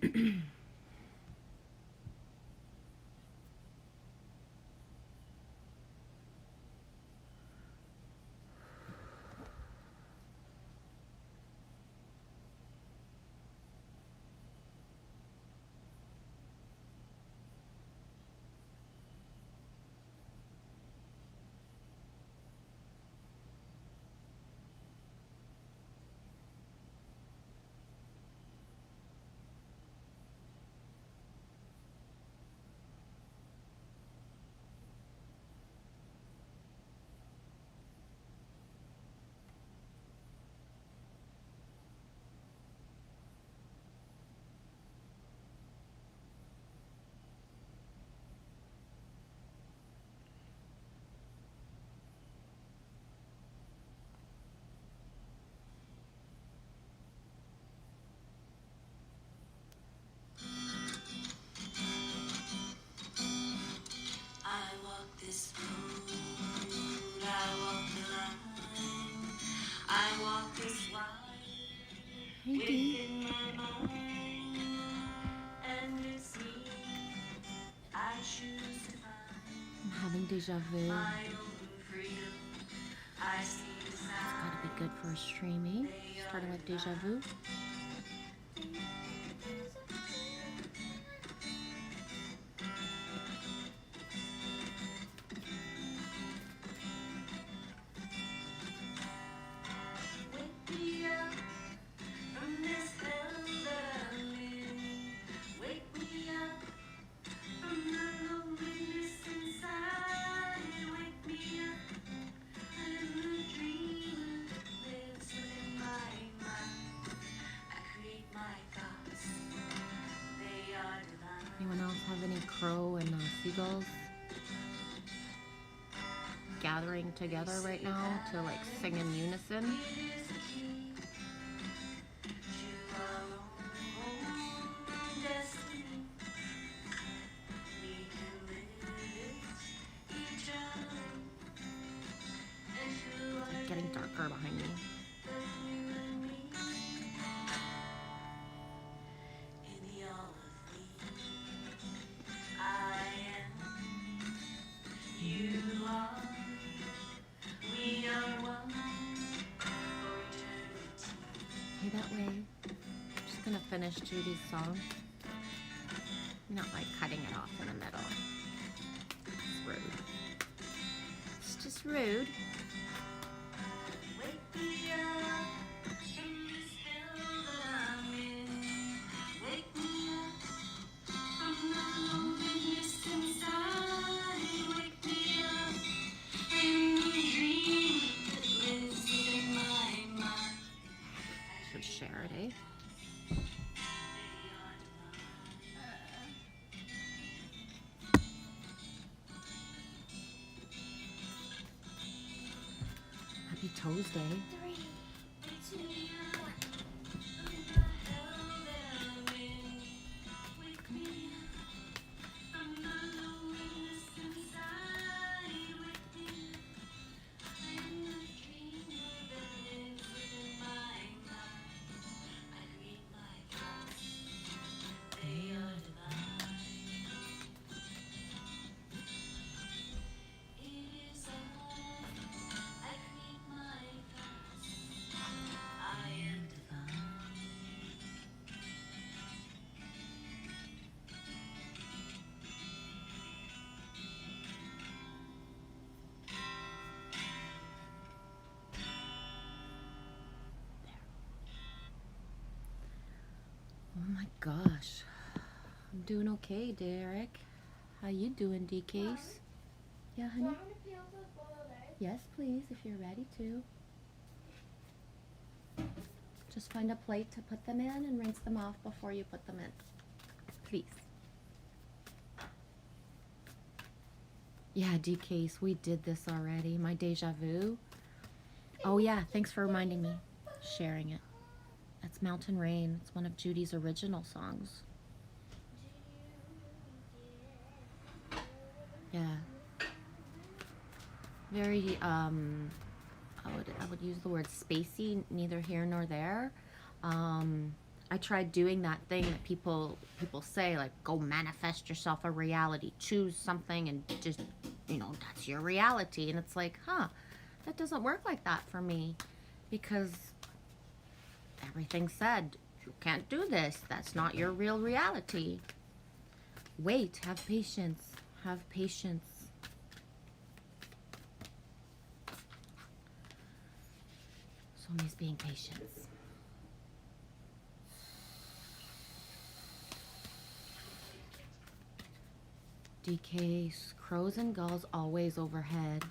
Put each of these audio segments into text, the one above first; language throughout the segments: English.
Hey, Dee. I'm having deja vu. It's gotta be good for a streaming. Starting with deja vu. Anyone else have any crow and seagulls gathering together right now to like sing in unison? It's getting darker behind me. Hey, that way. I'm just gonna finish Judy's song. Not like cutting it off in the middle. It's rude. It's just rude. Should share it, eh? Happy Toes Day. Oh my gosh. I'm doing okay, Derek. How you doing, D-Case? Yeah, honey? Yes, please, if you're ready to. Just find a plate to put them in and rinse them off before you put them in. Please. Yeah, D-Case, we did this already. My deja vu. Oh yeah, thanks for reminding me. Sharing it. That's Mountain Rain. It's one of Judy's original songs. Yeah. Very, I would use the word spacey, neither here nor there. I tried doing that thing that people say, like, go manifest yourself a reality, choose something and just, that's your reality. And it's like, that doesn't work like that for me, because everything said, you can't do this, that's not your real reality. Wait, have patience, have patience. Somi's being patient. DK's crows and gulls always overhead,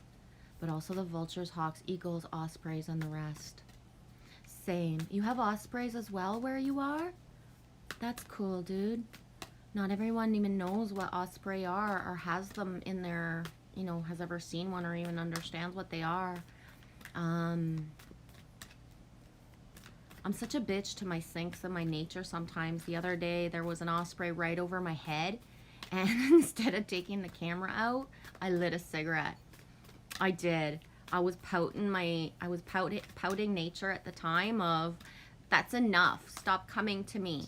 but also the vultures, hawks, eagles, ospreys, and the rest. Same. You have ospreys as well where you are? That's cool, dude. Not everyone even knows what osprey are or has them in their, has ever seen one or even understands what they are. I'm such a bitch to my sinks and my nature sometimes. The other day there was an osprey right over my head, and instead of taking the camera out, I lit a cigarette. I did. I was pouting nature at the time of, that's enough. Stop coming to me.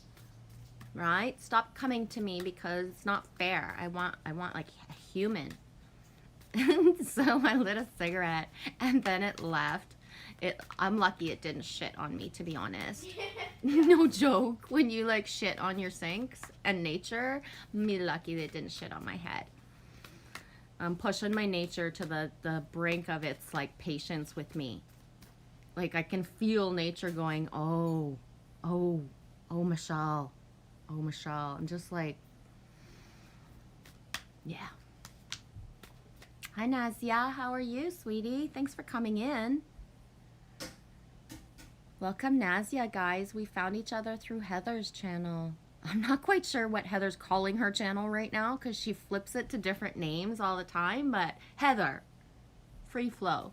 Right? Stop coming to me because it's not fair. I want like a human. So I lit a cigarette and then it left. I'm lucky it didn't shit on me, to be honest. No joke. When you like shit on your sinks and nature, me lucky that it didn't shit on my head. I'm pushing my nature to the brink of its like patience with me. Like I can feel nature going, oh, Michelle. Oh, Michelle. I'm just like, yeah. Hi, Nazia. How are you, sweetie? Thanks for coming in. Welcome, Nazia, guys. We found each other through Heather's channel. I'm not quite sure what Heather's calling her channel right now because she flips it to different names all the time, but Heather, free flow,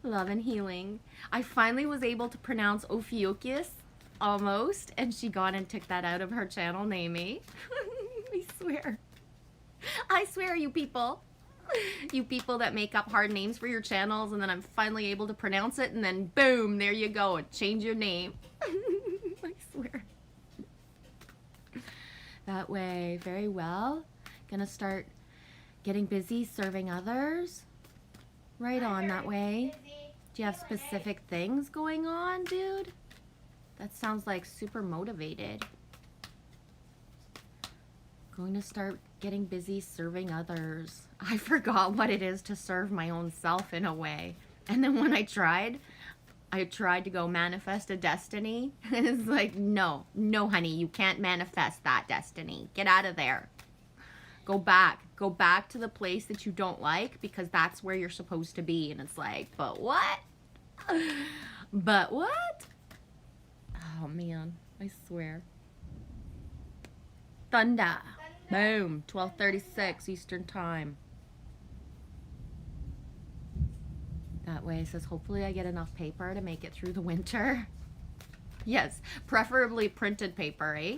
love and healing. I finally was able to pronounce Ophiuchus, almost, and she got and took that out of her channel, Namie. I swear, you people that make up hard names for your channels, and then I'm finally able to pronounce it, and then boom, there you go, and change your name. I swear. That way, very well. Gonna start getting busy serving others. Right on, that way. Do you have specific things going on, dude? That sounds like super motivated. Going to start getting busy serving others. I forgot what it is to serve my own self in a way. And then when I tried to go manifest a destiny. And it's like, no, honey, you can't manifest that destiny. Get out of there. Go back to the place that you don't like, because that's where you're supposed to be. And it's like, but what? But what? Oh, man, I swear. Thunder. Boom, 12:36 Eastern Time. That way, it says, hopefully I get enough paper to make it through the winter. Yes, preferably printed paper, eh?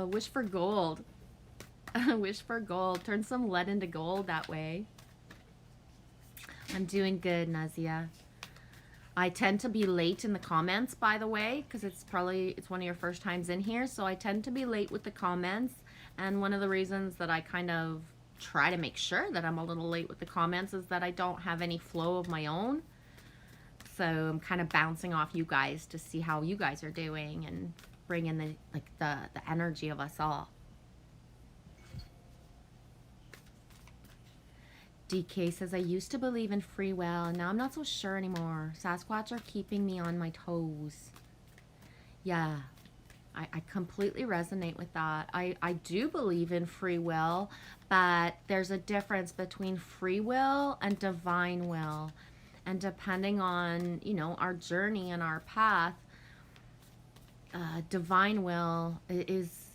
Wish for gold. Wish for gold. Turn some lead into gold that way. I'm doing good, Nazia. I tend to be late in the comments, by the way, because it's one of your first times in here, so I tend to be late with the comments. And one of the reasons that I kind of try to make sure that I'm a little late with the comments is that I don't have any flow of my own. So I'm kind of bouncing off you guys to see how you guys are doing and bring in the energy of us all. DK says, I used to believe in free will, and now I'm not so sure anymore. Sasquatch are keeping me on my toes. Yeah, I completely resonate with that. I do believe in free will, but there's a difference between free will and divine will. And depending on, our journey and our path, divine will is,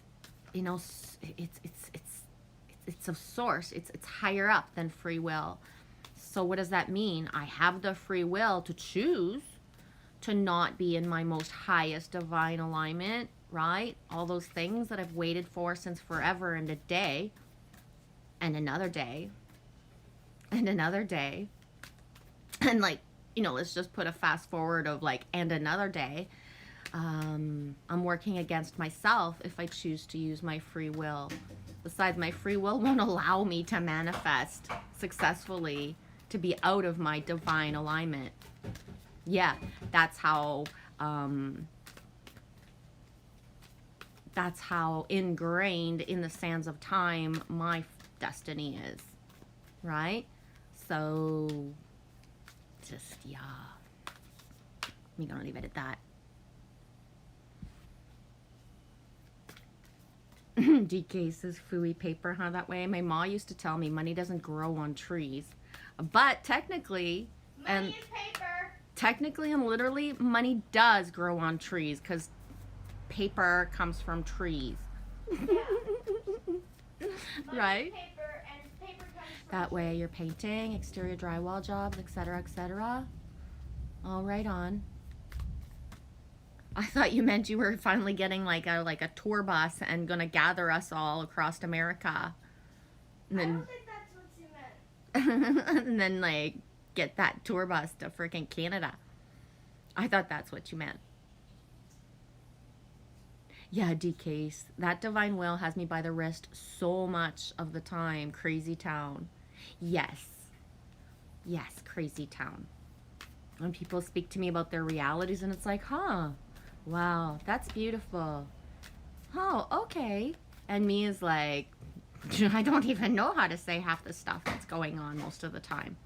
it's a source. It's higher up than free will. So what does that mean? I have the free will to choose to not be in my most highest divine alignment, right? All those things that I've waited for since forever, and a day, and another day, and another day. And let's just put a fast forward of and another day. I'm working against myself if I choose to use my free will. Besides, my free will won't allow me to manifest successfully, to be out of my divine alignment. Yeah, that's how ingrained in the sands of time my destiny is, right? So just, yeah, we're gonna leave it at that. DK says fooey paper, huh? That way my mom used to tell me money doesn't grow on trees, but technically Money is paper. Technically and literally, money does grow on trees because paper comes from trees. Yeah. Right? Paper, and paper comes from That way you're painting, exterior drywall jobs, etc., etc. All right on. I thought you meant you were finally getting like a tour bus and gonna gather us all across America. And I then, don't think that's what you meant. and then like get that tour bus to freaking Canada. I thought that's what you meant. Yeah, DCase. That divine will has me by the wrist so much of the time. Crazy town. Yes. Yes, crazy town. When people speak to me about their realities and it's like, huh, wow, that's beautiful. Oh, okay. And me is like, I don't even know how to say half the stuff that's going on most of the time.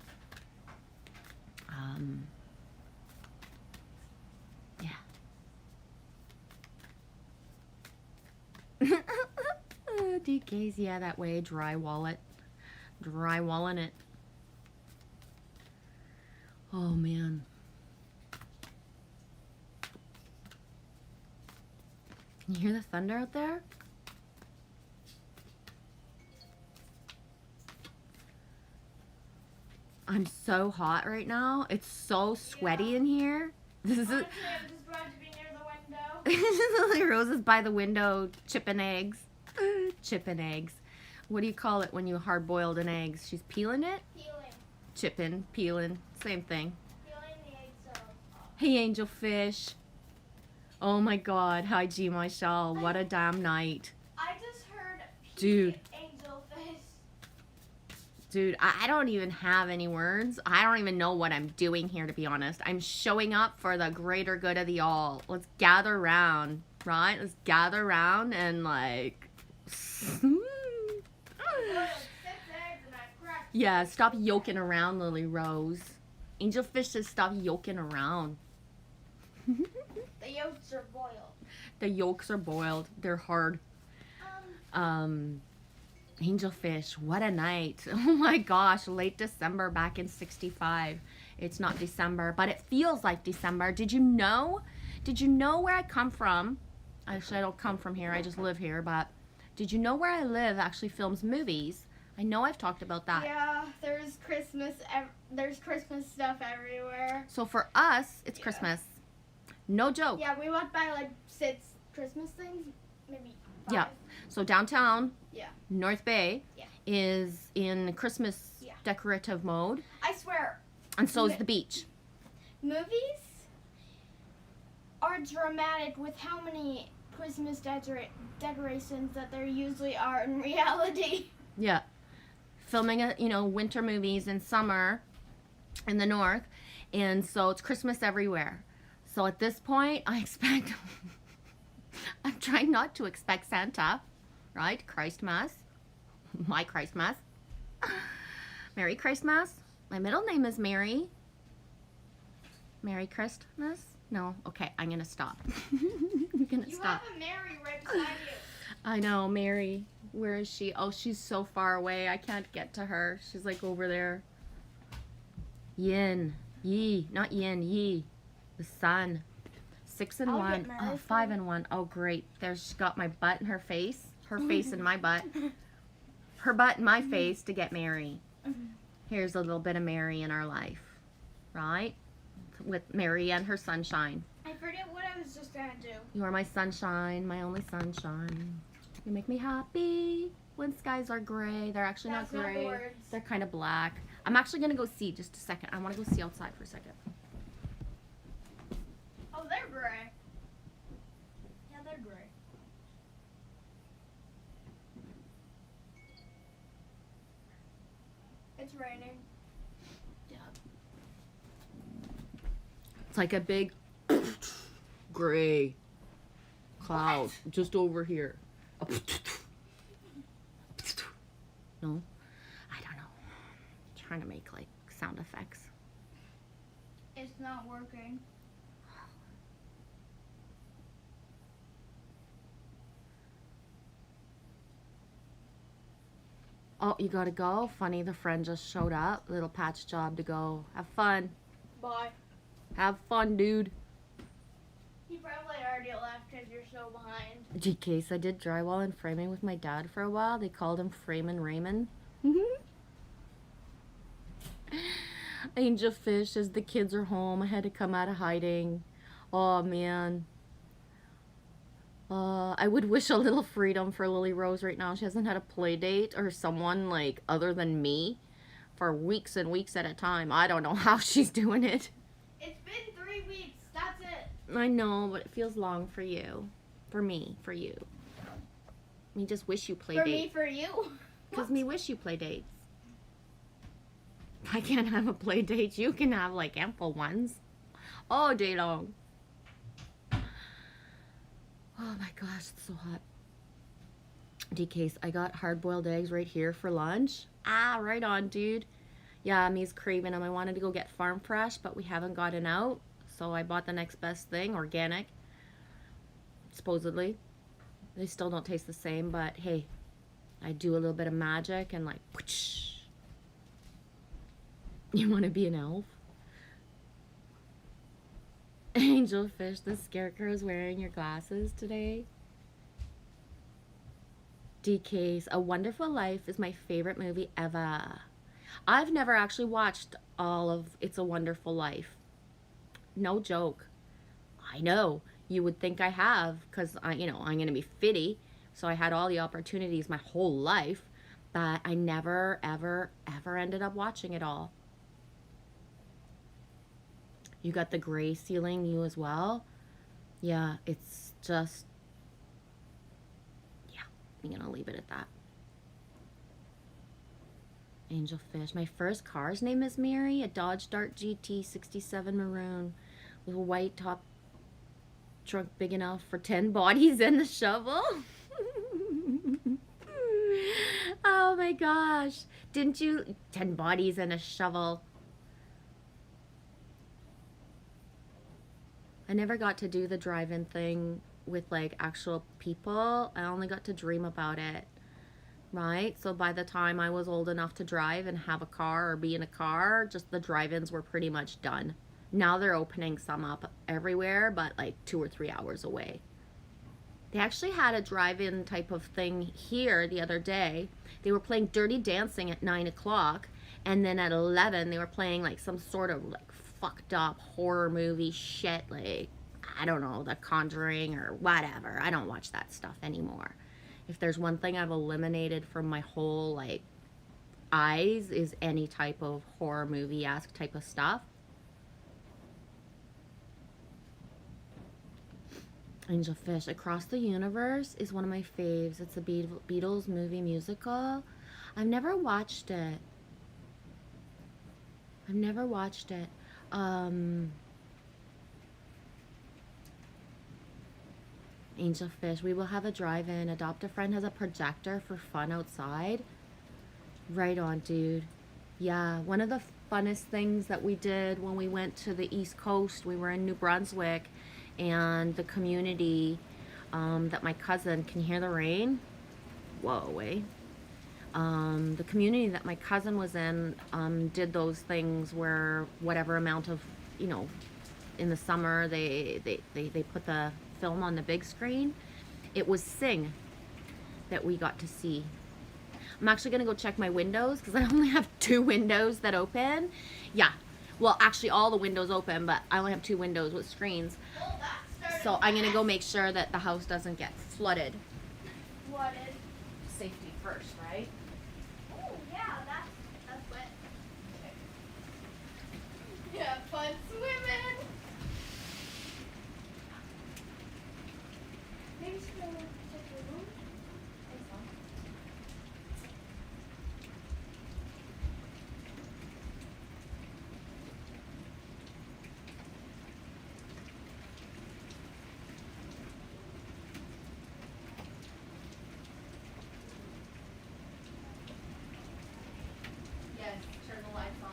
Yeah. DK's, yeah, that way. Dry wallet. Dry walling it. Oh, man. Can you hear the thunder out there? I'm so hot right now. It's so sweaty in here. This is Honestly, I'm just glad to be near the window. Rose is by the window chipping eggs. Chipping eggs. What do you call it when you hard boiled an egg? She's peeling it? Peeling. Chipping, peeling, same thing. Peeling the eggs off. Hey, Angel Fish. Oh my God. Hi, G. Michelle. What a damn night. I just heard Dude. Angelfish. Dude, I don't even have any words. I don't even know what I'm doing here, to be honest. I'm showing up for the greater good of the all. Let's gather around, right? Let's gather around and like... Yeah, stop yoking around, Lily Rose. Angelfish says stop yoking around. The yolks are boiled. The yolks are boiled. They're hard. Angelfish, what a night. Oh my gosh, late December back in 65. It's not December, but it feels like December. Did you know? Did you know where I come from? Actually, I don't come from here. I just live here, but did you know where I live actually films movies? I know I've talked about that. Yeah, there's Christmas stuff everywhere. So for us, it's Yeah. Christmas. No joke. Yeah, we walked by like 6 Christmas things, maybe 5. Yeah. So downtown, Yeah. North Bay, Yeah. is in Christmas Yeah. decorative mode, I swear, and so is the beach. movies are dramatic with how many Christmas decorations that there usually are in reality. Yeah. Filming winter movies in summer in the north, and so it's Christmas everywhere. So at this point, I expect I'm trying not to expect Santa, right? Christmas. My Christmas. Merry Christmas. My middle name is Mary. Merry Christmas? No? Okay, I'm gonna stop. I'm gonna You stop. have a Mary right beside you. I know, Mary. Where is she? Oh, she's so far away. I can't get to her. She's like over there. Yin. Yi. Not yin. Yi. The sun. 6 and I'll 1. get Oh, mine. 5 and 1. Oh, great. She's got my butt in her face. Her face in my butt. Her butt in my face to get Mary. Here's a little bit of Mary in our life. Right? With Mary and her sunshine. I forget what I was just gonna do. You are my sunshine, my only sunshine. You make me happy when skies are gray. They're actually That's not not the gray. words. They're kind of black. I'm actually going to go see just a second. I want to go see outside for a second. Oh, they're gray. It's raining. Yeah. It's like a big gray cloud just over here. No? I don't know. I'm trying to make like sound effects. It's not working. Oh, you gotta go? Funny, the friend just showed up. Little patch job to go. Have fun. Bye. Have fun, dude. He probably already left because you're so behind. GKs, I did drywall and framing with my dad for a while. They called him Framin' Raymond. Angel Fish says the kids are home. I had to come out of hiding. Oh, man. I would wish a little freedom for Lily Rose right now. She hasn't had a play date or someone like other than me for weeks and weeks at a time. I don't know how she's doing it. It's been 3 weeks. That's it. I know, but it feels long for you. For me, for you. Me just wish you play For dates. me, for you. Because me wish you play dates. I can't have a play date. You can have like ample ones. All day long. Oh my gosh, it's so hot. DKs, I got hard-boiled eggs right here for lunch. Ah, right on, dude. Yeah, me's craving them. I wanted to go get farm fresh, but we haven't gotten out. So I bought the next best thing, organic. Supposedly. They still don't taste the same, but hey, I do a little bit of magic and like, whoosh. You want to be an elf? Angel Fish, the scarecrow is wearing your glasses today. DK's A Wonderful Life is my favorite movie ever. I've never actually watched all of It's a Wonderful Life. No joke. I know. You would think I have because I'm going to be fitty. So I had all the opportunities my whole life, but I never, ever, ever ended up watching it all. You got the gray ceiling, you as well? Yeah, it's just... Yeah, I'm going to leave it at that. Angel Fish. My first car's name is Mary, a Dodge Dart GT 67 maroon with a white top trunk big enough for 10 bodies and the shovel. Oh my gosh. Didn't you... 10 bodies and a shovel. I never got to do the drive-in thing with like actual people. I only got to dream about it, right? So by the time I was old enough to drive and have a car or be in a car, just the drive-ins were pretty much done. Now they're opening some up everywhere, but like 2 or 3 hours away. They actually had a drive-in type of thing here the other day. They were playing Dirty Dancing at 9 o'clock, and then at 11 they were playing like some sort of like fucked up horror movie shit, like I don't know, The Conjuring or whatever. I don't watch that stuff anymore. If there's one thing I've eliminated from my whole like eyes is any type of horror movie-esque type of stuff. Angel Fish. Across the Universe is one of my faves. It's a Beatles movie musical. I've never watched it. Angel Fish. We will have a drive-in. Adopt a Friend has a projector for fun outside. Right on, dude. Yeah, one of the funnest things that we did when we went to the East Coast, we were in New Brunswick, and the community that my cousin, can you hear the rain? Whoa, wait. The community that my cousin was in did those things where whatever amount of, in the summer they put the film on the big screen. It was Sing that we got to see. I'm actually gonna go check my windows because I only have 2 windows that open. Yeah, well actually all the windows open, but I only have 2 windows with screens. So I'm gonna go make sure that the house doesn't get flooded. Flooded. Safety first, right? Oh yeah, that's wet. Yeah, fun swimming. Maybe she's gonna check your room. I think so. the lights on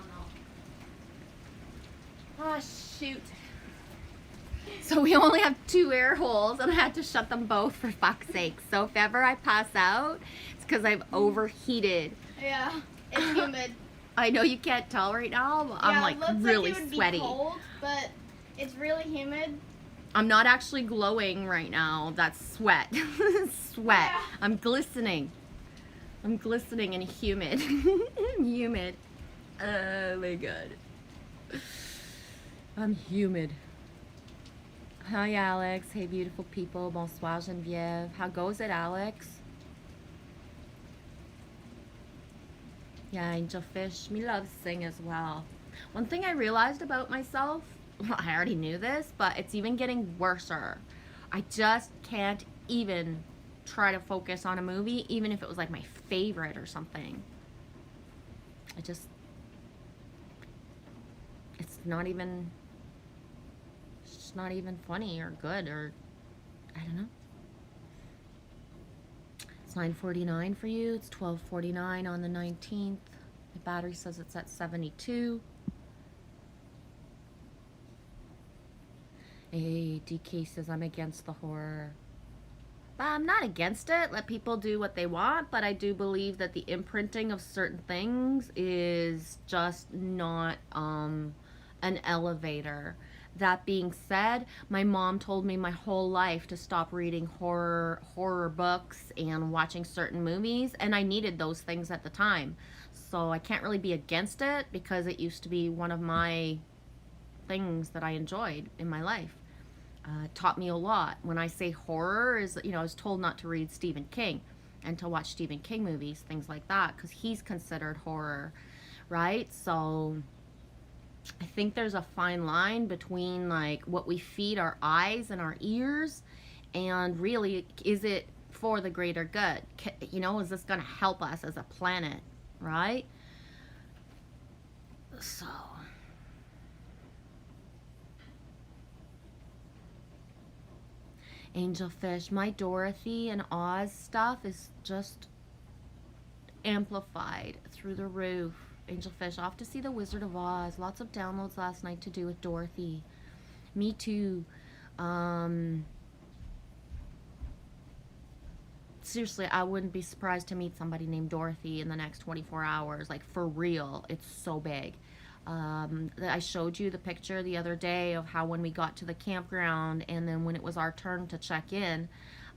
though. Oh shoot. So we only have 2 air holes and I had to shut them both for fuck's sake. So if ever I pass out, it's because I've overheated. Yeah, it's humid. I know you can't tell right now, but I'm like it looks really like it would sweaty. Be cold, but it's really humid. I'm not actually glowing right now. That's sweat. Sweat. Yeah. I'm glistening. I'm glistening and humid. Humid. Oh my god. I'm humid. Hi Alex. Hey beautiful people. Bonsoir Geneviève. How goes it, Alex? Yeah, Angelfish. Me loves sing as well. One thing I realized about myself, well, I already knew this, but it's even getting worser. I just can't even try to focus on a movie, even if it was like my favorite or something. It's not even funny or good, or I don't know. It's 9:49 for you. It's 12:49 on the 19th. The battery says it's at 72. Hey, DK says I'm against the horror. I'm not against it. Let people do what they want, but I do believe that the imprinting of certain things is just not an elevator. That being said, my mom told me my whole life to stop reading horror books and watching certain movies, and I needed those things at the time. So I can't really be against it because it used to be one of my things that I enjoyed in my life. It taught me a lot. When I say horror, is, you know, I was told not to read Stephen King and to watch Stephen King movies, things like that, because he's considered horror, right? So I think there's a fine line between like what we feed our eyes and our ears, and really, is it for the greater good? You know, is this going to help us as a planet, right? So Angelfish, my Dorothy and Oz stuff is just amplified through the roof. Angelfish, off to see the Wizard of Oz. Lots of downloads last night to do with Dorothy. Me too. Seriously, I wouldn't be surprised to meet somebody named Dorothy in the next 24 hours. Like, for real. It's so big. I showed you the picture the other day of how when we got to the campground and then when it was our turn to check in,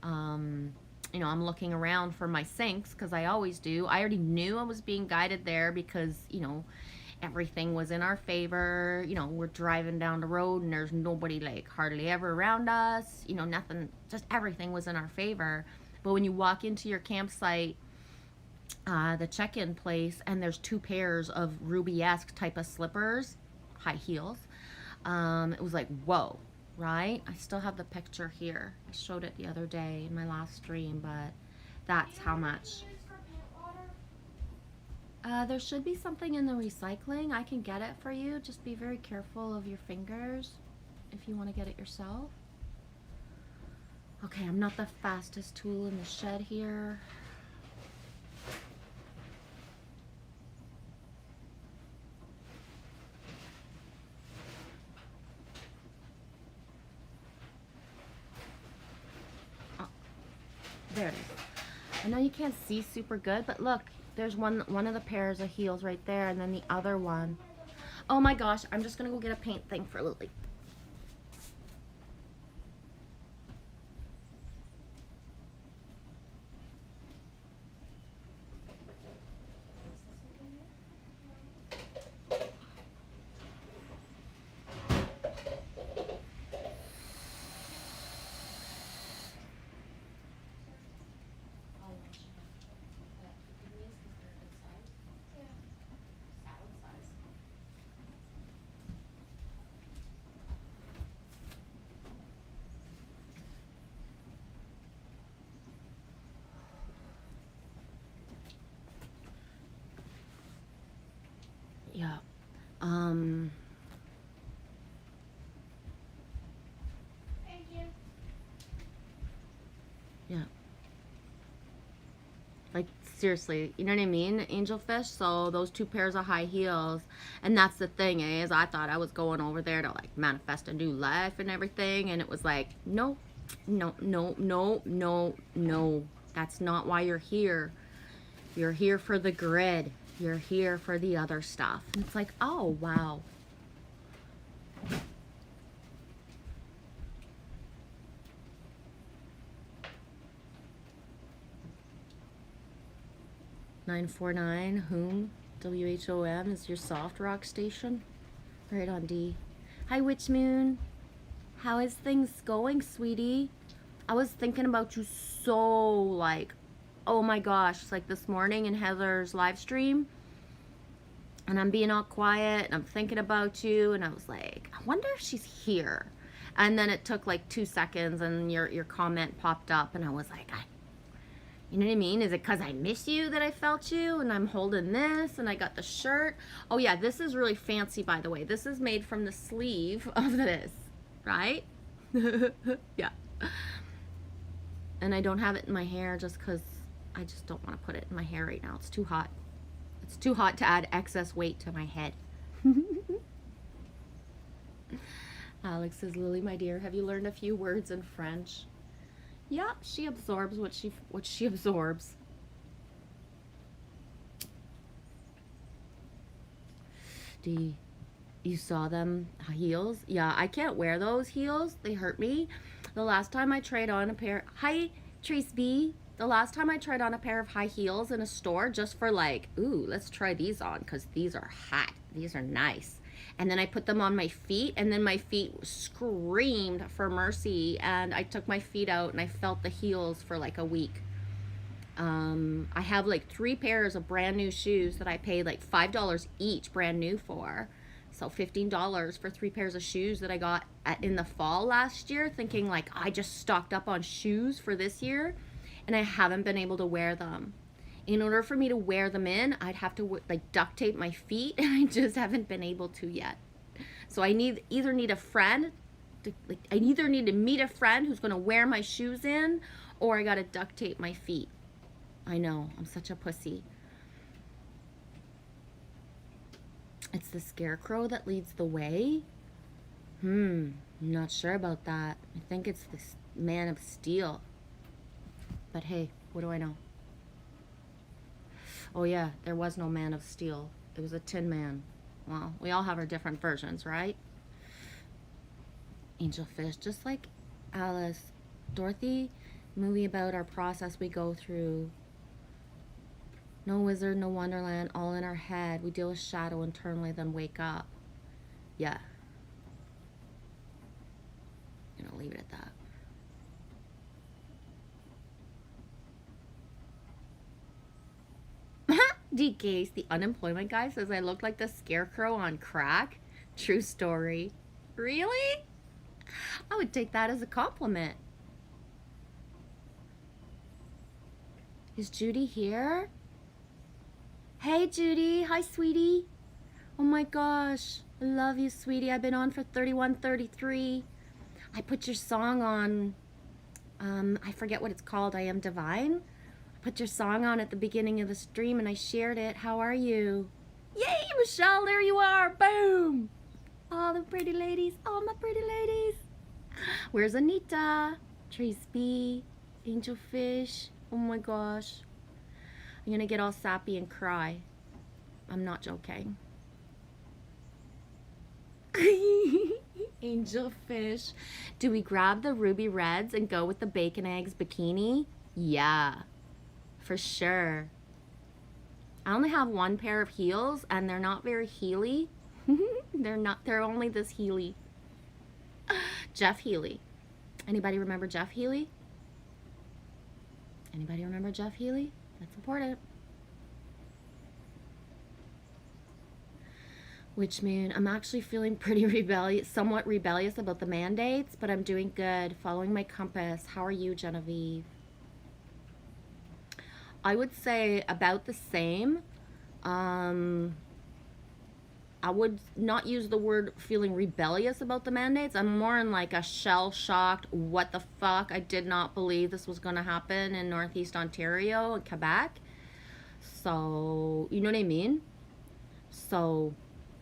you know, I'm looking around for my sinks because I always do. I already knew I was being guided there because, you know, everything was in our favor. You know, we're driving down the road and there's nobody like hardly ever around us. You know, nothing, just everything was in our favor. But when you walk into your campsite, the check-in place, and there's 2 pairs of Ruby-esque type of slippers, high heels, it was like, whoa, right? I still have the picture here. I showed it the other day in my last stream, but that's how much. There should be something in the recycling. I can get it for you. Just be very careful of your fingers if you want to get it yourself. Okay, I'm not the fastest tool in the shed here. There it is. I know you can't see super good, but look, there's one of the pairs of heels right there, and then the other one. Oh my gosh, I'm just gonna go get a paint thing for Lily. Yeah. Thank you. Yeah. Like, seriously, you know what I mean, angelfish. So those 2 pairs of high heels, and that's the thing is, I thought I was going over there to like manifest a new life and everything, and it was like, no, no, no, no, no, no. That's not why you're here. You're here for the grid. You're here for the other stuff. And it's like, oh wow. $949 whom WHOM is your soft rock station. Right on D. Hi Witch Moon. How is things going, sweetie? I was thinking about you so like, oh my gosh, like this morning in Heather's live stream, and I'm being all quiet and I'm thinking about you, and I was like, I wonder if she's here. And then it took like 2 seconds and your comment popped up, and I was like, you know what I mean? Is it because I miss you that I felt you? And I'm holding this, and I got the shirt. Oh yeah, this is really fancy, by the way. This is made from the sleeve of this, right? Yeah. And I don't have it in my hair just because I just don't want to put it in my hair right now. It's too hot. It's too hot to add excess weight to my head. Alex says, Lily, my dear, have you learned a few words in French? Yeah, she absorbs what she absorbs. D, you saw them heels? Yeah, I can't wear those heels. They hurt me. The last time I tried on a pair, hi Trace B. The last time I tried on a pair of high heels in a store just for like, ooh, let's try these on because these are hot. These are nice. And then I put them on my feet, and then my feet screamed for mercy, and I took my feet out and I felt the heels for like a week. I have like 3 pairs of brand new shoes that I paid like $5 each brand new for. So $15 for 3 pairs of shoes that I got in the fall last year, thinking like I just stocked up on shoes for this year, and I haven't been able to wear them. In order for me to wear them in, I'd have to like duct tape my feet, and I just haven't been able to yet. So I either need a friend, I either need to meet a friend who's gonna wear my shoes in, or I gotta duct tape my feet. I know, I'm such a pussy. It's the scarecrow that leads the way? I'm not sure about that. I think it's the man of steel. But hey, what do I know? Oh yeah, there was no man of steel. It was a tin man. Well, we all have our different versions, right? Angelfish, just like Alice. Dorothy, movie about our process we go through. No wizard, no wonderland, all in our head. We deal with shadow internally, then wake up. Yeah. I'm gonna leave it at that. D. Case, the unemployment guy, says I look like the scarecrow on crack. True story. Really? I would take that as a compliment. Is Judy here? Hey, Judy. Hi, sweetie. Oh my gosh. I love you, sweetie. I've been on for 3133. I put your song on, I forget what it's called. I Am Divine. Put your song on at the beginning of the stream and I shared it. How are you? Yay, Michelle, there you are. Boom. All the pretty ladies. All my pretty ladies. Where's Anita? Trace B. Angelfish. Oh my gosh. I'm gonna get all sappy and cry. I'm not joking. Angelfish. Do we grab the ruby reds and go with the bacon eggs bikini? Yeah. For sure. I only have 1 pair of heels and they're not very heely. They're only this heely. Jeff Healy. Anybody remember Jeff Healy? Anybody remember Jeff Healy? That's important. Witch Moon, I'm actually feeling pretty rebellious, somewhat rebellious about the mandates, but I'm doing good, following my compass. How are you, Genevieve? I would say about the same. I would not use the word feeling rebellious about the mandates. I'm more in like a shell-shocked, what the fuck? I did not believe this was going to happen in Northeast Ontario and Quebec. So, you know what I mean? So,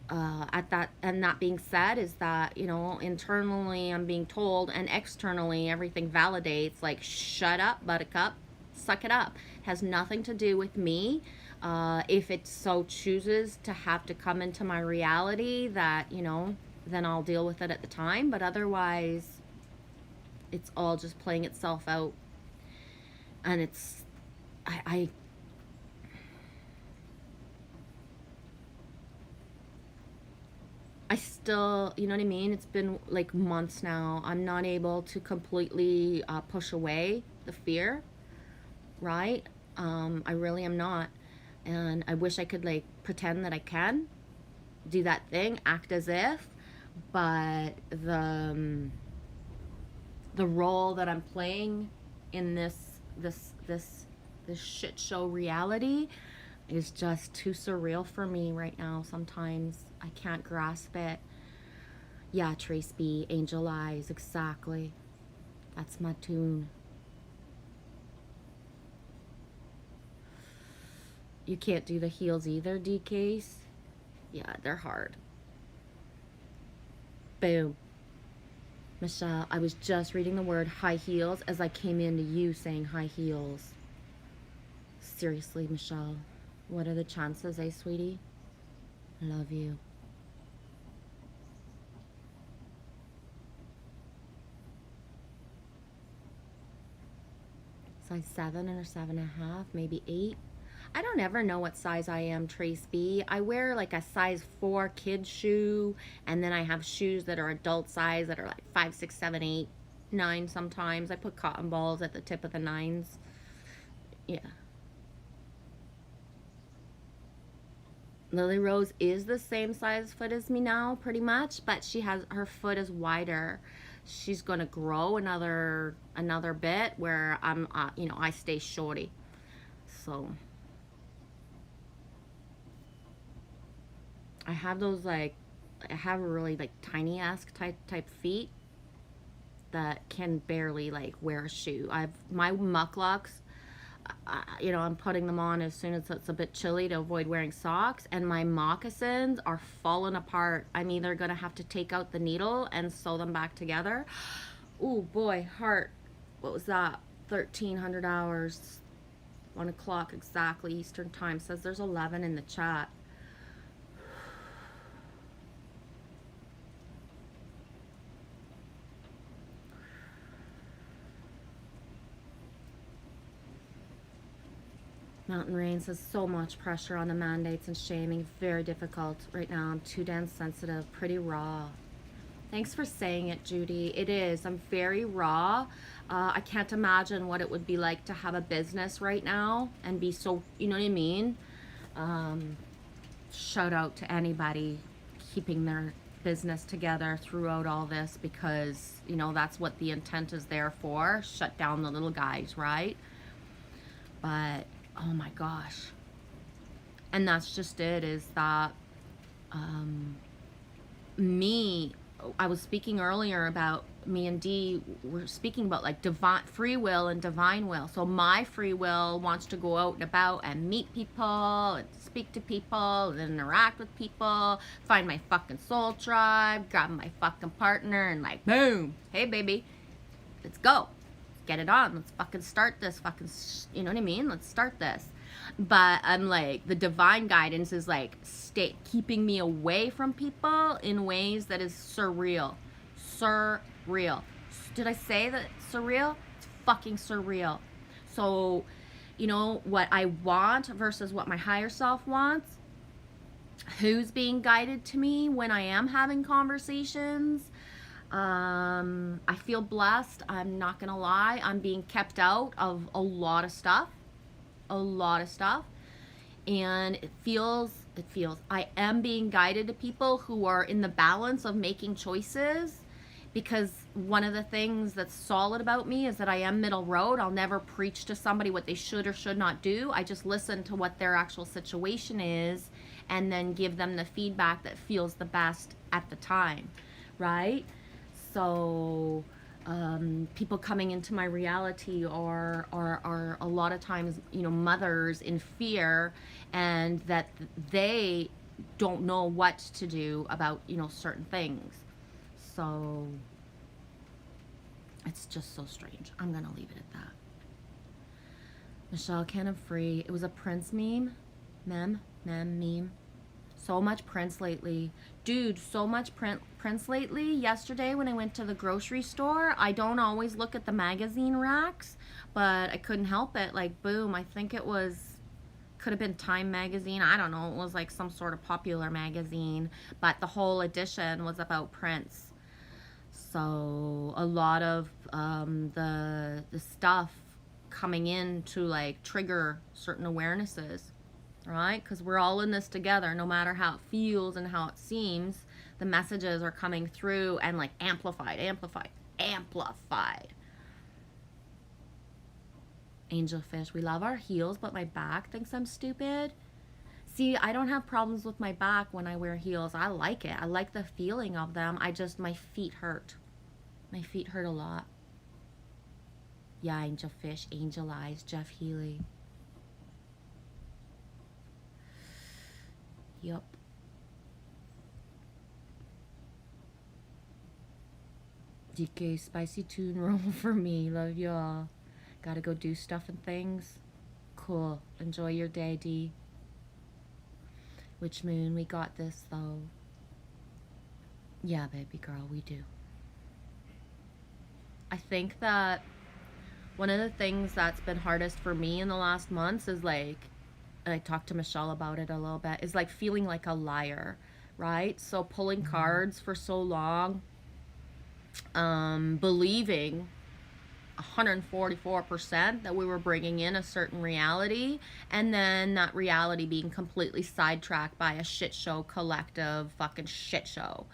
and that being said, is that, you know, internally I'm being told, and externally everything validates, like, shut up, buttercup, suck it up. Has nothing to do with me. If it so chooses to have to come into my reality, that, you know, then I'll deal with it at the time. But otherwise, it's all just playing itself out. And it's, I still, you know what I mean? It's been like months now. I'm not able to completely push away the fear, right? I really am not. And I wish I could, like, pretend that I can do that thing, act as if, but the role that I'm playing in this shit show reality is just too surreal for me right now. Sometimes I can't grasp it. Yeah, Trace B, Angel Eyes, exactly. That's my tune. You can't do the heels either, DKs. Yeah, they're hard. Boom. Michelle, I was just reading the word high heels as I came into you saying high heels. Seriously, Michelle, what are the chances, eh, sweetie? Love you. Size 7 or 7.5, maybe 8. I don't ever know what size I am, Trace B. I wear like a size 4 kid shoe, and then I have shoes that are adult size that are like 5, 6, 7, 8, 9 sometimes. I put cotton balls at the tip of the 9s. Yeah. Lily Rose is the same size foot as me now, pretty much, but she has, her foot is wider. She's gonna grow another bit where I'm, you know, I stay shorty. So I have those, like, I have really like tiny-esque type feet that can barely like wear a shoe. I've my mucklucks, you know, I'm putting them on as soon as it's a bit chilly to avoid wearing socks, and my moccasins are falling apart. I'm either gonna have to take out the needle and sew them back together. Ooh boy, heart, what was that? 1,300 hours, 1 o'clock exactly Eastern time. Says there's 11 in the chat. Mountain Rain says so much pressure on the mandates and shaming. Very difficult right now. I'm too damn sensitive. Pretty raw. Thanks for saying it, Judy. It is. I'm very raw. I can't imagine what it would be like to have a business right now and be so, you know what I mean? Shout out to anybody keeping their business together throughout all this, because, you know, that's what the intent is there for. Shut down the little guys, right? But oh my gosh. And that's just it, is that I was speaking earlier about me and Dee were speaking about like divine free will and divine will. So my free will wants to go out and about and meet people and speak to people and interact with people, find my fucking soul tribe, grab my fucking partner and like boom, hey baby, let's go. Get it on. Let's fucking start this fucking, you know what I mean? Let's start this. But I'm like, the divine guidance is like keeping me away from people in ways that is surreal. Surreal. Did I say that surreal? It's fucking surreal. So, you know, what I want versus what my higher self wants. Who's being guided to me when I am having conversations? I feel blessed. I'm not gonna lie. I'm being kept out of a lot of stuff. And it feels, I am being guided to people who are in the balance of making choices, because one of the things that's solid about me is that I am middle road. I'll never preach to somebody what they should or should not do. I just listen to what their actual situation is and then give them the feedback that feels the best at the time, right? So people coming into my reality are a lot of times, you know, mothers in fear, and that they don't know what to do about, you know, certain things. So it's just so strange. I'm gonna leave it at that. Michelle Cannon Free. It was a Prince meme. Meme. So much Prince lately. Dude, so much Prince lately. Yesterday when I went to the grocery store, I don't always look at the magazine racks, but I couldn't help it. Like, boom, I think it was, could have been Time magazine. I don't know. It was like some sort of popular magazine, but the whole edition was about Prince. So a lot of the stuff coming in to like trigger certain awarenesses, right? Because we're all in this together, no matter how it feels and how it seems. The messages are coming through and like amplified. Angelfish, we love our heels, but my back thinks I'm stupid. See, I don't have problems with my back when I wear heels. I like it. I like the feeling of them. My feet hurt. My feet hurt a lot. Yeah, Angelfish, Angel Eyes, Jeff Healy. Yup. DK, spicy tune roll for me. Love y'all. Gotta go do stuff and things. Cool. Enjoy your day, D. Witch Moon, we got this though. Yeah, baby girl, we do. I think that one of the things that's been hardest for me in the last months is like, and I talked to Michelle about it a little bit, is like feeling like a liar, right? So pulling cards for so long, believing 144% that we were bringing in a certain reality, and then that reality being completely sidetracked by a shit show collective fucking shit show.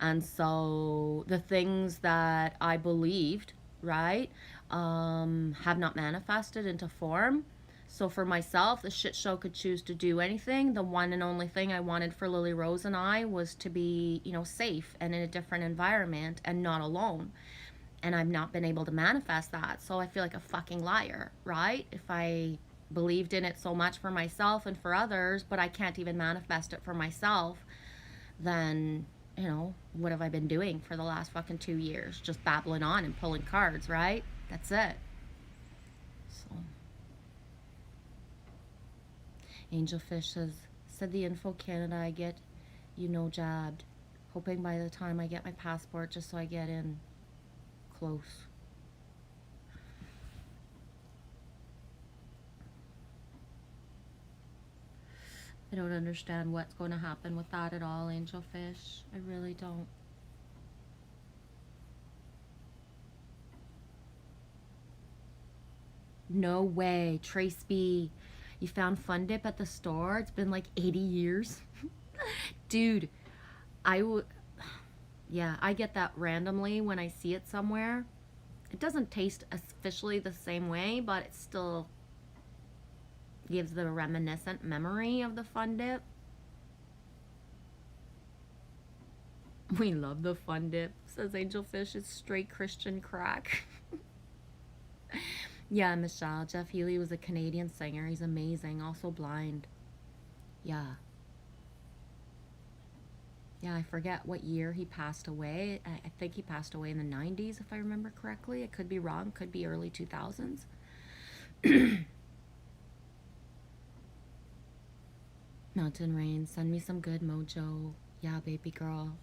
And so the things that I believed, right, have not manifested into form. So for myself, the shit show could choose to do anything. The one and only thing I wanted for Lily Rose and I was to be, you know, safe and in a different environment and not alone. And I've not been able to manifest that. So I feel like a fucking liar, right? If I believed in it so much for myself and for others, but I can't even manifest it for myself, then, you know, what have I been doing for the last fucking 2 years? Just babbling on and pulling cards, right? That's it. So, Angelfish said the Info Canada I get, you know, jabbed. Hoping by the time I get my passport, just so I get in close. I don't understand what's going to happen with that at all, Angelfish. I really don't. No way. Trace B, you found Fun Dip at the store? It's been like 80 years. Dude, yeah, I get that randomly when I see it somewhere. It doesn't taste officially the same way, but it still gives the reminiscent memory of the Fun Dip. We love the Fun Dip, says Angelfish. It's straight Christian crack. Yeah, Michelle. Jeff Healy was a Canadian singer. He's amazing. Also blind. Yeah. Yeah, I forget what year he passed away. I think he passed away in the 90s, if I remember correctly. I could be wrong. Could be early 2000s. Mountain Rain, send me some good mojo. Yeah, baby girl.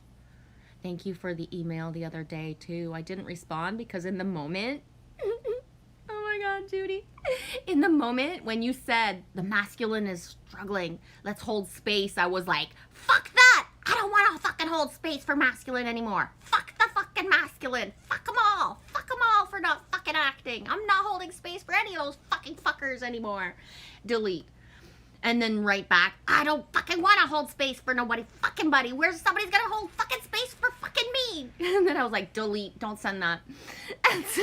Thank you for the email the other day, too. I didn't respond because in the moment... Oh my God, Judy. In the moment when you said the masculine is struggling, let's hold space, I was like, fuck that! I don't want to fucking hold space for masculine anymore. Fuck the fucking masculine. Fuck them all. Fuck them all for not fucking acting. I'm not holding space for any of those fucking fuckers anymore. Delete. And then right back, I don't fucking want to hold space for nobody fucking buddy. Where's somebody's gonna hold fucking space for fucking me? And then I was like, delete, don't send that. And so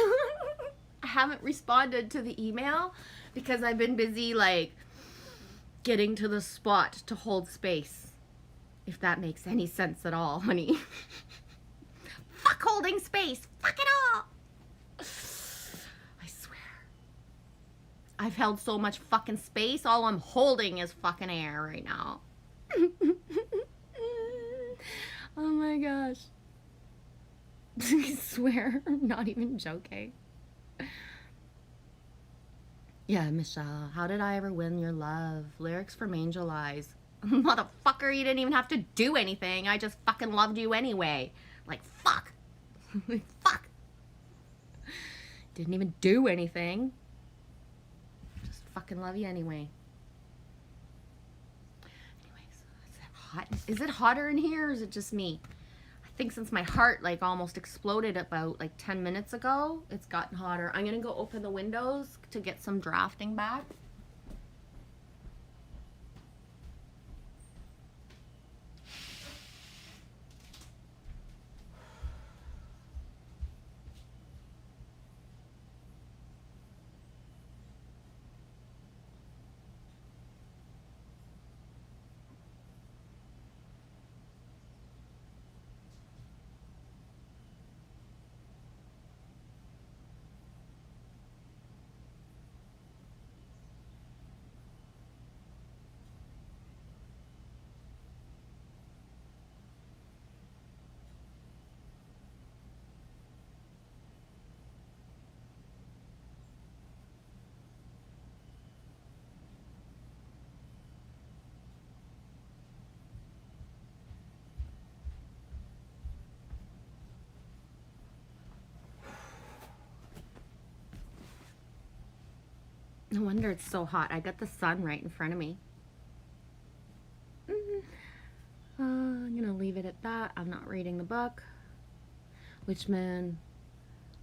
I haven't responded to the email because I've been busy like getting to the spot to hold space. If that makes any sense at all, honey. Fuck fuck holding space. Fuck it all. I swear. I've held so much fucking space. All I'm holding is fucking air right now. Oh my gosh. I swear, I'm not even joking. Yeah, Michelle, how did I ever win your love? Lyrics from Angel Eyes. Motherfucker, you didn't even have to do anything. I just fucking loved you anyway. Like, fuck. Like, fuck. Didn't even do anything. Just fucking love you anyway. Anyways, is it hot? Is it hotter in here or is it just me? I think since my heart like almost exploded about like 10 minutes ago, it's gotten hotter. I'm gonna go open the windows to get some drafting back. No wonder it's so hot. I got the sun right in front of me. I'm gonna leave it at that. I'm not reading the book. Which man,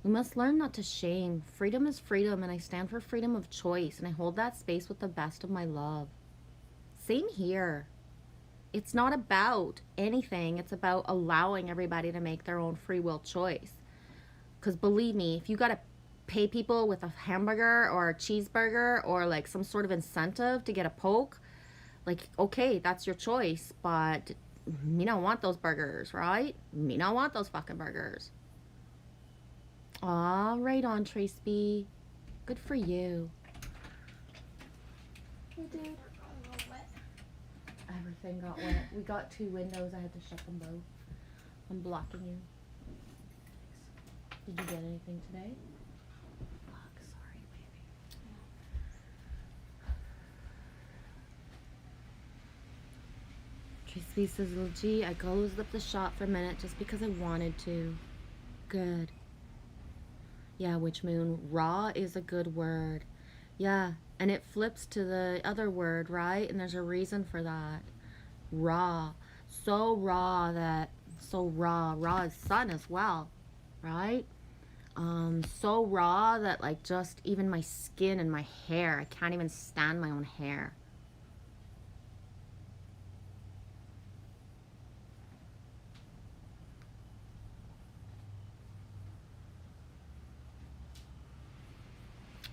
we must learn not to shame. Freedom is freedom, and I stand for freedom of choice, and I hold that space with the best of my love. Same here. It's not about anything. It's about allowing everybody to make their own free will choice. Because believe me, if you gotta pay people with a hamburger or a cheeseburger or like some sort of incentive to get a poke, like, okay, that's your choice, but me don't want those burgers, right? Me don't want those fucking burgers. Aw, right on, Trace B. Good for you. You did. Wet. Everything got wet. We got 2 windows. I had to shut them both. I'm blocking you. Did you get anything today? Fuck, sorry, baby. Tracy says, well, gee, I closed up the shop for a minute just because I wanted to. Good. Yeah, Witch Moon. Raw is a good word. Yeah, and it flips to the other word, right? And there's a reason for that. Raw. So raw that, so raw. Raw is sun as well, right? So raw that like just even my skin and my hair, I can't even stand my own hair.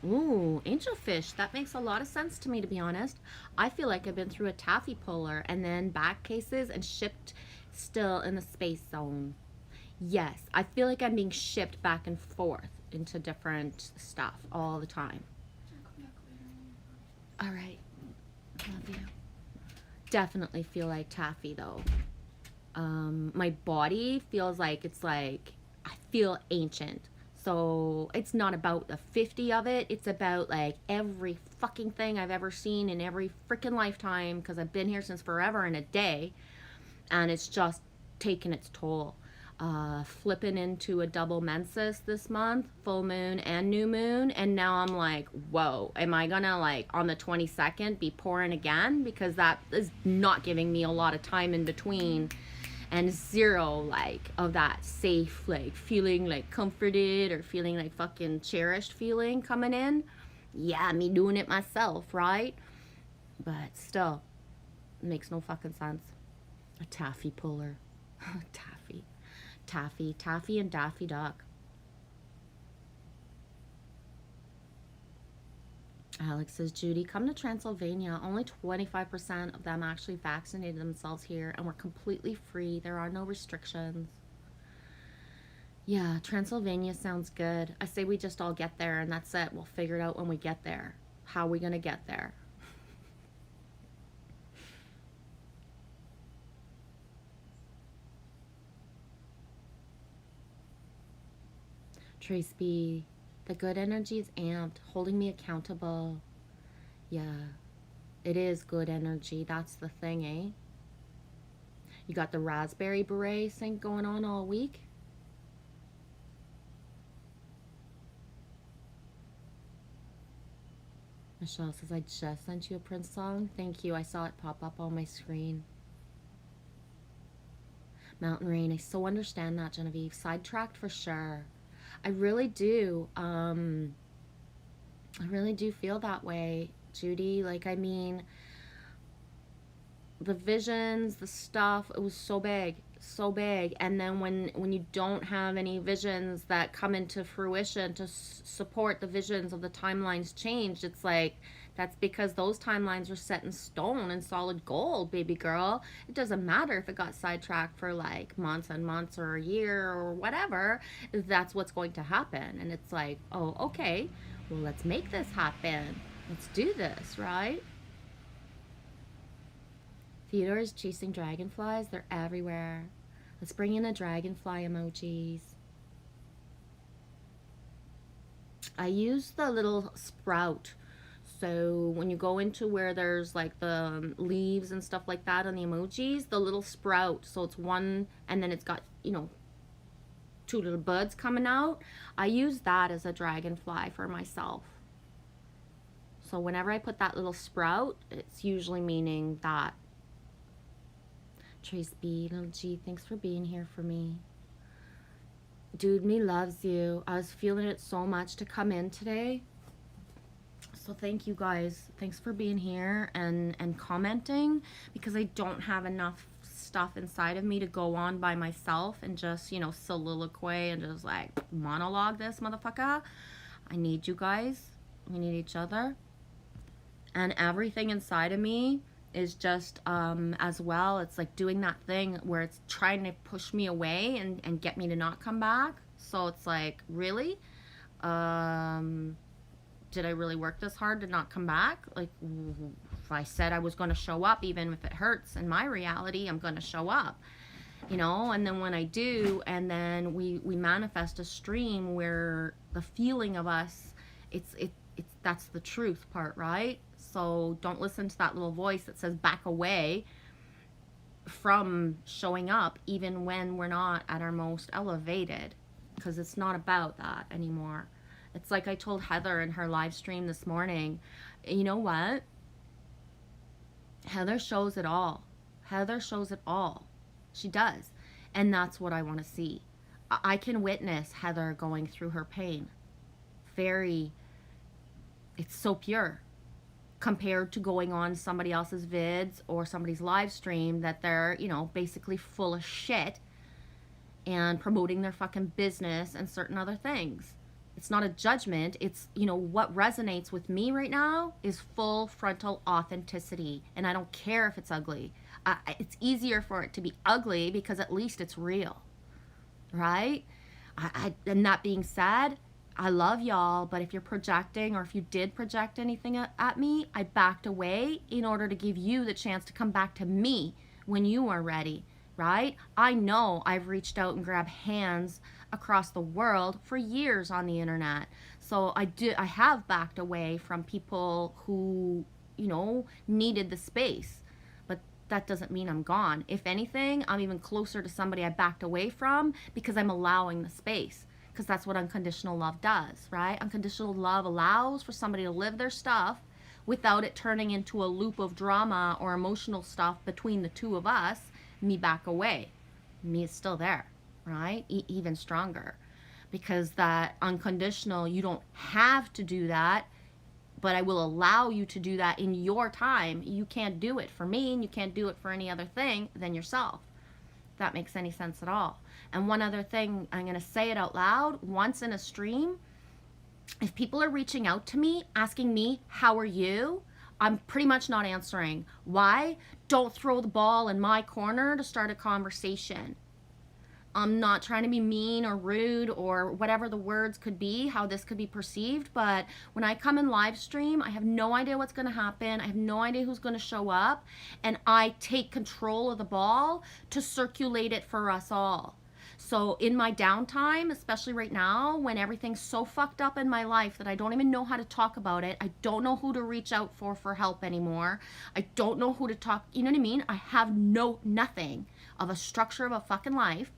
Ooh, angelfish. That makes a lot of sense to me, to be honest. I feel like I've been through a taffy puller and then back cases and shipped still in the space zone. Yes, I feel like I'm being shipped back and forth into different stuff all the time. All right. Love you. Definitely feel like taffy, though. My body feels like it's like, I feel ancient. So it's not about the 50 of it. It's about like every fucking thing I've ever seen in every freaking lifetime, because I've been here since forever and a day. And it's just taken its toll. Flipping into a double menses this month, full moon and new moon, and now I'm like, whoa, am I gonna like on the 22nd be pouring again? Because that is not giving me a lot of time in between, and zero like of that safe, like feeling like comforted or feeling like fucking cherished feeling coming in. Yeah, me doing it myself, right? But still, it makes no fucking sense. A taffy puller. Taffy. Taffy and Daffy Duck. Alex says, Judy, come to Transylvania. Only 25% of them actually vaccinated themselves here, and we're completely free. There are no restrictions. Yeah, Transylvania sounds good. I say we just all get there and that's it. We'll figure it out when we get there. How are we going to get there? Trace B, the good energy is amped, holding me accountable. Yeah, it is good energy. That's the thing, eh? You got the raspberry beret thing going on all week. Michelle says, I just sent you a Prince song. Thank you. I saw it pop up on my screen. Mountain Rain. I so understand that, Genevieve. Sidetracked for sure. I really do. I really do feel that way, Judy. Like, I mean, the visions, the stuff, it was so big, so big. And then when you don't have any visions that come into fruition to support the visions of the timelines changed, it's like, that's because those timelines were set in stone and solid gold, baby girl. It doesn't matter if it got sidetracked for like months and months or a year or whatever. That's what's going to happen. And it's like, oh, okay, well, let's make this happen. Let's do this, right? Theodore is chasing dragonflies. They're everywhere. Let's bring in the dragonfly emojis. I use the little sprout. So when you go into where there's like the leaves and stuff like that on the emojis, the little sprout. So it's one, and then it's got, you know, two little buds coming out. I use that as a dragonfly for myself. So whenever I put that little sprout, it's usually meaning that. Trace B, little G, thanks for being here for me. Dude, me loves you. I was feeling it so much to come in today. So thank you guys. Thanks for being here and commenting, because I don't have enough stuff inside of me to go on by myself and just, you know, soliloquy and just like monologue this motherfucker. I need you guys. We need each other. And everything inside of me is just as well, it's like doing that thing where it's trying to push me away and get me to not come back. So it's like, really? Did I really work this hard to not come back? Like, if I said I was going to show up, even if it hurts in my reality, I'm going to show up, you know? And then when I do, and then we manifest a stream where the feeling of us, it's that's the truth part, right? So don't listen to that little voice that says back away from showing up, even when we're not at our most elevated, because it's not about that anymore. It's like I told Heather in her live stream this morning, you know what? Heather shows it all. Heather shows it all. She does. And that's what I want to see. I can witness Heather going through her pain. It's so pure compared to going on somebody else's vids or somebody's live stream that they're, you know, basically full of shit and promoting their fucking business and certain other things. It's not a judgment. It's, you know, what resonates with me right now is full frontal authenticity. And I don't care if it's ugly. It's easier for it to be ugly because at least it's real, right? And that being said, I love y'all, but if you're projecting, or if you did project anything at me, I backed away in order to give you the chance to come back to me when you are ready, right? I know I've reached out and grabbed hands across the world for years on the internet. So I have backed away from people who, you know, needed the space. But that doesn't mean I'm gone. If anything, I'm even closer to somebody I backed away from because I'm allowing the space. Because that's what unconditional love does, right? Unconditional love allows for somebody to live their stuff without it turning into a loop of drama or emotional stuff between the two of us. Me back away. Me is still there, right? Even stronger. Because that unconditional, you don't have to do that, but I will allow you to do that in your time. You can't do it for me, and you can't do it for any other thing than yourself. If that makes any sense at all. And one other thing, I'm going to say it out loud once in a stream. If people are reaching out to me, asking me, how are you? I'm pretty much not answering. Why? Don't throw the ball in my corner to start a conversation. I'm not trying to be mean or rude or whatever the words could be, how this could be perceived, but when I come in live stream, I have no idea what's going to happen. I have no idea who's going to show up, and I take control of the ball to circulate it for us all. So in my downtime, especially right now, when everything's so fucked up in my life that I don't even know how to talk about it, I don't know who to reach out for help anymore. I don't know who to talk, you know what I mean? I have nothing of a structure of a fucking life.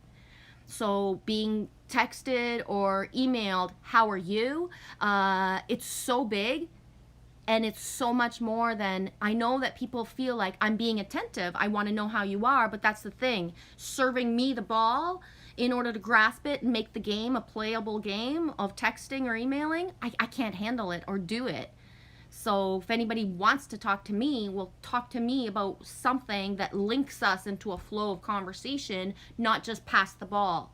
So being texted or emailed, how are you? It's so big, and it's so much more than, I know that people feel like I'm being attentive. I want to know how you are, but that's the thing. Serving me the ball in order to grasp it and make the game a playable game of texting or emailing, I can't handle it or do it. So if anybody wants to talk to me, will talk to me about something that links us into a flow of conversation, not just pass the ball.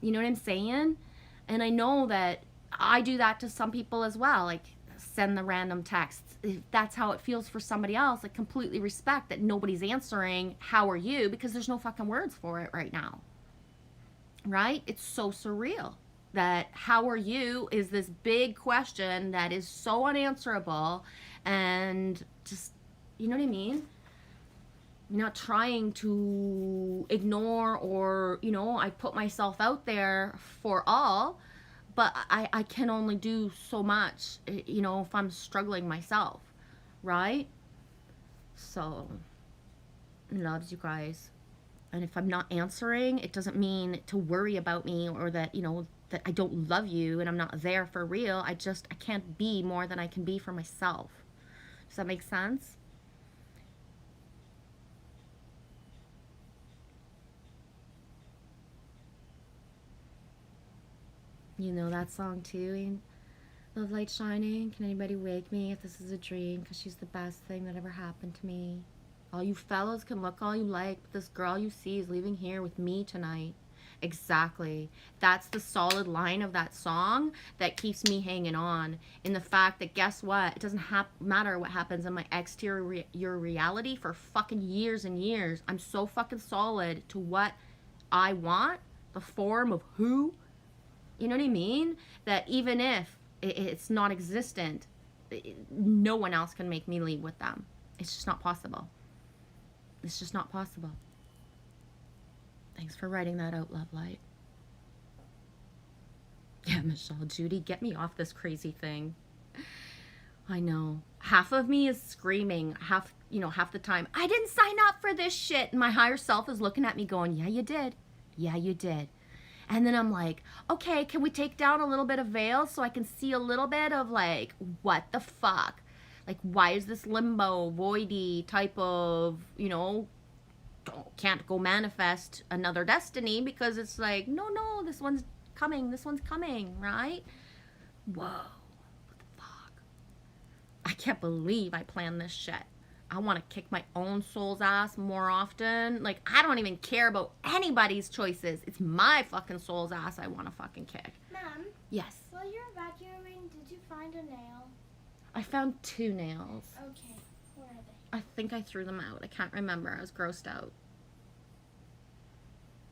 You know what I'm saying? And I know that I do that to some people as well, like send the random texts. If that's how it feels for somebody else, I completely respect that nobody's answering, how are you? Because there's no fucking words for it right now. Right? It's so surreal that how are you is this big question that is so unanswerable, and just, you know what I mean? I'm not trying to ignore or, you know, I put myself out there for all, but I can only do so much, you know, if I'm struggling myself, right? So, loves you guys. And if I'm not answering, it doesn't mean to worry about me or that, you know, that I don't love you and I'm not there for real. I can't be more than I can be for myself. Does that make sense? You know that song too? Love Light Shining. Can anybody wake me if this is a dream? Because she's the best thing that ever happened to me. All you fellows can look all you like, but this girl you see is leaving here with me tonight. Exactly. That's the solid line of that song that keeps me hanging on. In the fact that, guess what? It doesn't matter what happens in my exterior reality for fucking years and years. I'm so fucking solid to what I want, the form of who, you know what I mean? That even if it's not existent, no one else can make me leave with them. It's just not possible. It's just not possible. Thanks for writing that out, Love Light. Yeah, Michelle, Judy, get me off this crazy thing. I know. Half of me is screaming, half the time, I didn't sign up for this shit. And my higher self is looking at me going, yeah, you did. Yeah, you did. And then I'm like, okay, can we take down a little bit of veil so I can see a little bit of like, what the fuck? Like, why is this limbo, voidy type of, you know, can't go manifest another destiny because it's like, no, this one's coming, right? Whoa, what the fuck? I can't believe I planned this shit. I want to kick my own soul's ass more often. Like, I don't even care about anybody's choices. It's my fucking soul's ass I want to fucking kick. Mom? Yes? While you're vacuuming, did you find a nail? I found 2 nails. Okay. Where are they? I think I threw them out. I can't remember. I was grossed out.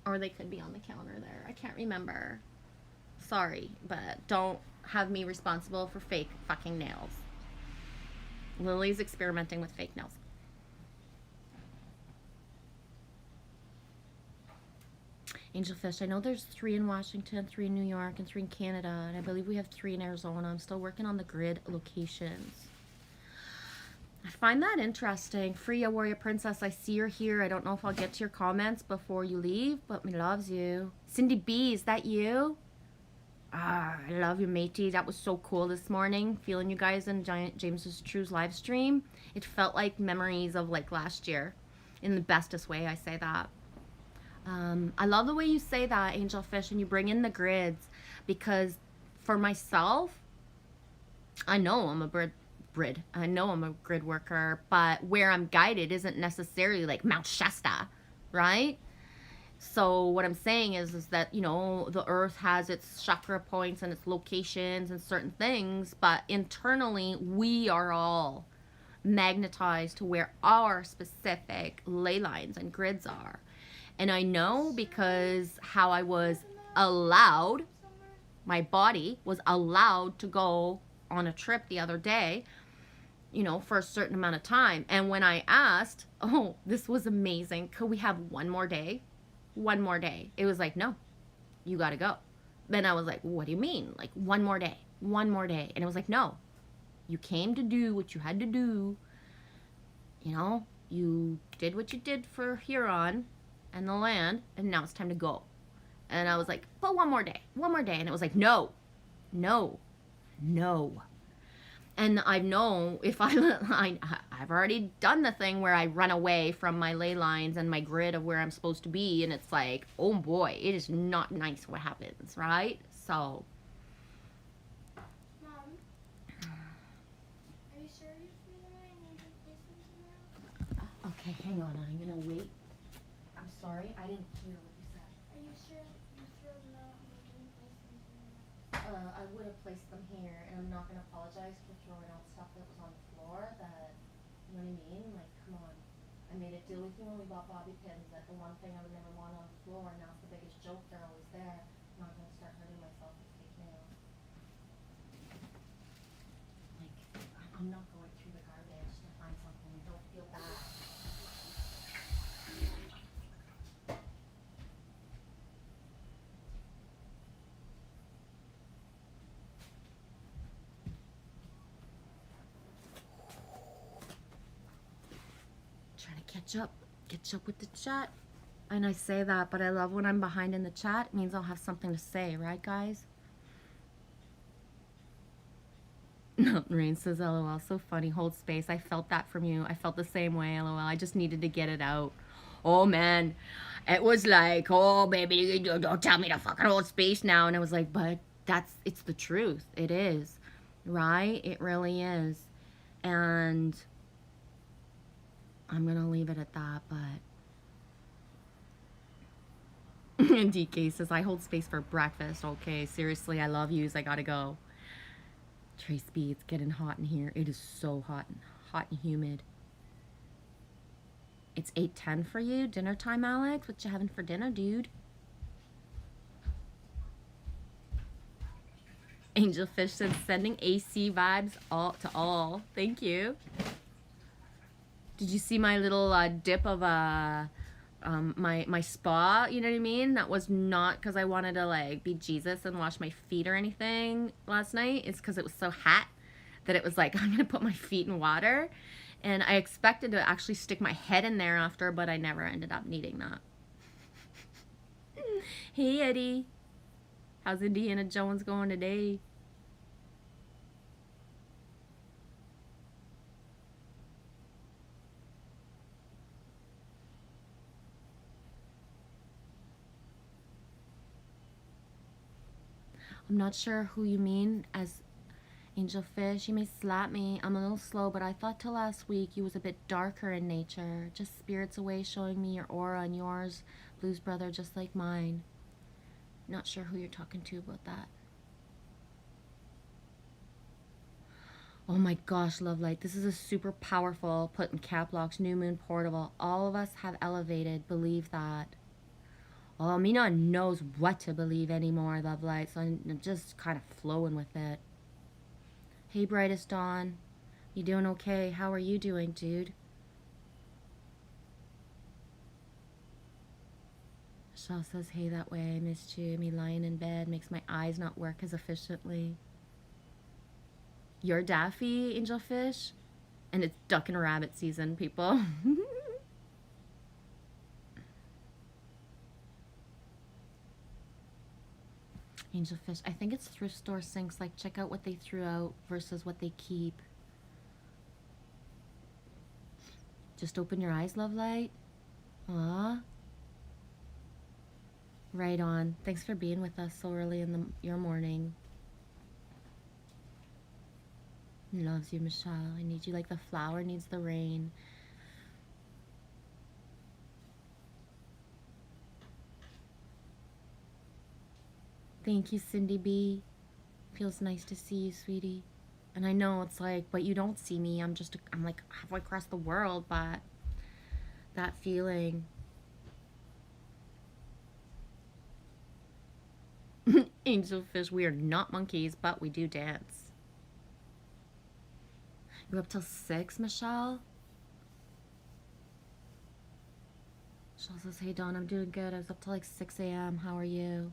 Or they could be on the counter there. I can't remember. Sorry, but don't have me responsible for fake fucking nails. Lily's experimenting with fake nails. Angelfish, I know there's 3 in Washington, 3 in New York, and 3 in Canada, and I believe we have 3 in Arizona. I'm still working on the grid locations. I find that interesting. Freya, Warrior Princess, I see you're here. I don't know if I'll get to your comments before you leave, but me loves you. Cindy B, is that you? Ah, I love you, matey. That was so cool this morning, feeling you guys in Giant James's True's live stream. It felt like memories of like last year, in the bestest way. I say that. I love the way you say that, Angelfish, and you bring in the grids, because for myself, I know I'm a I know I'm a grid worker, but where I'm guided isn't necessarily like Mount Shasta, right? So what I'm saying is that, you know, the earth has its chakra points and its locations and certain things, but internally we are all magnetized to where our specific ley lines and grids are. And I know because how I was allowed, my body was allowed to go on a trip the other day, you know, for a certain amount of time. And when I asked, oh, this was amazing, could we have one more day? One more day. It was like, no, you got to go. Then I was like, what do you mean? Like, one more day, one more day. And it was like, no, you came to do what you had to do. You know, you did what you did for Huron and the land, and now it's time to go. And I was like, but one more day, one more day. And it was like, no, no, no. And I know if I've already done the thing where I run away from my ley lines and my grid of where I'm supposed to be, and it's like, oh boy, it is not nice what happens, right? So. Mom, are you sure you're feeling right? Need to replace them tomorrow? Okay, hang on, I'm gonna wait. I'm sorry, I didn't hear what you said. Are you sure you feel no? You can replace them tomorrow. I would have placed them here, and I'm not gonna apologize for throwing out stuff that was on the floor that, you know what I mean? Like, come on. I made a deal with you when we bought bobby pins that the one thing I would never want on the floor, and now it's the biggest joke, they're always there. I'm not gonna start hurting myself with fake nails. Like, I'm not going through the garbage to find something, don't feel bad. Trying to catch up with the chat. And I say that, but I love when I'm behind in the chat. It means I'll have something to say, right, guys? Rain says, LOL, so funny. Hold space. I felt that from you. I felt the same way, LOL. I just needed to get it out. Oh, man. It was like, oh, baby, don't tell me to fucking hold space now. And I was like, but it's the truth. It is, right? It really is. And I'm going to leave it at that, but. And DK says, I hold space for breakfast. Okay, seriously, I love yous. I gotta go. Trace B, it's getting hot in here. It is so hot and humid. It's 8:10 for you. Dinner time, Alex? What you having for dinner, dude? Angelfish says, sending AC vibes all to all. Thank you. Did you see my little dip of my spa, you know what I mean? That was not because I wanted to like be Jesus and wash my feet or anything last night. It's because it was so hot that it was like, I'm gonna put my feet in water. And I expected to actually stick my head in there after, but I never ended up needing that. Hey Eddie, how's Indiana Jones going today? I'm not sure who you mean as Angelfish. You may slap me. I'm a little slow, but I thought till last week you was a bit darker in nature. Just spirits away showing me your aura and yours, Blues brother, just like mine. Not sure who you're talking to about that. Oh my gosh, Love Light. This is a super powerful, put in cap locks, new moon portable. All of us have elevated. Believe that. Oh, Mina knows what to believe anymore, Love Light, so I'm just kind of flowing with it. Hey, Brightest Dawn. You doing okay? How are you doing, dude? Michelle says, hey, that way. I missed you. Me lying in bed makes my eyes not work as efficiently. You're Daffy, Angelfish? And it's duck and rabbit season, people. Angelfish. I think it's thrift store sinks. Like, check out what they threw out versus what they keep. Just open your eyes, Love Light. Aw. Right on. Thanks for being with us so early in your morning. Loves you, Michelle. I need you like the flower needs the rain. Thank you, Cindy B. Feels nice to see you, sweetie. And I know it's like, but you don't see me. I'm like halfway across the world, but that feeling. Angelfish, we are not monkeys, but we do dance. You up till 6, Michelle? Michelle says, hey, Dawn, I'm doing good. I was up till like 6 a.m. How are you?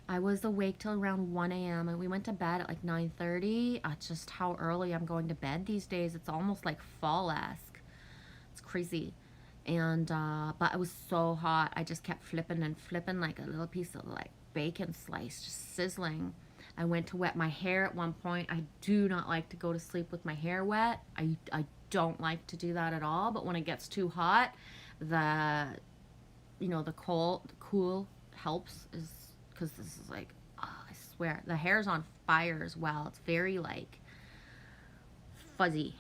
I was awake till around 1 a.m. and we went to bed at like 9:30. Just how early I'm going to bed these days. It's almost like fall-esque. It's crazy. And, but it was so hot. I just kept flipping and flipping like a little piece of like bacon slice, just sizzling. I went to wet my hair at one point. I do not like to go to sleep with my hair wet. I don't like to do that at all. But when it gets too hot, the cool helps, is because this is like, oh, I swear, the hair's on fire as well. It's very like fuzzy.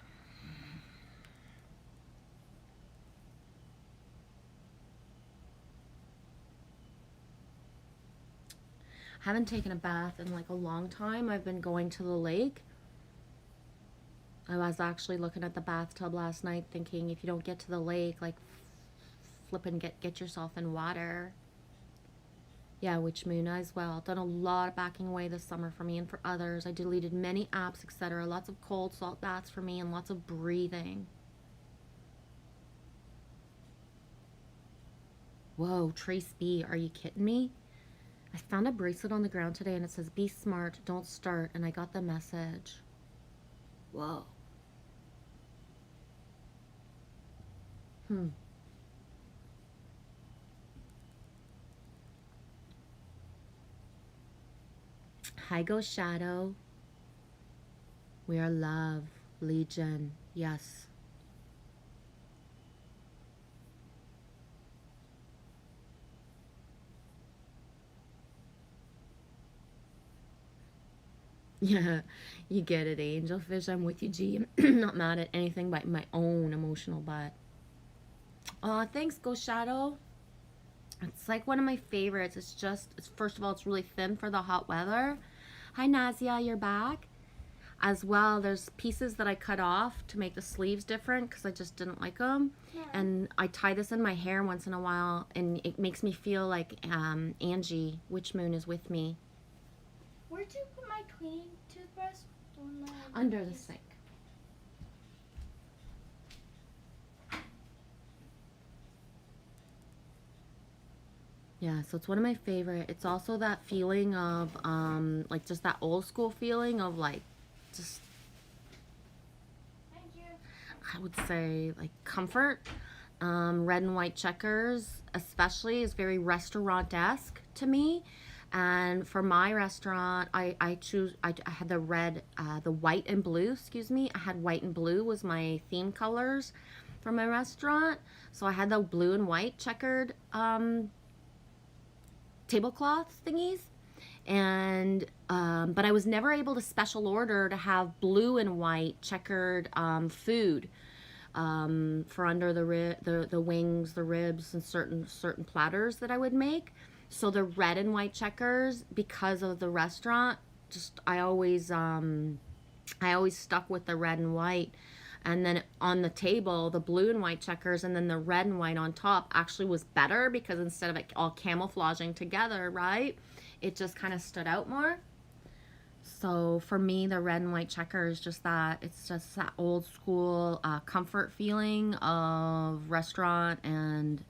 Haven't taken a bath in like a long time. I've been going to the lake. I was actually looking at the bathtub last night thinking, if you don't get to the lake, like flip and get yourself in water. Yeah, Witch Moon as well. Done a lot of backing away this summer for me and for others. I deleted many apps, etc. Lots of cold salt baths for me and lots of breathing. Whoa, Trace B, are you kidding me? I found a bracelet on the ground today and it says, be smart, don't start. And I got the message. Whoa. Hi, Ghost Shadow. We are love. Legion. Yes. Yeah, you get it, Angelfish. I'm with you, G. I'm not mad at anything but my own emotional butt. Oh, thanks, Ghost Shadow. It's like one of my favorites. It's just, first of all, it's really thin for the hot weather. Hi, Nazia, you're back. As well, there's pieces that I cut off to make the sleeves different because I just didn't like them. Yeah. And I tie this in my hair once in a while, and it makes me feel like Angie, Witch Moon, is with me. Where'd you put my cleaning toothbrush? Under the sink. Yeah, so it's one of my favorite. It's also that feeling of, like just that old school feeling of like, just, Thank you. I would say like comfort. Red and white checkers especially is very restaurant-esque to me. And for my restaurant, I had the red, the white and blue, excuse me. I had white and blue was my theme colors for my restaurant. So I had the blue and white checkered tablecloth thingies. And but I was never able to special order to have blue and white checkered food for under the wings, the ribs, and certain platters that I would make. So the red and white checkers, because of the restaurant, just I always stuck with the red and white. And then on the table, the blue and white checkers and then the red and white on top actually was better because instead of it all camouflaging together, right? It just kind of stood out more. So for me, the red and white checker is just that. It's just that old school comfort feeling of restaurant and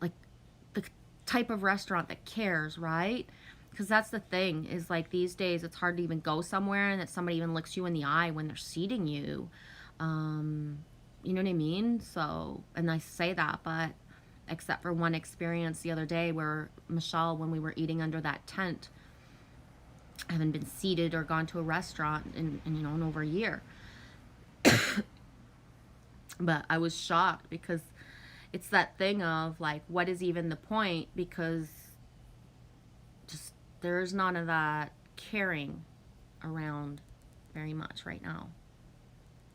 like the type of restaurant that cares, right? Because that's the thing is like these days it's hard to even go somewhere and that somebody even looks you in the eye when they're seating you. You know what I mean? So, and I say that, but except for one experience the other day where Michelle, when we were eating under that tent, I haven't been seated or gone to a restaurant in over a year. But I was shocked because it's that thing of like, what is even the point? Because just there's none of that caring around very much right now.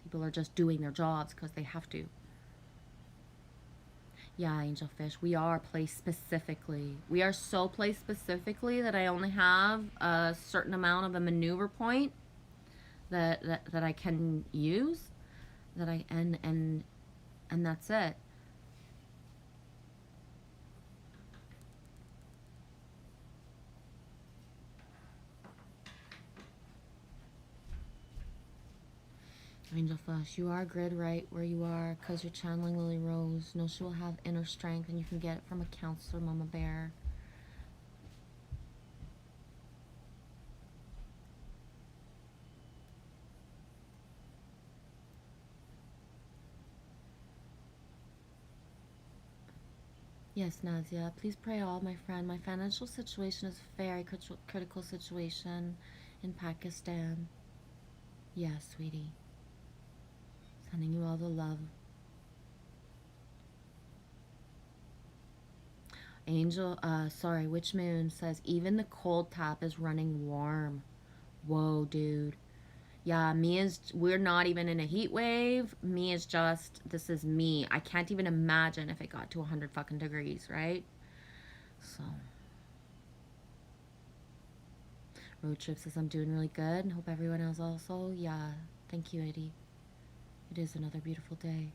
People are just doing their jobs because they have to. Yeah, Angelfish, we are placed specifically. We are so placed specifically that I only have a certain amount of a maneuver point that I can use. And that's it. Angel Flush, you are grid right where you are because you're channeling Lily Rose. Know she will have inner strength and you can get it from a counselor, Mama Bear. Yes, Nazia, please pray all, my friend. My financial situation is a very critical situation in Pakistan. Yes, sweetie. Sending you all the love. Angel, Witch Moon says, even the cold tap is running warm. Whoa, dude. Yeah, we're not even in a heat wave. Me is just, this is me. I can't even imagine if it got to 100 fucking degrees, right? So. Road Trip says, I'm doing really good and hope everyone else also. Yeah, thank you, Eddie. It is another beautiful day.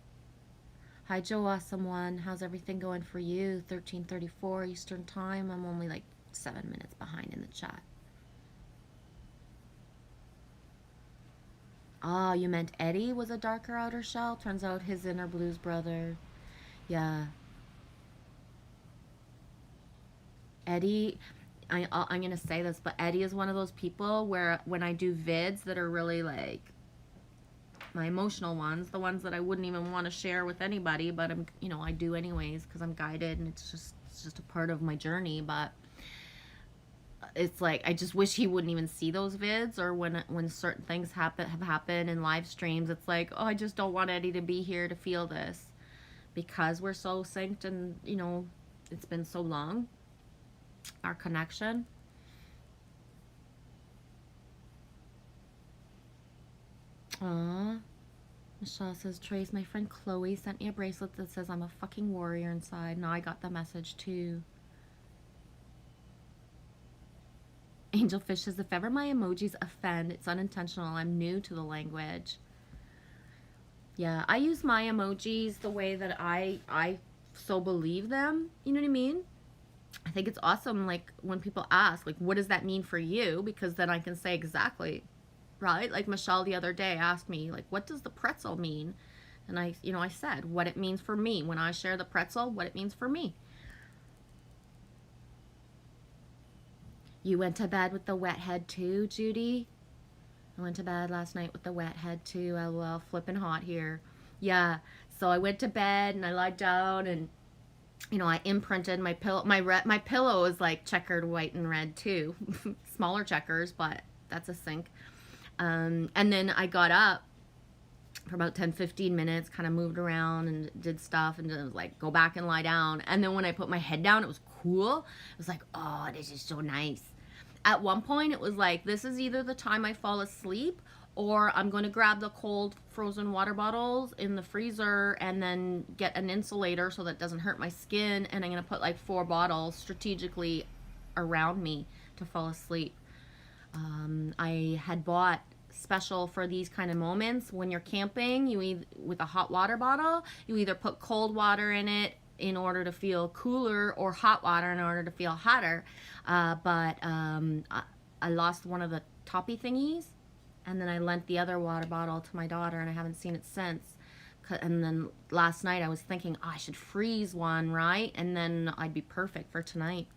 Hi, Joe, awesome one. How's everything going for you? 13:34 Eastern Time. I'm only like 7 minutes behind in the chat. Ah, you meant Eddie was a darker outer shell? Turns out his inner blues brother. Yeah. Eddie, I'm going to say this, but Eddie is one of those people where when I do vids that are really like my emotional ones, the ones that I wouldn't even want to share with anybody, but I'm, I do anyways because I'm guided and it's just a part of my journey. But it's like I just wish he wouldn't even see those vids, or when certain things have happened in live streams, it's like, oh, I just don't want Eddie to be here to feel this because we're so synced and it's been so long, our connection. Aww. Michelle says, Trace, my friend Chloe sent me a bracelet that says I'm a fucking warrior inside. Now I got the message too. Angel Fish says, if ever my emojis offend, it's unintentional. I'm new to the language. Yeah, I use my emojis the way that I so believe them. You know what I mean? I think it's awesome, like, when people ask, like, what does that mean for you? Because then I can say exactly, right? Like Michelle the other day asked me, like, what does the pretzel mean? And I said what it means for me. When I share the pretzel, what it means for me. You went to bed with the wet head too, Judy? I went to bed last night with the wet head too. LOL, flipping hot here. Yeah, so I went to bed and I lied down and I imprinted my pillow. My pillow is like checkered white and red too. Smaller checkers, but that's a sync. And then I got up for about 10-15 minutes, kind of moved around and did stuff and was like, go back and lie down. And then when I put my head down, it was cool. It was like, oh, this is so nice. At one point, it was like, this is either the time I fall asleep or I'm going to grab the cold frozen water bottles in the freezer and then get an insulator so that it doesn't hurt my skin. And I'm going to put like 4 bottles strategically around me to fall asleep. I had bought special for these kind of moments when you're camping, with a hot water bottle, you either put cold water in it in order to feel cooler or hot water in order to feel hotter. But I lost one of the toppy thingies, and then I lent the other water bottle to my daughter, and I haven't seen it since. And then last night I was thinking, oh, I should freeze one, right? And then I'd be perfect for tonight.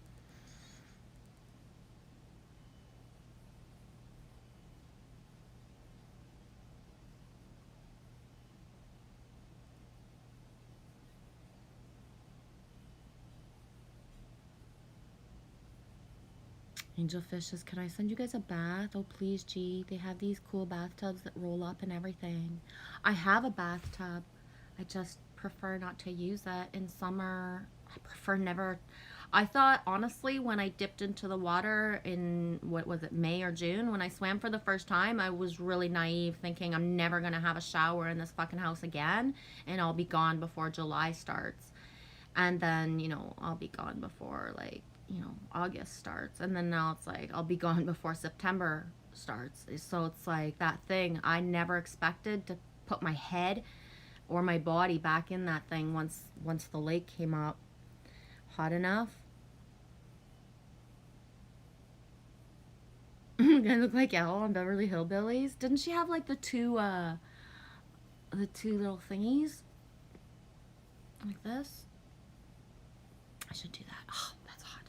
Angel Fish says, can I send you guys a bath? Oh, please, G. They have these cool bathtubs that roll up and everything. I have a bathtub. I just prefer not to use it. In summer, I prefer never. I thought, honestly, when I dipped into the water in, what was it, May or June, when I swam for the first time, I was really naive, thinking I'm never going to have a shower in this fucking house again, and I'll be gone before July starts. And then, I'll be gone before, like, August starts, and then now it's like I'll be gone before September starts. So it's like that thing. I never expected to put my head or my body back in that thing once the lake came up hot enough. Gonna look like Elle on Beverly Hillbillies. Didn't she have like the two the two little thingies like this. I should do that. Oh, that's hot.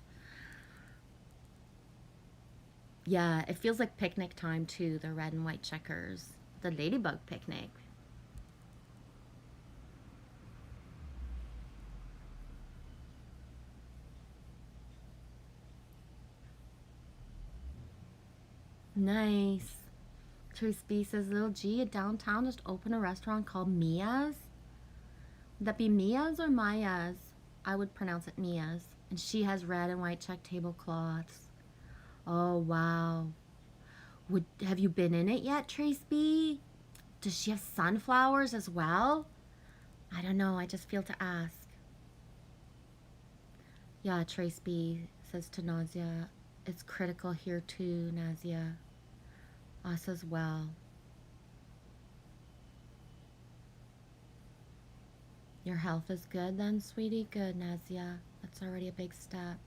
Yeah, it feels like picnic time too, the red and white checkers. The ladybug picnic. Nice. Trace B says, Little G, a downtown just opened a restaurant called Mia's. Would that be Mia's or Maya's? I would pronounce it Mia's. And she has red and white check tablecloths. Oh, wow. Have you been in it yet, Trace B? Does she have sunflowers as well? I don't know. I just feel to ask. Yeah, Trace B says to Nausea, it's critical here too, Nazia. Us as well. Your health is good then, sweetie? Good, Nazia. That's already a big step.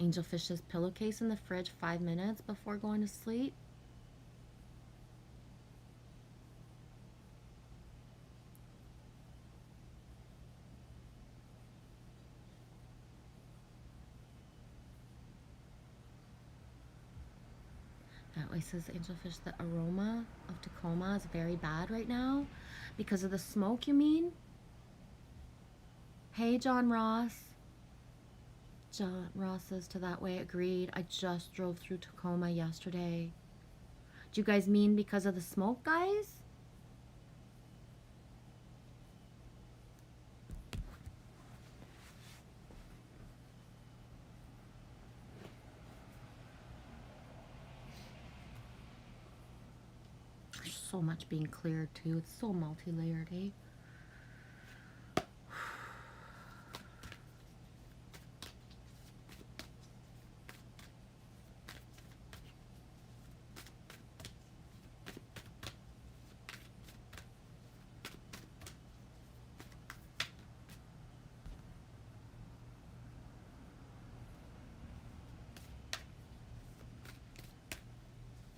Angelfish's pillowcase in the fridge 5 minutes before going to sleep. That way, says Angelfish, the aroma of Tacoma is very bad right now. Because of the smoke, you mean? Hey, John Ross. John Ross says to that way, agreed. I just drove through Tacoma yesterday. Do you guys mean because of the smoke, guys? There's so much being cleared too. It's so multi-layered, eh?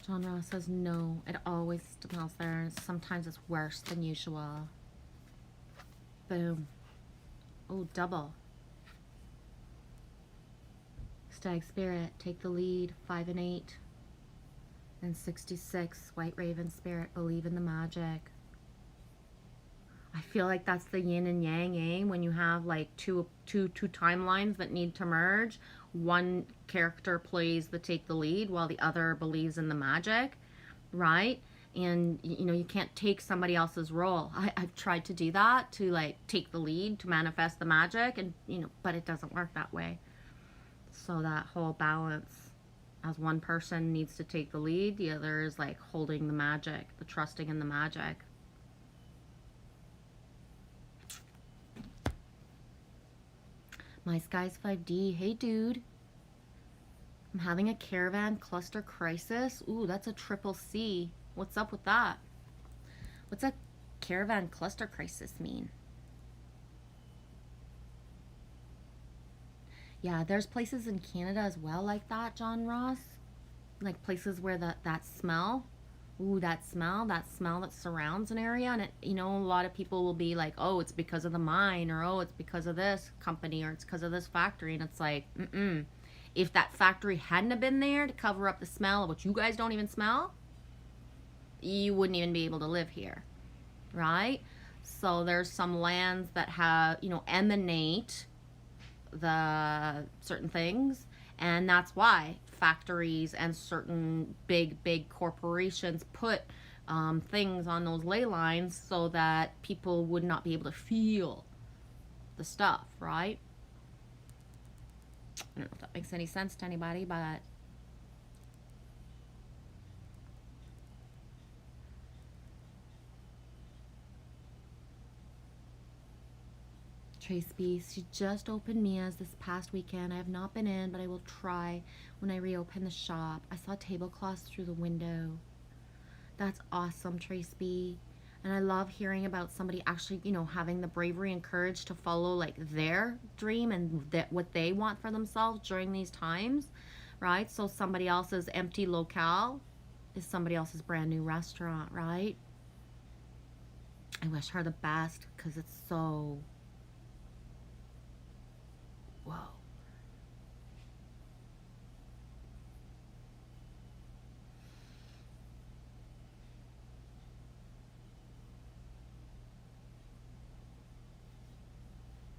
John Ross says no, it always smells there. Sometimes it's worse than usual. Boom. Oh, double. Stag Spirit, take the lead, 5 and 8. And 66, White Raven Spirit, believe in the magic. I feel like that's the yin and yang, eh? When you have like two timelines that need to merge. One character plays the take the lead while the other believes in the magic, right? And you know, you can't take somebody else's role. I've tried to do that, to like take the lead, to manifest the magic, and you know, but it doesn't work that way. So that whole balance, as one person needs to take the lead, the other is like holding the magic, the trusting in the magic. My Skies 5D, hey dude. I'm having a caravan cluster crisis. Ooh, that's a triple C. What's up with that? What's a caravan cluster crisis mean? Yeah, there's places in Canada as well like that, John Ross. Like places where that smell. Ooh, that smell that surrounds an area, and it, you know, a lot of people will be like, oh, it's because of the mine, or oh, it's because of this company, or it's because of this factory, and it's like, if that factory hadn't have been there to cover up the smell of what you guys don't even smell, you wouldn't even be able to live here, right? So there's some lands that have, you know, emanate the certain things, and that's why factories and certain big corporations put things on those ley lines so that people would not be able to feel the stuff, right? I don't know if that makes any sense to anybody, but Trace B, she just opened Mia's this past weekend. I have not been in, but I will try when I reopen the shop. I saw tablecloths through the window. That's awesome, Trace B. And I love hearing about somebody actually, you know, having the bravery and courage to follow like their dream and what they want for themselves during these times, right? So somebody else's empty locale is somebody else's brand new restaurant, right? I wish her the best because it's so, whoa.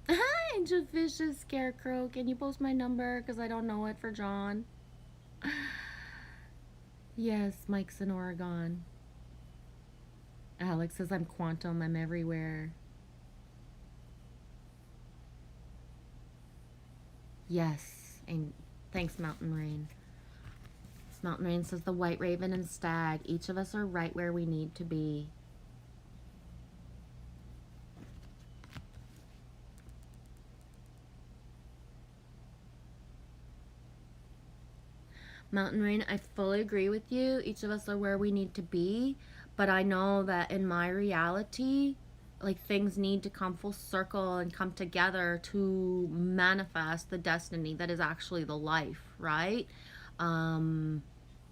Hi, Angel Fish's Scarecrow. Can you post my number? Because I don't know it for John. Yes, Mike's in Oregon. Alex says I'm quantum. I'm everywhere. Yes. And thanks, Mountain Rain. Mountain Rain says the White Raven and Stag. Each of us are right where we need to be. Mountain Rain, I fully agree with you. Each of us are where we need to be. But I know that in my reality, like, things need to come full circle and come together to manifest the destiny that is actually the life, right? The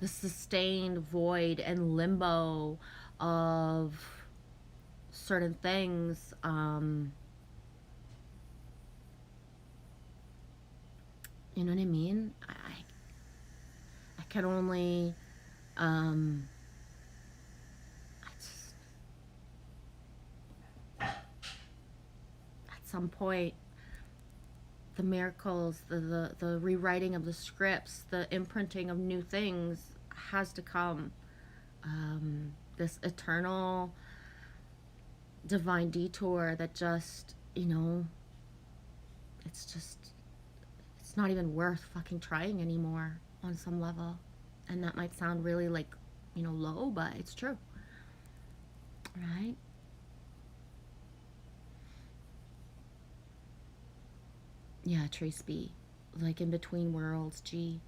sustained void and limbo of certain things. You know what I mean? I can only, at some point, the miracles, the rewriting of the scripts, the imprinting of new things has to come. This eternal divine detour that just, you know, it's not even worth fucking trying anymore on some level. And that might sound really, like, you know, low, but it's true. Right? Yeah, Trace B. Like, in between worlds, G.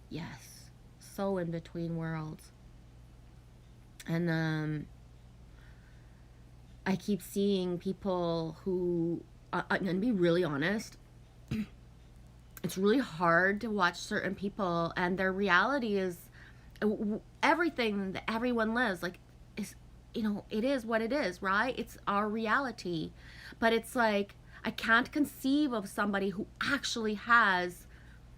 Yes. So in between worlds. And I keep seeing people who, I'm gonna be really honest, it's really hard to watch certain people and their reality is everything that everyone lives, like, is, you know, it is what it is, right? It's our reality. But it's like, I can't conceive of somebody who actually has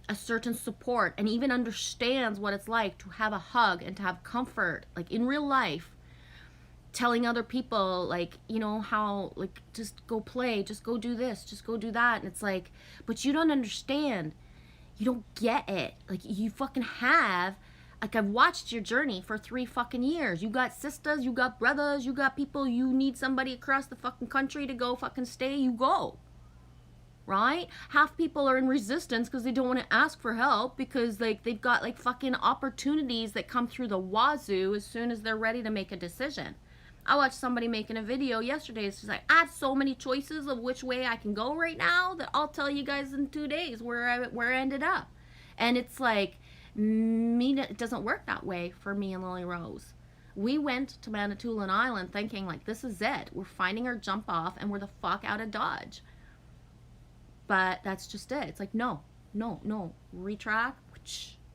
a certain support and even understands what it's like to have a hug and to have comfort, like, in real life, telling other people, like, you know, how, like, just go play, just go do this, just go do that. And it's like, but you don't understand. You don't get it. Like, you fucking have, like, I've watched your journey for 3 fucking years. You got sisters, you got brothers, you got people, you need somebody across the fucking country to go fucking stay, you go. Right? Half people are in resistance because they don't want to ask for help because, like, they've got, like, fucking opportunities that come through the wazoo as soon as they're ready to make a decision. I watched somebody making a video yesterday. It's just like, I have so many choices of which way I can go right now that I'll tell you guys in 2 days where I ended up. And it's like, it doesn't work that way for me and Lily Rose. We went to Manitoulin Island thinking, like, this is it. We're finding our jump off and we're the fuck out of Dodge. But that's just it. It's like, no. Retrack,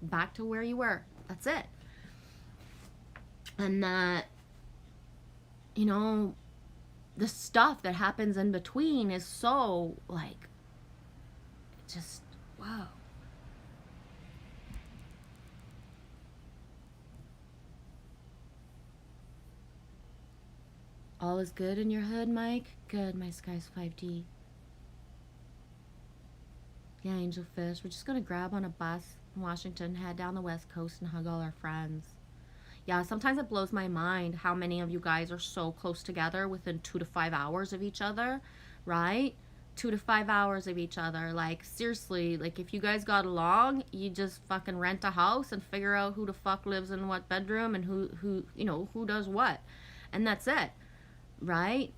back to where you were. That's it. And that, you know, the stuff that happens in between is so, like, just, wow. All is good in your hood, Mike? Good, my Sky's 5D. Yeah, Angel Fish. We're just gonna grab on a bus in Washington, head down the West Coast, and hug all our friends. Yeah, sometimes it blows my mind how many of you guys are so close together within 2 to 5 hours of each other, right? 2 to 5 hours of each other. Like, seriously, like, if you guys got along, you just fucking rent a house and figure out who the fuck lives in what bedroom and who you know, who does what. And that's it, right?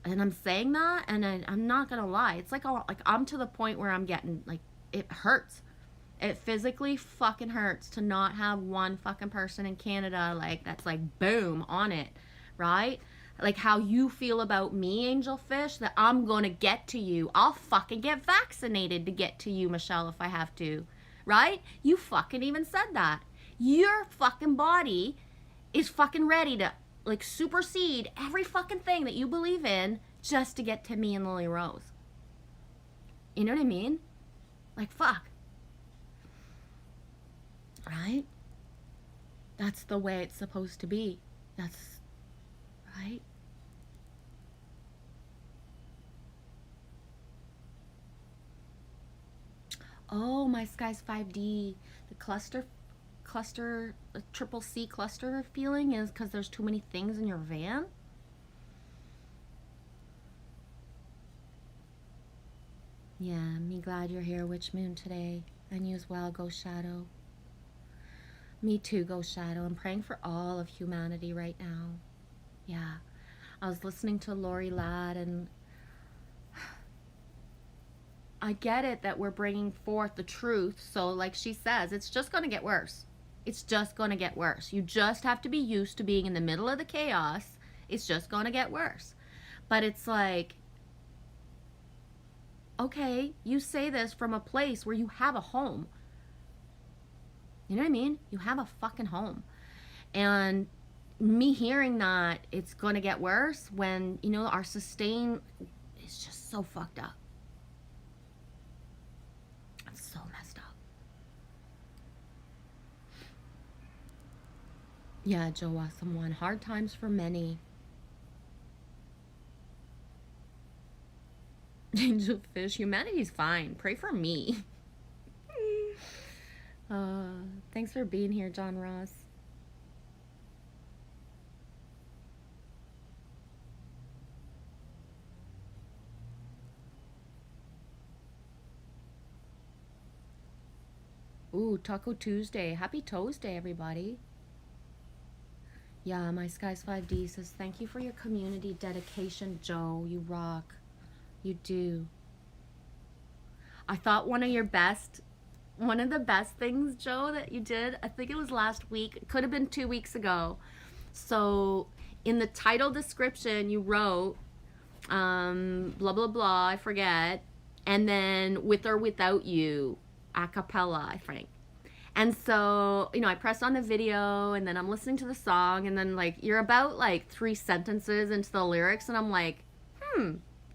And I'm saying that, and I'm not gonna lie. It's like I'm to the point where I'm getting, like, it hurts. It physically fucking hurts to not have one fucking person in Canada, like, that's like, boom, on it, right? Like how you feel about me, Angel Fish, that I'm gonna get to you. I'll fucking get vaccinated to get to you, Michelle, if I have to, right? You fucking even said that. Your fucking body is fucking ready to like supersede every fucking thing that you believe in just to get to me and Lily Rose. You know what I mean? Like, fuck. Right? That's the way it's supposed to be. That's right. Oh, my Sky's 5D. The the triple C cluster feeling is because there's too many things in your van. Yeah, me glad you're here, Witch Moon, today. And you as well, Ghost Shadow. Me too, Ghost Shadow. I'm praying for all of humanity right now. Yeah. I was listening to Lori Ladd, and I get it that we're bringing forth the truth. So like she says, it's just going to get worse. It's just going to get worse. You just have to be used to being in the middle of the chaos. It's just going to get worse. But it's like, okay, you say this from a place where you have a home. You know what I mean? You have a fucking home. And me hearing that it's going to get worse when, you know, our sustain is just so fucked up. It's so messed up. Yeah, Joe Awesome One. Hard times for many. Angel Fish, humanity's fine. Pray for me. Thanks for being here, John Ross. Ooh, Taco Tuesday. Happy Toes Day, everybody. Yeah, my Skies 5D says, thank you for your community dedication, Joe. You rock. You do. I thought one of the best things, Joe, that you did, I think it was last week, it could have been 2 weeks ago. So in the title description, you wrote, blah, blah, blah, I forget. And then with or without you, a cappella, I think. And so, you know, I pressed on the video and then I'm listening to the song and then like, you're about like 3 sentences into the lyrics and I'm like,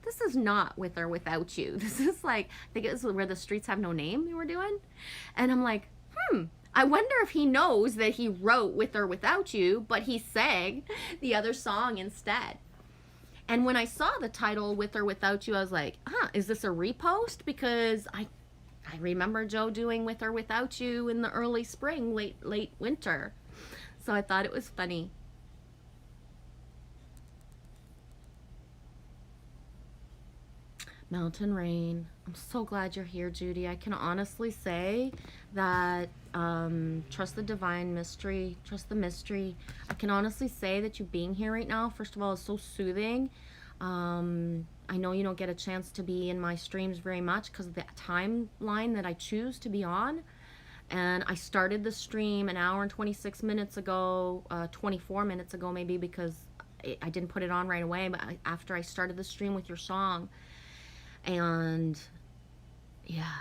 this is not with or without you. This is like, I think it was Where the Streets Have No Name you were doing. And I'm like, I wonder if he knows that he wrote With or Without You, but he sang the other song instead. And when I saw the title With or Without You, I was like, is this a repost? Because I remember Joe doing With or Without You in the early spring, late winter. So I thought it was funny. Mountain Rain. I'm so glad you're here, Judy. I can honestly say that trust the divine mystery, trust the mystery. I can honestly say that you being here right now, first of all, is so soothing. I know you don't get a chance to be in my streams very much because of the timeline that I choose to be on. And I started the stream an hour and 26 minutes ago, 24 minutes ago maybe, because I didn't put it on right away, but after I started the stream with your song. And yeah,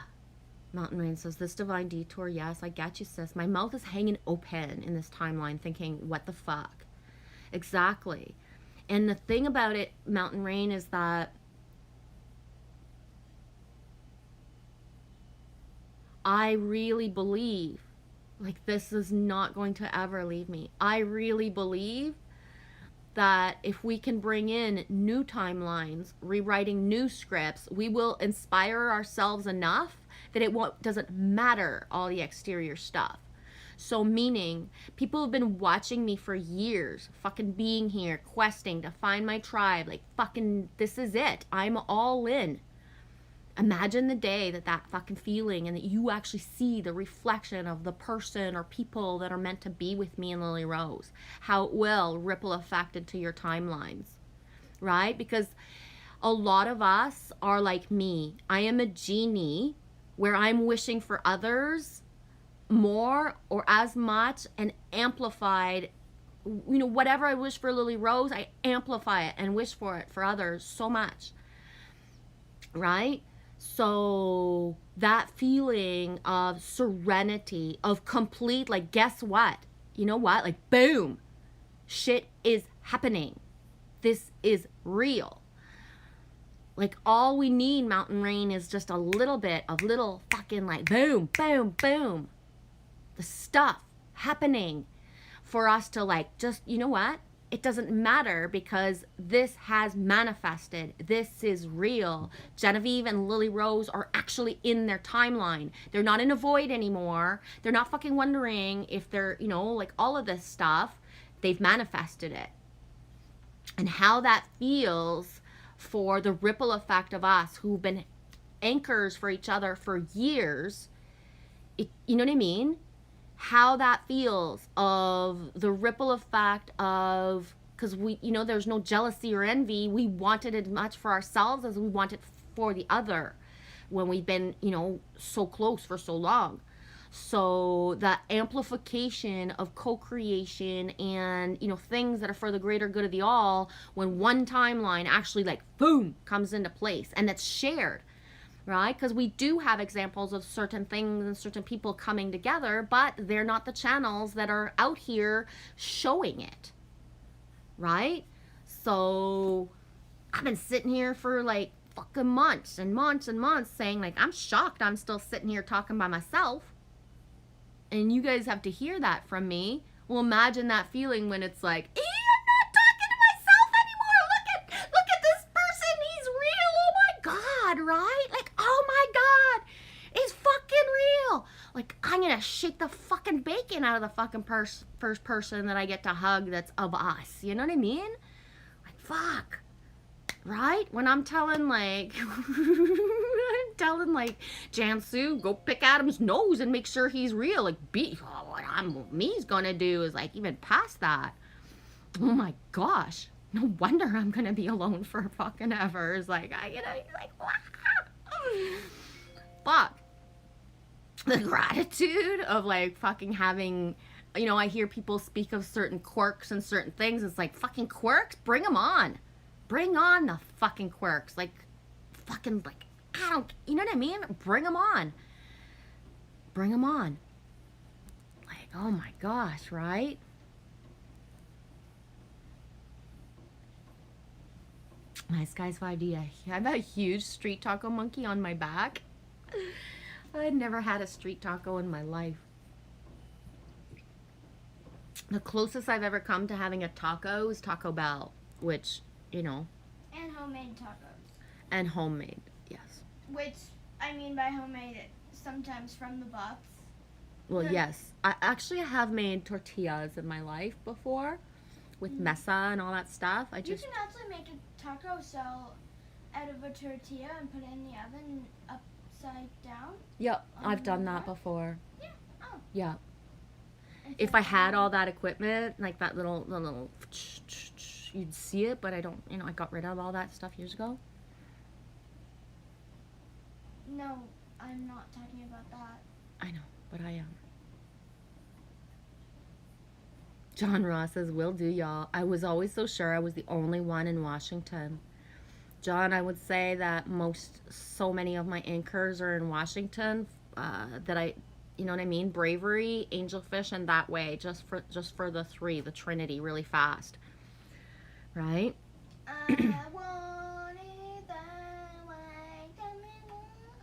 Mountain Rain says, this divine detour, yes, I get you, sis. My mouth is hanging open in this timeline thinking, what the fuck? Exactly. And the thing about it, Mountain Rain, is that I really believe, like, this is not going to ever leave me. I really believe that if we can bring in new timelines, rewriting new scripts, we will inspire ourselves enough that it doesn't matter all the exterior stuff. So meaning, people have been watching me for years, fucking being here, questing to find my tribe, like fucking, this is it. I'm all in. Imagine the day that fucking feeling and that you actually see the reflection of the person or people that are meant to be with me and Lily Rose. How it will ripple effect into your timelines, right? Because a lot of us are like me. I am a genie where I'm wishing for others more or as much and amplified. You know, whatever I wish for Lily Rose, I amplify it and wish for it for others so much, right? So that feeling of serenity, of complete, like, guess what? You know what? Like, boom, shit is happening. This is real. Like, all we need, Mountain Rain, is just a little bit of little fucking like boom, boom, boom. The stuff happening for us to like just, you know what? It doesn't matter because this has manifested. This is real. Genevieve and Lily Rose are actually in their timeline. They're not in a void anymore. They're not fucking wondering if they're, you know, like all of this stuff. They've manifested it. And how that feels for the ripple effect of us who've been anchors for each other for years. You know what I mean? How that feels of the ripple effect of, because we, you know, there's no jealousy or envy. We want it as much for ourselves as we want it for the other when we've been, you know, so close for so long. So that amplification of co-creation and, you know, things that are for the greater good of the all, when one timeline actually like boom comes into place and that's shared, right? Because we do have examples of certain things and certain people coming together, but they're not the channels that are out here showing it, right? So I've been sitting here for like fucking months and months and months saying like, I'm shocked I'm still sitting here talking by myself. And you guys have to hear that from me. Well, imagine that feeling when it's like, I'm not talking to myself anymore. Look at this person. He's real. Oh my God, right? Like, oh my God, it's fucking real. Like, I'm gonna shake the fucking bacon out of the fucking first person that I get to hug that's of us. You know what I mean? Like, fuck. Right? When I'm telling like, Jansu, go pick Adam's nose and make sure he's real. Like, what me's gonna do is like even past that. Oh my gosh. No wonder I'm gonna be alone for fucking ever. It's like, fuck. The gratitude of like fucking having, you know, I hear people speak of certain quirks and certain things. It's like, fucking quirks, bring them on. Bring on the fucking quirks. Like, fucking, like, I don't, you know what I mean? Bring them on. Bring them on. Like, oh my gosh, right? Nice guys 5D. I have a huge street taco monkey on my back. I'd never had a street taco in my life. The closest I've ever come to having a taco is Taco Bell, which, you know. And homemade tacos. And homemade, yes. Which, I mean by homemade, sometimes from the box. Well, yes. I actually have made tortillas in my life before with mesa and all that stuff. You can actually make a taco shell out of a tortilla and put it in the oven upside down. Yep, I've done that before. Yeah. Oh. Yeah. If I had all that equipment, like that little, you'd see it, but I don't, you know, I got rid of all that stuff years ago. No, I'm not talking about that. I know, but I am. John Ross says, will do, y'all. I was always so sure I was the only one in Washington. John, I would say that so many of my anchors are in Washington, that I, you know what I mean? Bravery, Angelfish, and That Way, just for the three, the Trinity, really fast. Right? I want it that way. Tell me nothing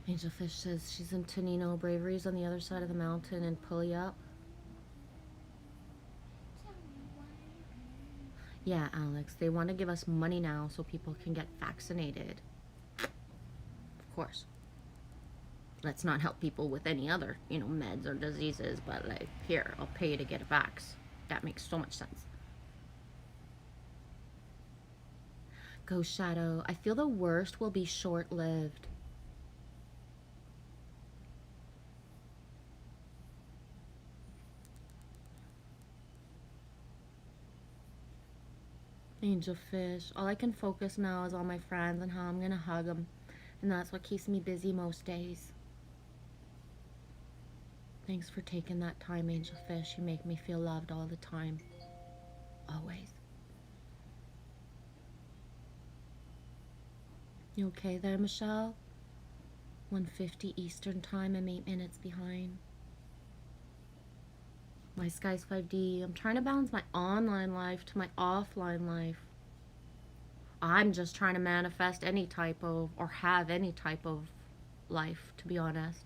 Angelfish says she's in Tonino. Bravery's on the other side of the mountain and Puyallup. Yeah, Alex, they want to give us money now so people can get vaccinated. Of course. Let's not help people with any other, you know, meds or diseases, but like, here, I'll pay you to get a vax. That makes so much sense. Ghost Shadow, I feel the worst will be short-lived. Angelfish, all I can focus now is on my friends and how I'm gonna hug them, and that's what keeps me busy most days. Thanks for taking that time, Angelfish. You make me feel loved all the time. Always. You okay there, Michelle? 1:50 Eastern time. I'm 8 minutes behind. My Sky's 5D. I'm trying to balance my online life to my offline life. I'm just trying to manifest any type of, or have any type of life, to be honest.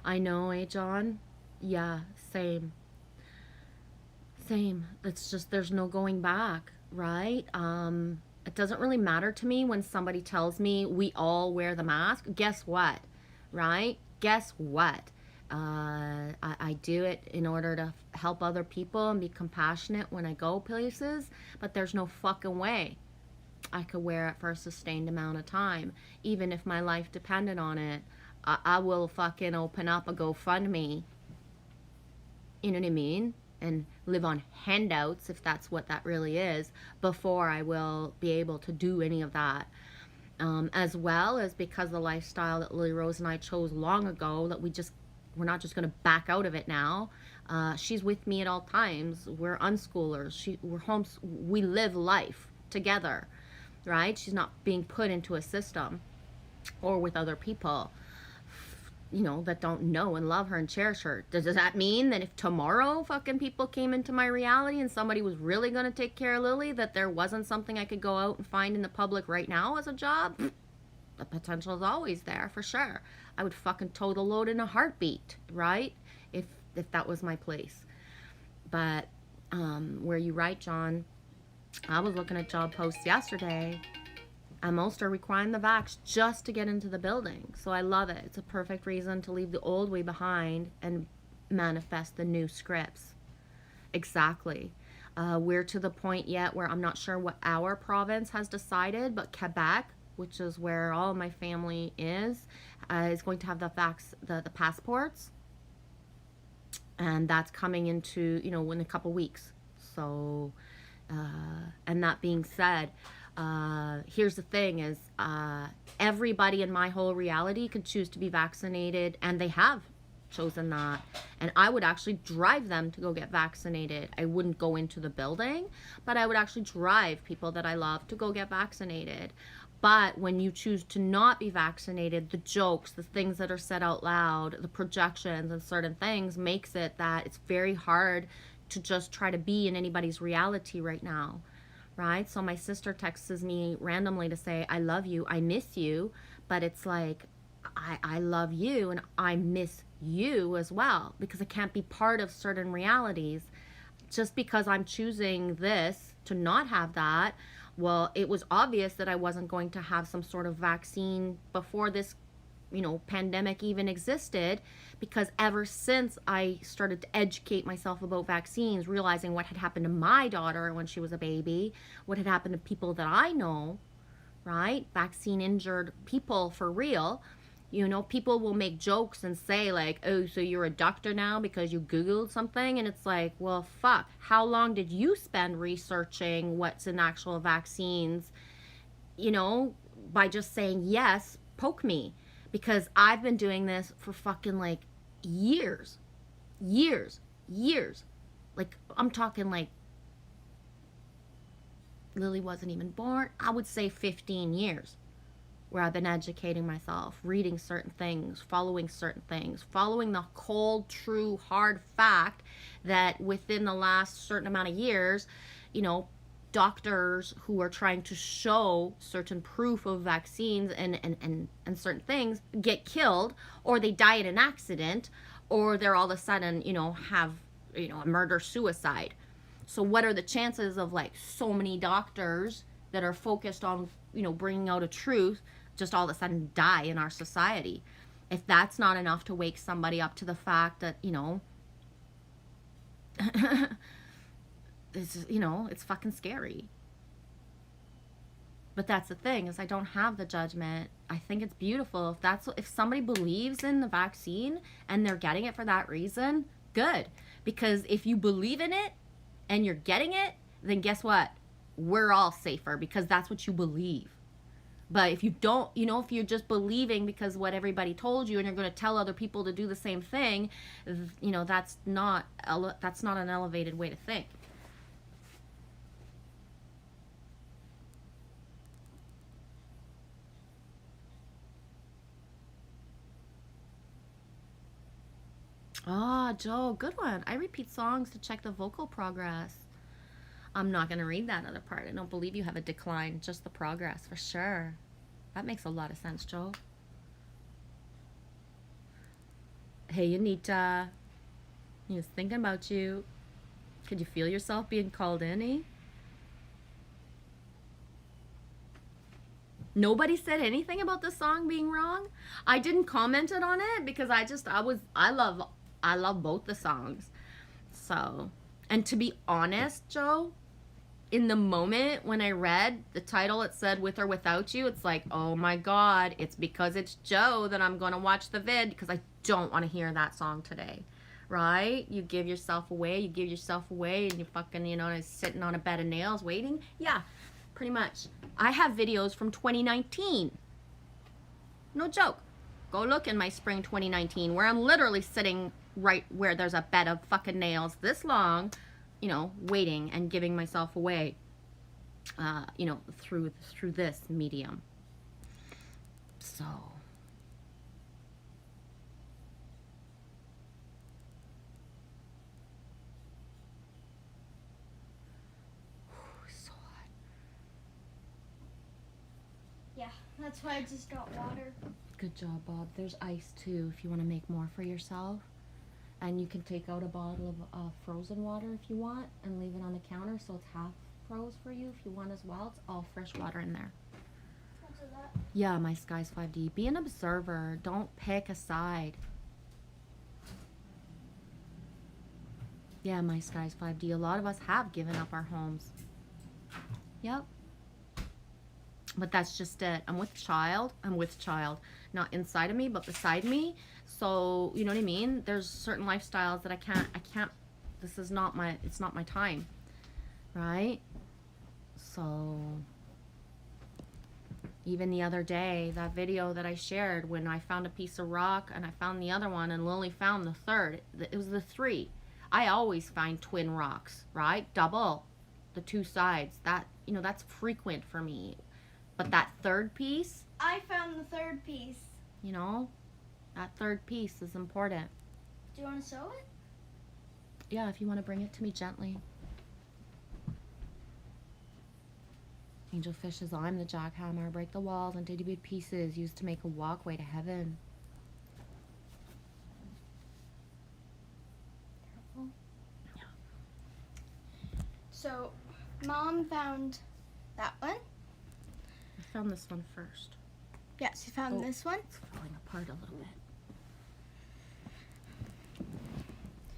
I know, eh, John? Yeah, same. Same. It's just there's no going back, right? It doesn't really matter to me when somebody tells me we all wear the mask. Guess what? Right? Guess what? I do it in order to help other people and be compassionate when I go places, but there's no fucking way I could wear it for a sustained amount of time, even if my life depended on it. I will fucking open up a GoFundMe, you know what I mean? And live on handouts, if that's what that really is, before I will be able to do any of that. As well as because the lifestyle that Lily Rose and I chose long ago, that we're not just going to back out of it now. She's with me at all times. We're unschoolers. We're homes. We live life together, right? She's not being put into a system or with other people, you know, that don't know and love her and cherish her. Does that mean that if tomorrow fucking people came into my reality and somebody was really going to take care of Lily, that there wasn't something I could go out and find in the public right now as a job? The potential is always there, for sure. I would fucking toe the load in a heartbeat, right? If that was my place. But where you right, John, I was looking at job posts yesterday, and most are requiring the vax just to get into the building. So I love it. It's a perfect reason to leave the old way behind and manifest the new scripts. Exactly. We're to the point yet where I'm not sure what our province has decided, but Quebec, which is where all of my family is going to have the vax, the passports. And that's coming into, you know, in a couple weeks. So, and that being said, here's the thing is, everybody in my whole reality could choose to be vaccinated, and they have chosen that. And I would actually drive them to go get vaccinated. I wouldn't go into the building, but I would actually drive people that I love to go get vaccinated. But when you choose to not be vaccinated, the jokes, the things that are said out loud, the projections and certain things makes it that it's very hard to just try to be in anybody's reality right now. Right? So my sister texts me randomly to say, I love you, I miss you, but it's like, I love you and I miss you as well, because I can't be part of certain realities. Just because I'm choosing this to not have that, well, it was obvious that I wasn't going to have some sort of vaccine before this, you know, pandemic even existed, because ever since I started to educate myself about vaccines, realizing what had happened to my daughter when she was a baby, what had happened to people that I know, right? Vaccine injured people for real. You know, people will make jokes and say like, oh, so you're a doctor now because you Googled something? And it's like, well, fuck, how long did you spend researching what's in actual vaccines? You know, by just saying yes, poke me. Because I've been doing this for fucking like years. Like, I'm talking like Lily wasn't even born. I would say 15 years where I've been educating myself, reading certain things, following the cold, true, hard fact that within the last certain amount of years, you know, doctors who are trying to show certain proof of vaccines and certain things get killed, or they die in an accident, or they're all of a sudden, you know, have, you know, a murder suicide. So what are the chances of like so many doctors that are focused on, you know, bringing out a truth just all of a sudden die in our society? If that's not enough to wake somebody up to the fact that, you know, it's fucking scary. But that's the thing, is I don't have the judgment. I think it's beautiful. If somebody believes in the vaccine and they're getting it for that reason, good. Because if you believe in it and you're getting it, then guess what? We're all safer, because that's what you believe. But if you don't, you know, if you're just believing because what everybody told you and you're going to tell other people to do the same thing, you know, that's not an elevated way to think. Ah, Joe, good one. I repeat songs to check the vocal progress. I'm not going to read that other part. I don't believe you have a decline, just the progress for sure. That makes a lot of sense, Joe. Hey, Anita. He was thinking about you. Could you feel yourself being called in, eh? Nobody said anything about the song being wrong. I didn't comment it on it because I love both the songs. So, and to be honest, Joe, in the moment when I read the title, it said With or Without You, it's like, oh my God, it's because it's Joe that I'm going to watch the vid because I don't want to hear that song today. Right? You give yourself away, and you fucking, you know, sitting on a bed of nails waiting. Yeah, pretty much. I have videos from 2019. No joke. Go look in my spring 2019 where I'm literally sitting right where there's a bed of fucking nails this long, you know, waiting and giving myself away, you know, through this medium. So. So hot. Yeah, that's why I just got water. Good job, Bob. There's ice too if you want to make more for yourself. And you can take out a bottle of frozen water if you want and leave it on the counter so it's half froze for you if you want as well. It's all fresh water in there. I'll do that. Yeah, my Skies 5D. Be an observer. Don't pick a side. Yeah, my Skies 5D. A lot of us have given up our homes. Yep. But that's just it. I'm with child. Not inside of me, but beside me. So, you know what I mean? There's certain lifestyles that I can't, this is not my, it's not my time. Right? So, even the other day, that video that I shared when I found a piece of rock and I found the other one and Lily found the third. It was the three. I always find twin rocks, right? Double the two sides. That, you know, that's frequent for me. But that third piece, I found the third piece. you know, that third piece is important. Do you want to sew it? Yeah, if you want to bring it to me gently. Angelfish says, I'm the jackhammer. Break the walls into itty bitty pieces used to make a walkway to heaven. Careful. Yeah. So, Mom found that one. I found this one first. Yes, she found this one. It's falling apart a little bit.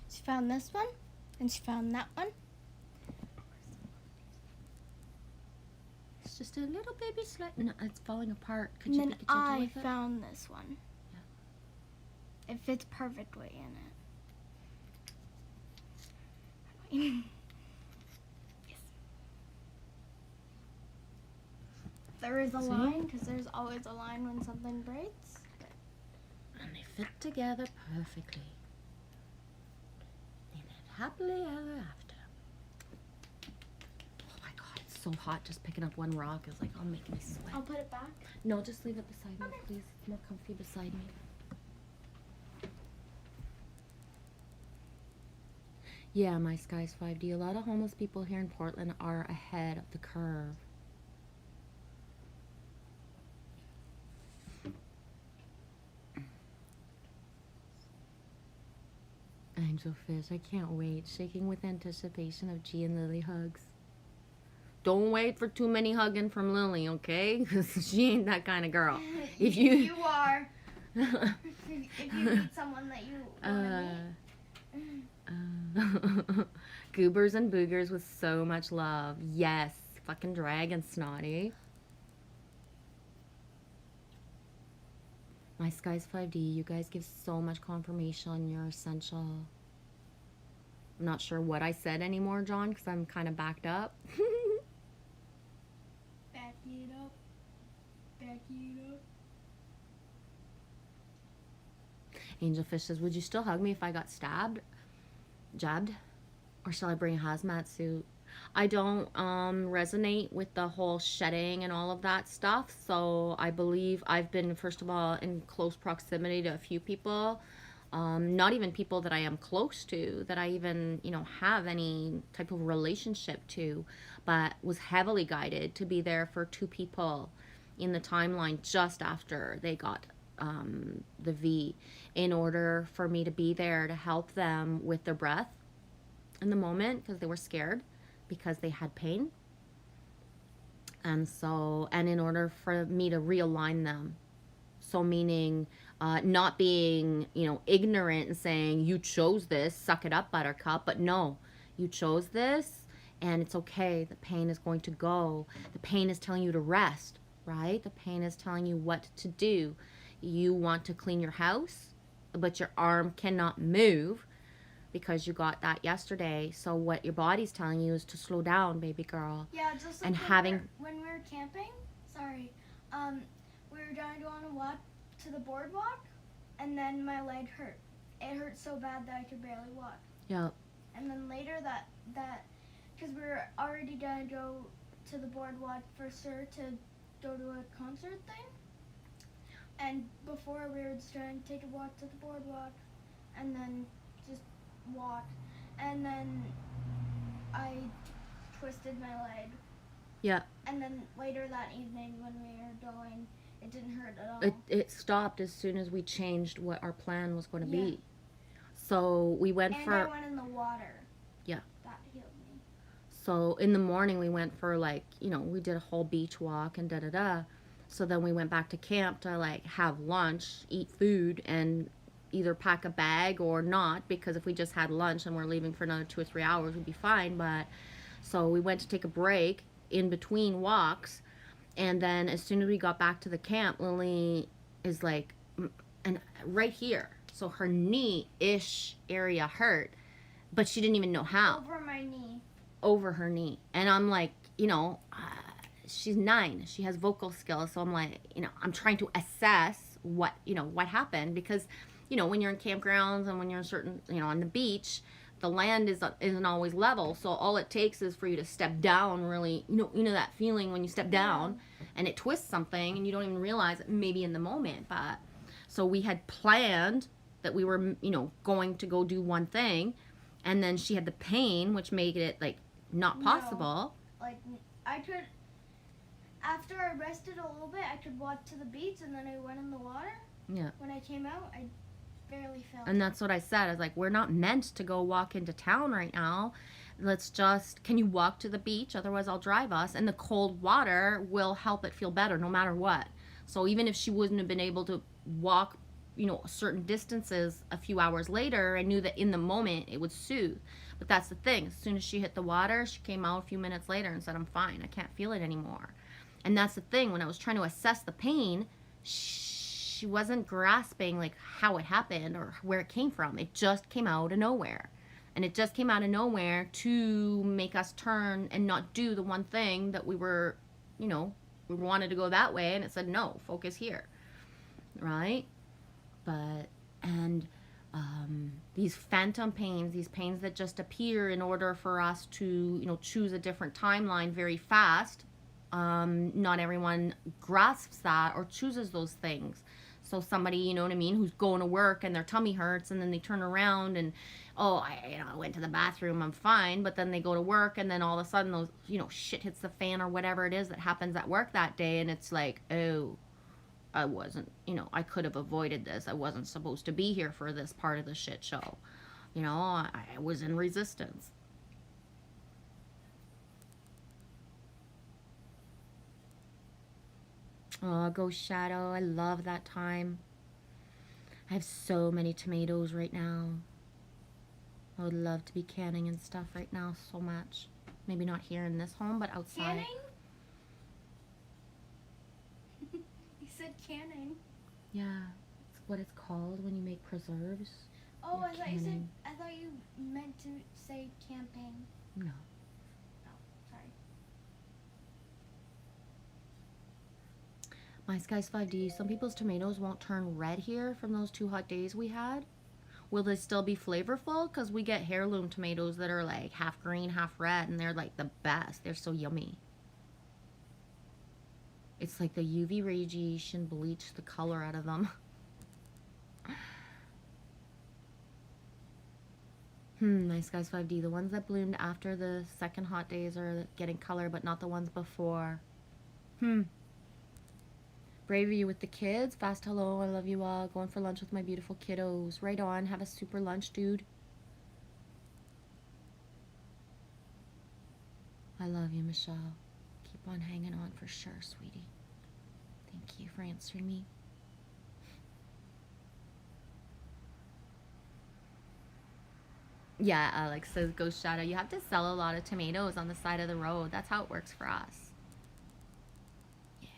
She found this one, and she found that one. It's just a little baby slight. No, it's falling apart. Could And you then be gentle I with it? found this one. Yeah. It fits perfectly in it. Yes. There is a line, because there's always a line when something breaks. And they fit together perfectly. And then happily ever after. Oh my God, it's so hot. Just picking up one rock is like, making me sweat. I'll put it back. No, just leave it beside me, Okay. please. It's more comfy beside me. Yeah, my Skies 5D. A lot of homeless people here in Portland are ahead of the curve. Angelfish, I can't wait. Shaking with anticipation of G and Lily hugs. Don't wait for too many hugging from Lily, okay? Because she ain't that kind of girl. If you... You are. If you meet someone that you want to meet. Goobers and boogers with so much love. Yes. Fucking dragon snotty. My Skies 5D, you guys give so much confirmation. You're essential. I'm not sure what I said anymore, John, because I'm kind of backed up. Back it up. backing it up. Angelfish says, would you still hug me if I got jabbed? Or shall I bring a hazmat suit? I don't resonate with the whole shedding and all of that stuff. So I believe I've been, first of all, in close proximity to a few people. Not even people that I am close to, that I even, have any type of relationship to, but was heavily guided to be there for 2 people in the timeline just after they got the V, in order for me to be there to help them with their breath in the moment, because they were scared, because they had pain. And in order for me to realign them. So meaning not being, ignorant and saying, you chose this, suck it up, buttercup. But no, you chose this and it's okay. The pain is going to go. The pain is telling you to rest, right? The pain is telling you what to do. You want to clean your house, but your arm cannot move because you got that yesterday. So what your body's telling you is to slow down, baby girl. Yeah, just like and when we were camping, we were going to go on a walk to the boardwalk, and then my leg hurt. It hurt so bad that I could barely walk. Yep. And then later that because we were already going to go to the boardwalk for Sir to go to a concert thing. And before we were just trying to take a walk to the boardwalk and then just walk. And then I twisted my leg. Yeah. And then later that evening when we were going, it didn't hurt at all. It stopped as soon as we changed what our plan was going to be. So we went and for... I went in the water. Yeah. That healed me. So in the morning we went for we did a whole beach walk and da-da-da. So then we went back to camp to have lunch, eat food, and either pack a bag or not, because if we just had lunch and we're leaving for another 2 or 3 hours, we'd be fine. But so we went to take a break in between walks, and then as soon as we got back to the camp, Lily is and right here. So her knee-ish area hurt, but she didn't even know how. Over my knee. Over her knee. And I'm like, she's 9. She has vocal skills. So I'm like, I'm trying to assess what happened, because, when you're in campgrounds and when you're in certain, on the beach, the land isn't always level. So all it takes is for you to step down really, that feeling when you step down and it twists something and you don't even realize it maybe in the moment. But so we had planned that we were, going to go do one thing, and then she had the pain, which made it not possible. I could, after I rested a little bit, I could walk to the beach, and then I went in the water. Yeah. When I came out, I barely felt And that's what I said. I was like, we're not meant to go walk into town right now. Can you walk to the beach? Otherwise I'll drive us. And the cold water will help it feel better no matter what. So even if she wouldn't have been able to walk, certain distances a few hours later, I knew that in the moment it would soothe. But that's the thing. As soon as she hit the water, she came out a few minutes later and said, I'm fine. I can't feel it anymore. And that's the thing. When I was trying to assess the pain, she wasn't grasping how it happened or where it came from. It just came out of nowhere. And it just came out of nowhere to make us turn and not do the one thing that we were, we wanted to go that way. And it said, no, focus here. Right? These phantom pains, these pains that just appear in order for us to, choose a different timeline very fast. Not everyone grasps that or chooses those things. So somebody, who's going to work and their tummy hurts, and then they turn around and, I went to the bathroom, I'm fine. But then they go to work, and then all of a sudden those, shit hits the fan or whatever it is that happens at work that day. And it's like, oh, I wasn't, I could have avoided this. I wasn't supposed to be here for this part of the shit show. I was in resistance. Oh, Ghost Shadow, I love that time. I have so many tomatoes right now. I would love to be canning and stuff right now so much. Maybe not here in this home, but outside. Canning? You said canning. Yeah, it's what it's called when you make preserves. Oh, You're I canning. thought you meant to say camping. No. Sorry. My Skies 5D, some people's tomatoes won't turn red here from those 2 hot days we had. Will they still be flavorful? Because we get heirloom tomatoes that are like half green, half red, and they're like the best. They're so yummy. It's like the UV radiation bleached the color out of them. My Skies 5D. The ones that bloomed after the second hot days are getting color, but not the ones before. Brave of you with the kids. Fast hello. I love you all. Going for lunch with my beautiful kiddos. Right on. Have a super lunch, dude. I love you, Michelle. Keep on hanging on for sure, sweetie. Thank you for answering me. Yeah, Alex says Ghost Shadow. You have to sell a lot of tomatoes on the side of the road. That's how it works for us. Yeah.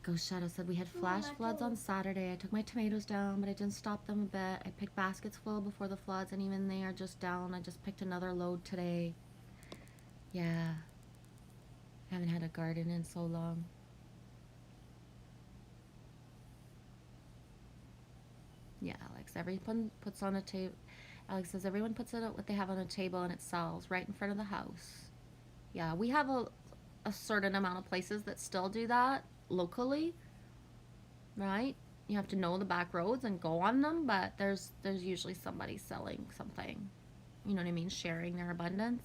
Ghost Shadow said we had flash floods on Saturday. I took my tomatoes down, but I didn't stop them a bit. I picked baskets full before the floods, and even they are just down. I just picked another load today. Yeah. I haven't had a garden in so long. Yeah, Alex, everyone puts on a table. Alex says everyone puts it what they have on a table and it sells right in front of the house. Yeah, we have a certain amount of places that still do that locally, right? You have to know the back roads and go on them, but there's usually somebody selling something. You know what I mean? Sharing their abundance.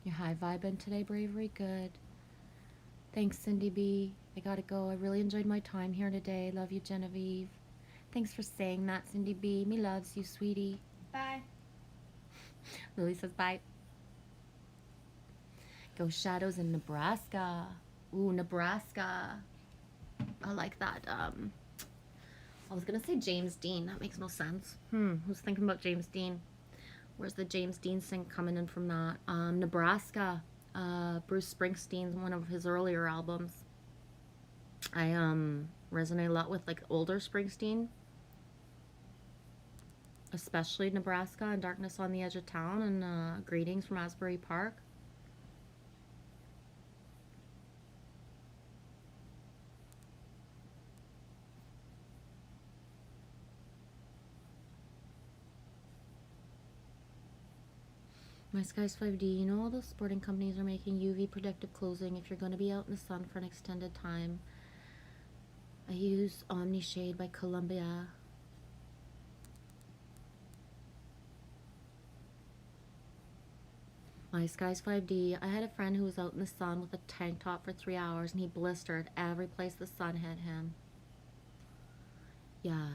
You're high vibing today, Bravery. Good. Thanks, Cindy B. I gotta go. I really enjoyed my time here today. Love you, Genevieve. Thanks for saying that, Cindy B. Me loves you, sweetie. Bye. Lily says bye. Go Shadows in Nebraska. Ooh, Nebraska. I like that. I was gonna say James Dean. That makes no sense. Who's thinking about James Dean? Where's the James Dean sing coming in from that? Nebraska. Bruce Springsteen's one of his earlier albums. I resonate a lot with like older Springsteen, especially Nebraska and Darkness on the Edge of Town and Greetings from Asbury Park. My Skies 5D, you know all the sporting companies are making UV protective clothing if you're going to be out in the sun for an extended time. I use Omni Shade by Columbia. My Skies 5D, I had a friend who was out in the sun with a tank top for 3 hours and he blistered every place the sun hit him. Yeah,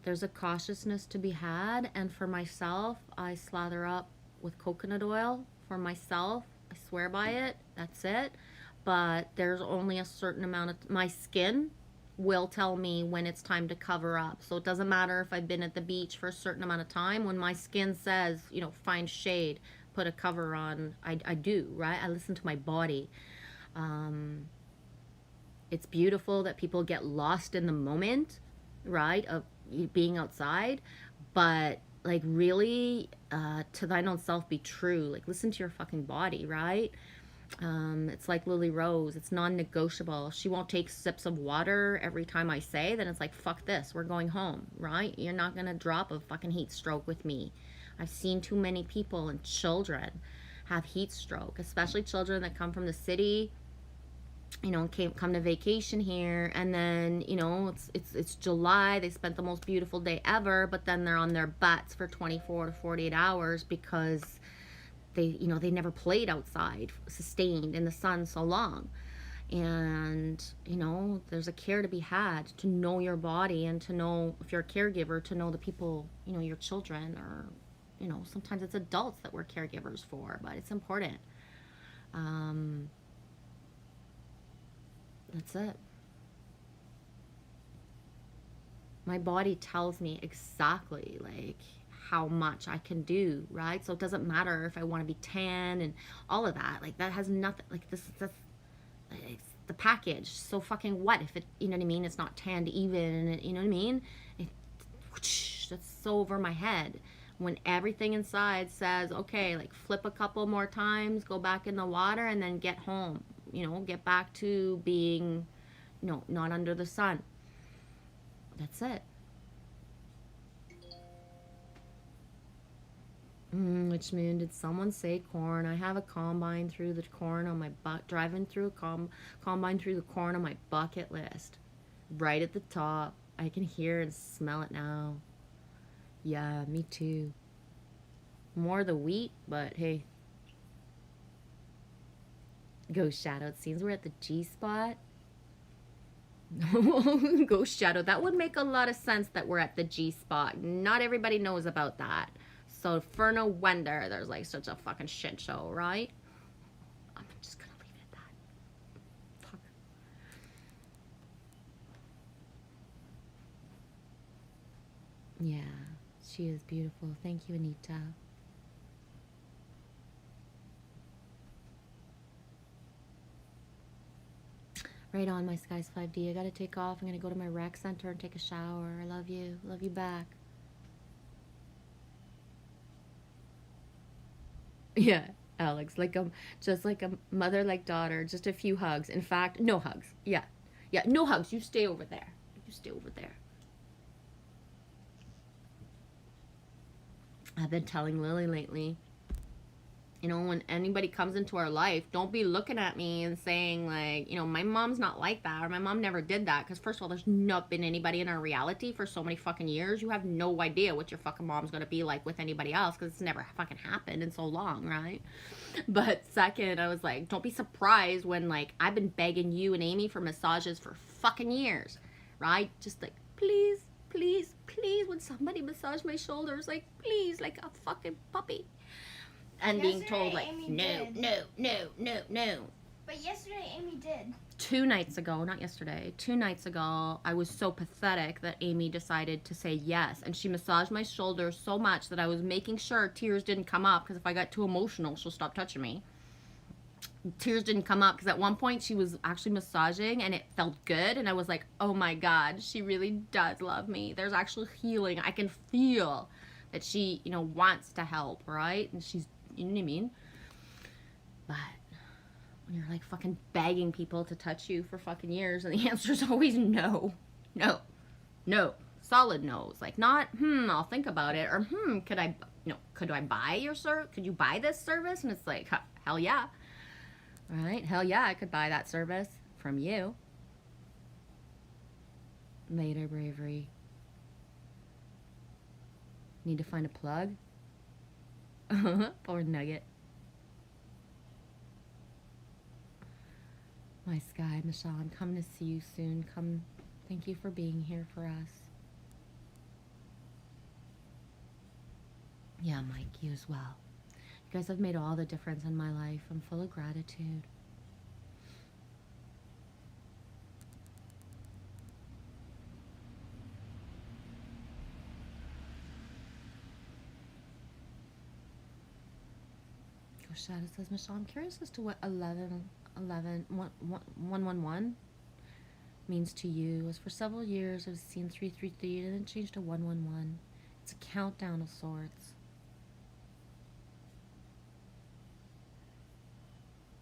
there's a cautiousness to be had, and for myself, I slather up with coconut oil for myself. I swear by it. That's it. But there's only a certain amount of my skin will tell me when it's time to cover up. So it doesn't matter if I've been at the beach for a certain amount of time. When my skin says, you know, find shade, put a cover on, I do, right? I listen to my body. It's beautiful that people get lost in the moment, right, of being outside, but like really to thine own self be true. Like listen to your fucking body, right? It's like Lily Rose, it's non-negotiable. She won't take sips of water every time I say, then it's like, fuck this, we're going home, right? You're not gonna drop a fucking heat stroke with me. I've seen too many people and children have heat stroke, especially children that come from the city, you know, come to vacation here, and then, you know, it's July, they spent the most beautiful day ever, but then they're on their butts for 24 to 48 hours because they, you know, they never played outside sustained in the sun so long. And, you know, there's a care to be had to know your body, and to know, if you're a caregiver, to know the people, you know, your children, or, you know, sometimes it's adults that we're caregivers for, but it's important. That's it. My body tells me exactly like how much I can do, right? So it doesn't matter if I want to be tan and all of that. Like that has nothing, like this, the package. So fucking what if it, you know what I mean? It's not tanned even, and you know what I mean? It, whoosh, that's so over my head. When everything inside says, okay, like flip a couple more times, go back in the water, and then get home. You know, get back to being, you know, not under the sun. That's it. Which moon did someone say corn? I have a combine through the corn on my driving through a combine through the corn on my bucket list. Right at the top. I can hear and smell it now. Yeah, me too. More the wheat, but hey. Ghost Shadow, it seems we're at the G spot. Ghost Shadow, that would make a lot of sense that we're at the G spot. Not everybody knows about that. So for no wonder there's like such a fucking shit show, right? I'm just gonna leave it at that. Fuck. Yeah, she is beautiful. Thank you, Anita. Right on, my Skies 5D. I gotta take off. I'm gonna go to my rec center and take a shower. I love you. Love you back. Yeah, Alex, like just like a mother like daughter, just a few hugs. In fact, no hugs. Yeah, no hugs. You stay over there. You stay over there. I've been telling Lily lately, you know, when anybody comes into our life, don't be looking at me and saying like, you know, my mom's not like that, or my mom never did that. Because first of all, there's not been anybody in our reality for so many fucking years. You have no idea what your fucking mom's going to be like with anybody else, because it's never fucking happened in so long, right? But second, I was like, don't be surprised when like I've been begging you and Amy for massages for fucking years, right? Just like, please, please, please, would somebody massage my shoulders? Like, please, like a fucking puppy. And being told like, no. But yesterday Amy did. 2 nights ago, not yesterday, 2 nights ago, I was so pathetic that Amy decided to say yes. And she massaged my shoulders so much that I was making sure tears didn't come up, because if I got too emotional, she'll stop touching me. Tears didn't come up, because at one point she was actually massaging and it felt good. And I was like, oh my God, she really does love me. There's actual healing. I can feel that she, you know, wants to help, right? And she's, you know what I mean? But when you're like fucking begging people to touch you for fucking years, and the answer is always no. Solid no's. Like not, I'll think about it, or could I buy your service? Could you buy this service? And it's like, hell yeah. Right? Hell yeah, I could buy that service from you. Later, Bravery. Need to find a plug? Or nugget. My Sky, Michelle, I'm coming to see you soon. Come, thank you for being here for us. Yeah, Mike, you as well. You guys have made all the difference in my life. I'm full of gratitude. Shadow says, Michelle, I'm curious as to what 111 means to you. As for several years, I've seen 333 and then changed to 111. It's a countdown of sorts.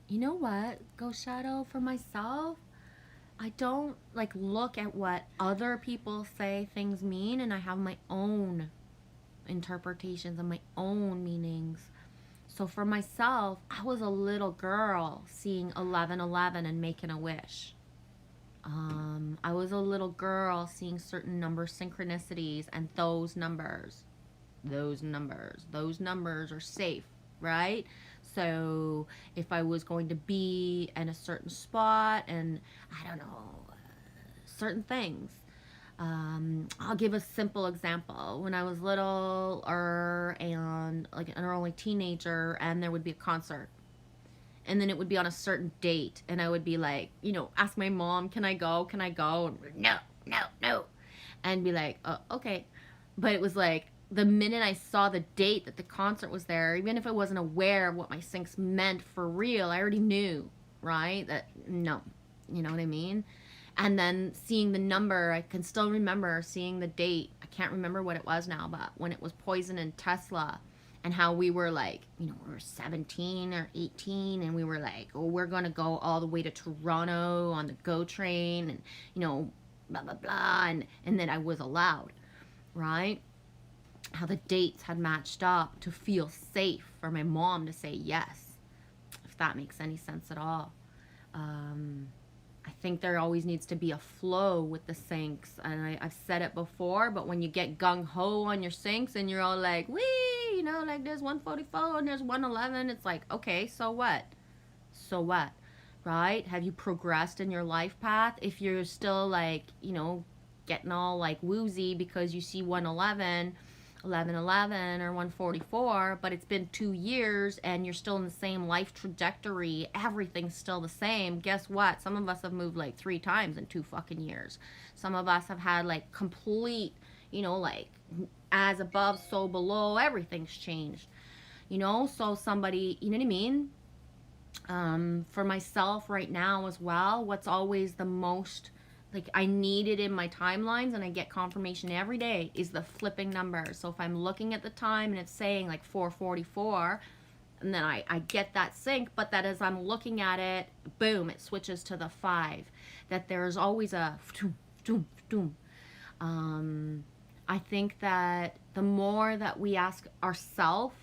You know what, Ghost Shadow, for myself, I don't like look at what other people say things mean, and I have my own interpretations and my own meanings. So for myself, I was a little girl seeing 1111 and making a wish. I was a little girl seeing certain number synchronicities, and those numbers are safe, right? So if I was going to be in a certain spot and I don't know, certain things. I'll give a simple example. When I was little and like an early teenager, and there would be a concert, and then it would be on a certain date, and I would be like, you know, ask my mom, can I go? And no. And be like, oh, okay. But it was like, the minute I saw the date that the concert was there, even if I wasn't aware of what my syncs meant for real, I already knew, right? That no, You know what I mean? And then seeing the number, I can still remember seeing the date. I can't remember what it was now, but when it was Poison and Tesla, and how we were like, you know, we were 17 or 18, and we were like, oh, we're going to go all the way to Toronto on the GO train, and, you know, blah, blah, blah. And then I was allowed, right? How the dates had matched up to feel safe for my mom to say yes, if that makes any sense at all. I think there always needs to be a flow with the syncs, and I've said it before, but when you get gung-ho on your syncs and you're all like, wee, you know, like there's 144 and there's 111, it's like, okay, so what? So what, right? Have you progressed in your life path? If you're still like, you know, getting all like woozy because you see 111, 1111 or 144, but it's been 2 years and you're still in the same life trajectory, everything's still the same, guess what? Some of us have moved like 3 times in 2 fucking years. Some of us have had like complete, you know, like as above, so below, everything's changed, you know? So somebody, you know what I mean? For myself right now as well, what's always the most, like I need it in my timelines, and I get confirmation every day, is the flipping number. So if I'm looking at the time and it's saying like 4:44, and then I get that sync, but that as I'm looking at it, boom, it switches to the 5. That there's always a doom, doom, doom. I think that the more that we ask ourselves,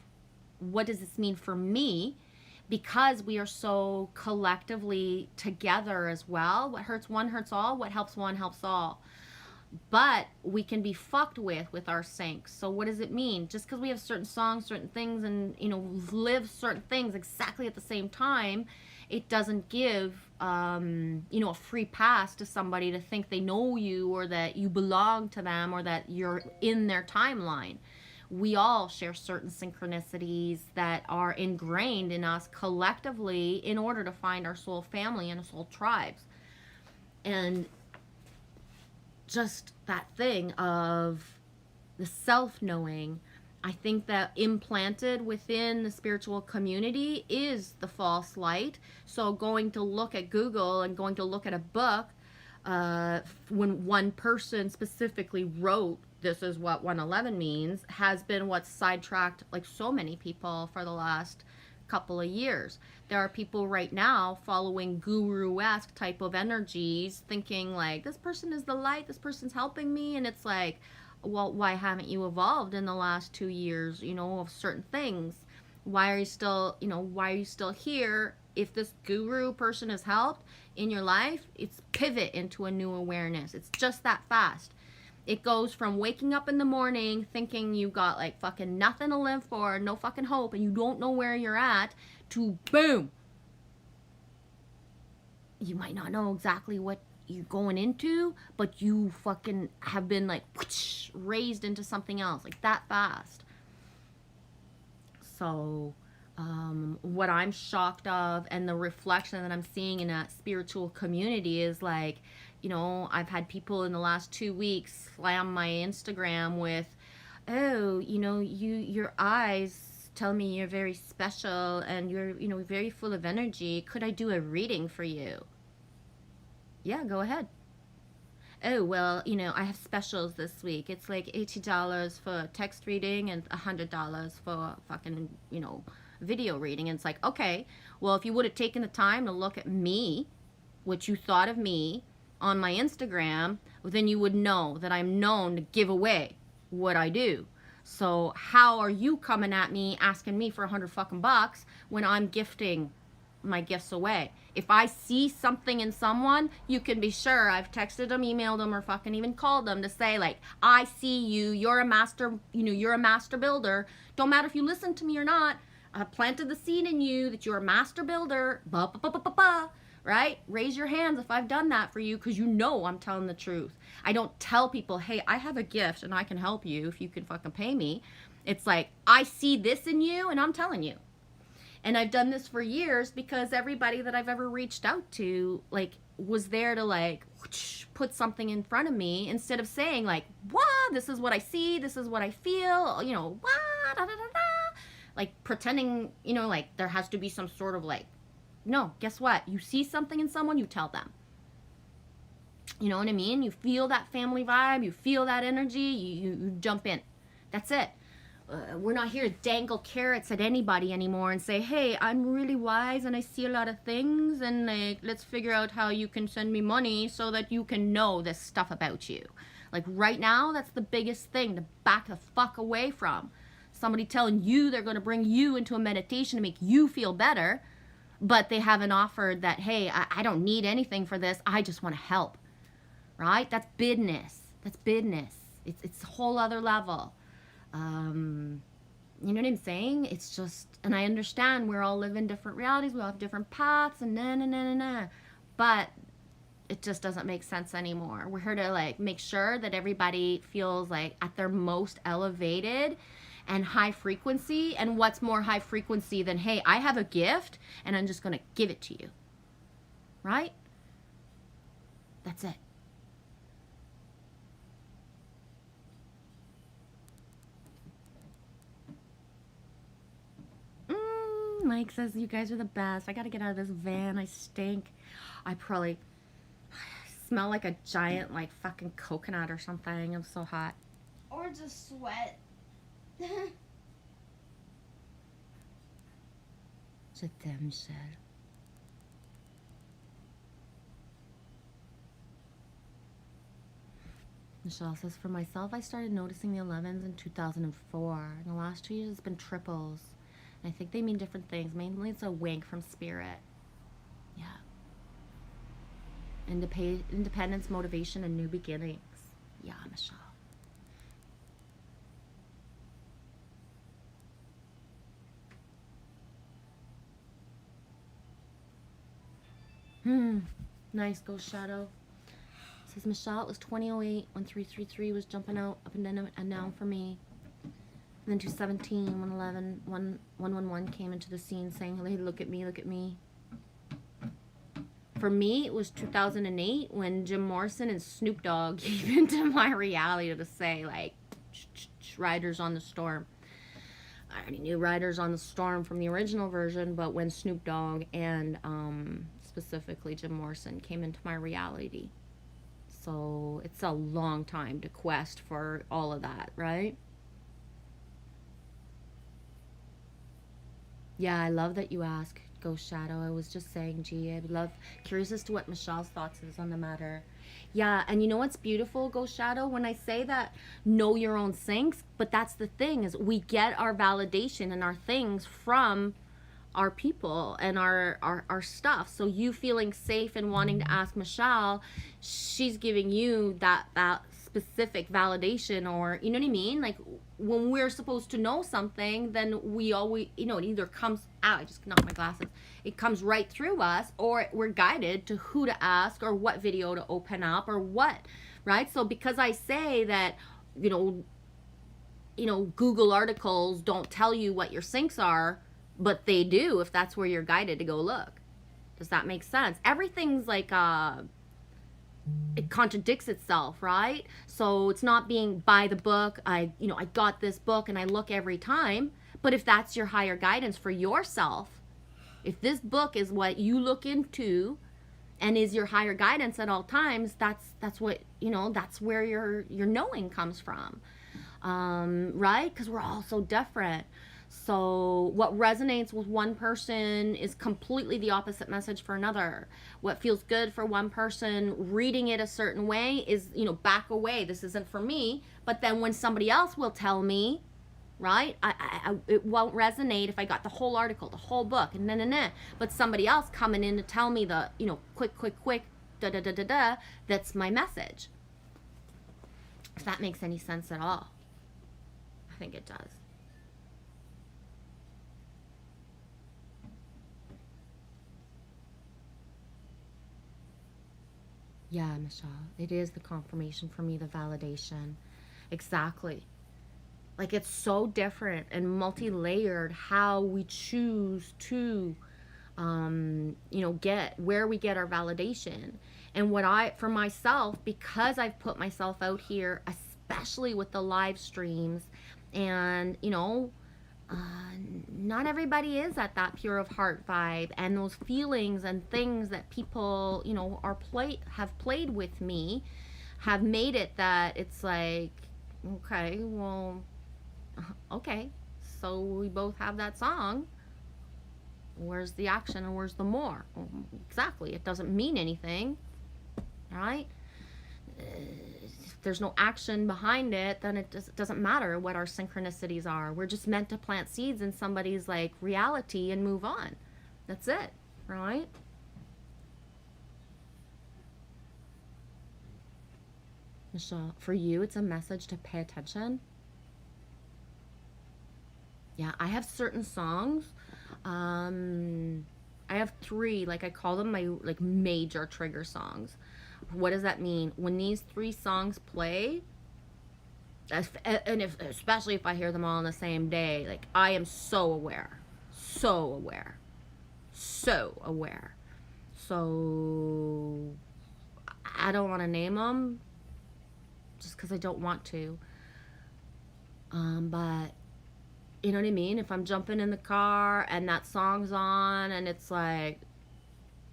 what does this mean for me? Because we are so collectively together as well. What hurts one hurts all. What helps one helps all. But we can be fucked with our syncs. So what does it mean? Just because we have certain songs, certain things, and, you know, live certain things exactly at the same time, it doesn't give, you know, a free pass to somebody to think they know you, or that you belong to them, or that you're in their timeline. We all share certain synchronicities that are ingrained in us collectively in order to find our soul family and our soul tribes. And just that thing of the self-knowing, I think that implanted within the spiritual community is the false light. So going to look at Google and going to look at a book, when one person specifically wrote, this is what 111 means, has been what's sidetracked like so many people for the last couple of years. There are people right now following guru-esque type of energies, thinking like, this person is the light, this person's helping me, and it's like, well, why haven't you evolved in the last 2 years, you know, of certain things? Why are you still, you know, why are you still here? If this guru person has helped in your life, it's pivot into a new awareness. It's just that fast. It goes from waking up in the morning thinking you got like fucking nothing to live for, no fucking hope, and you don't know where you're at, to boom. You might not know exactly what you're going into, but you fucking have been like whoosh, raised into something else, like that fast. So what I'm shocked of, and the reflection that I'm seeing in a spiritual community, is like, you know, I've had people in the last 2 weeks slam my Instagram with, oh, you know, your eyes tell me you're very special and you're, you know, very full of energy. Could I do a reading for you? Yeah, go ahead. Oh, well, you know, I have specials this week. It's like $80 for text reading and $100 for fucking, you know, video reading. And it's like, okay, well, if you would have taken the time to look at me, what you thought of me on my Instagram, then you would know that I'm known to give away what I do. So how are you coming at me asking me for $100 fucking bucks when I'm gifting my gifts away? If I see something in someone, you can be sure I've texted them, emailed them, or fucking even called them to say like, I see you, you're a master, you know, you're a master builder. Don't matter if you listen to me or not. I planted the seed in you that you're a master builder. Ba, ba, ba, ba, ba, ba. Right? Raise your hands if I've done that for you, because you know I'm telling the truth. I don't tell people, hey, I have a gift and I can help you if you can fucking pay me. It's like, I see this in you and I'm telling you. And I've done this for years because everybody that I've ever reached out to, like, was there to like whoosh, put something in front of me, instead of saying like, what? This is what I see. This is what I feel. You know, what? Da, da, da, da. Like pretending, you know, like there has to be some sort of like, no, guess what? You see something in someone, you tell them. You know what I mean? You feel that family vibe, you feel that energy, you jump in. That's it. We're not here to dangle carrots at anybody anymore and say, hey, I'm really wise and I see a lot of things, and like, let's figure out how you can send me money so that you can know this stuff about you. Like right now, that's the biggest thing to back the fuck away from. Somebody telling you they're going to bring you into a meditation to make you feel better, but they haven't offered that, hey, I don't need anything for this. I just want to help. Right? That's business. That's business. It's a whole other level. You know what I'm saying? It's just, and I understand we're all living different realities. We all have different paths and na. But it just doesn't make sense anymore. We're here to like make sure that everybody feels like at their most elevated and high frequency. And what's more high frequency than, hey, I have a gift and I'm just going to give it to you. Right? That's it. Mike says, you guys are the best. I got to get out of this van. I stink. I probably smell like a giant, like, fucking coconut or something. I'm so hot. Or just sweat. Je t'aime, Michelle. Michelle says, for myself, I started noticing the 11s in 2004. In the last 2 years, it's been triples. I think they mean different things. Mainly it's a wink from spirit. Yeah. Independence, motivation, and new beginnings. Yeah, Michelle. Nice, Ghost Shadow. Says, Michelle, it was 2008 when 333 was jumping out up and down for me. And then 217, 111, 111 came into the scene saying, hey, look at me, look at me. For me, it was 2008 when Jim Morrison and Snoop Dogg came into my reality to say, like, Riders on the Storm. I already knew Riders on the Storm from the original version, but when Snoop Dogg and specifically Jim Morrison came into my reality. So it's a long time to quest for all of that, right? Yeah, I love that you ask, Ghost Shadow. I was just saying, gee, I'd love, curious as to what Michelle's thoughts is on the matter. Yeah, and you know what's beautiful, Ghost Shadow? When I say that, know your own things, but that's the thing, is we get our validation and our things from our people and our stuff. So you feeling safe and wanting to ask Michelle, she's giving you that specific validation, or you know what I mean? Like when we're supposed to know something, then we always, you know, it either comes out, I just knocked my glasses, it comes right through us, or we're guided to who to ask or what video to open up or what, right? So because I say that, you know, Google articles don't tell you what your syncs are, but they do if that's where you're guided to go look. Does that make sense? Everything's like it contradicts itself, right? So it's not being by the book. I got this book and I look every time. But if that's your higher guidance for yourself, if this book is what you look into and is your higher guidance at all times, that's what, you know, that's where your knowing comes from, right? Because we're all so different. So what resonates with one person is completely the opposite message for another. What feels good for one person, reading it a certain way is, you know, back away. This isn't for me. But then when somebody else will tell me, right, it won't resonate if I got the whole article, the whole book, and But somebody else coming in to tell me the, you know, quick, that's my message. If that makes any sense at all. I think it does. Yeah, Michelle, it is the confirmation for me, the validation. Exactly. Like it's so different and multi-layered how we choose to, you know, get where we get our validation. And for myself, because I've put myself out here, especially with the live streams and, you know, not everybody is at that pure of heart vibe, and those feelings and things that people, you know, have played with me have made it that it's like, okay, well, okay, so we both have that song. Where's the action and where's the more? Exactly. It doesn't mean anything, right? If there's no action behind it, then it doesn't matter what our synchronicities are. We're just meant to plant seeds in somebody's like reality and move on. That's it, right? Michelle, for you, it's a message to pay attention. Yeah, I have certain songs. I have 3, like I call them my like major trigger songs. What does that mean? When these 3 songs play, and especially if I hear them all on the same day, like I am so aware, so aware, so aware. So I don't want to name them just because I don't want to. But you know what I mean? If I'm jumping in the car and that song's on and it's like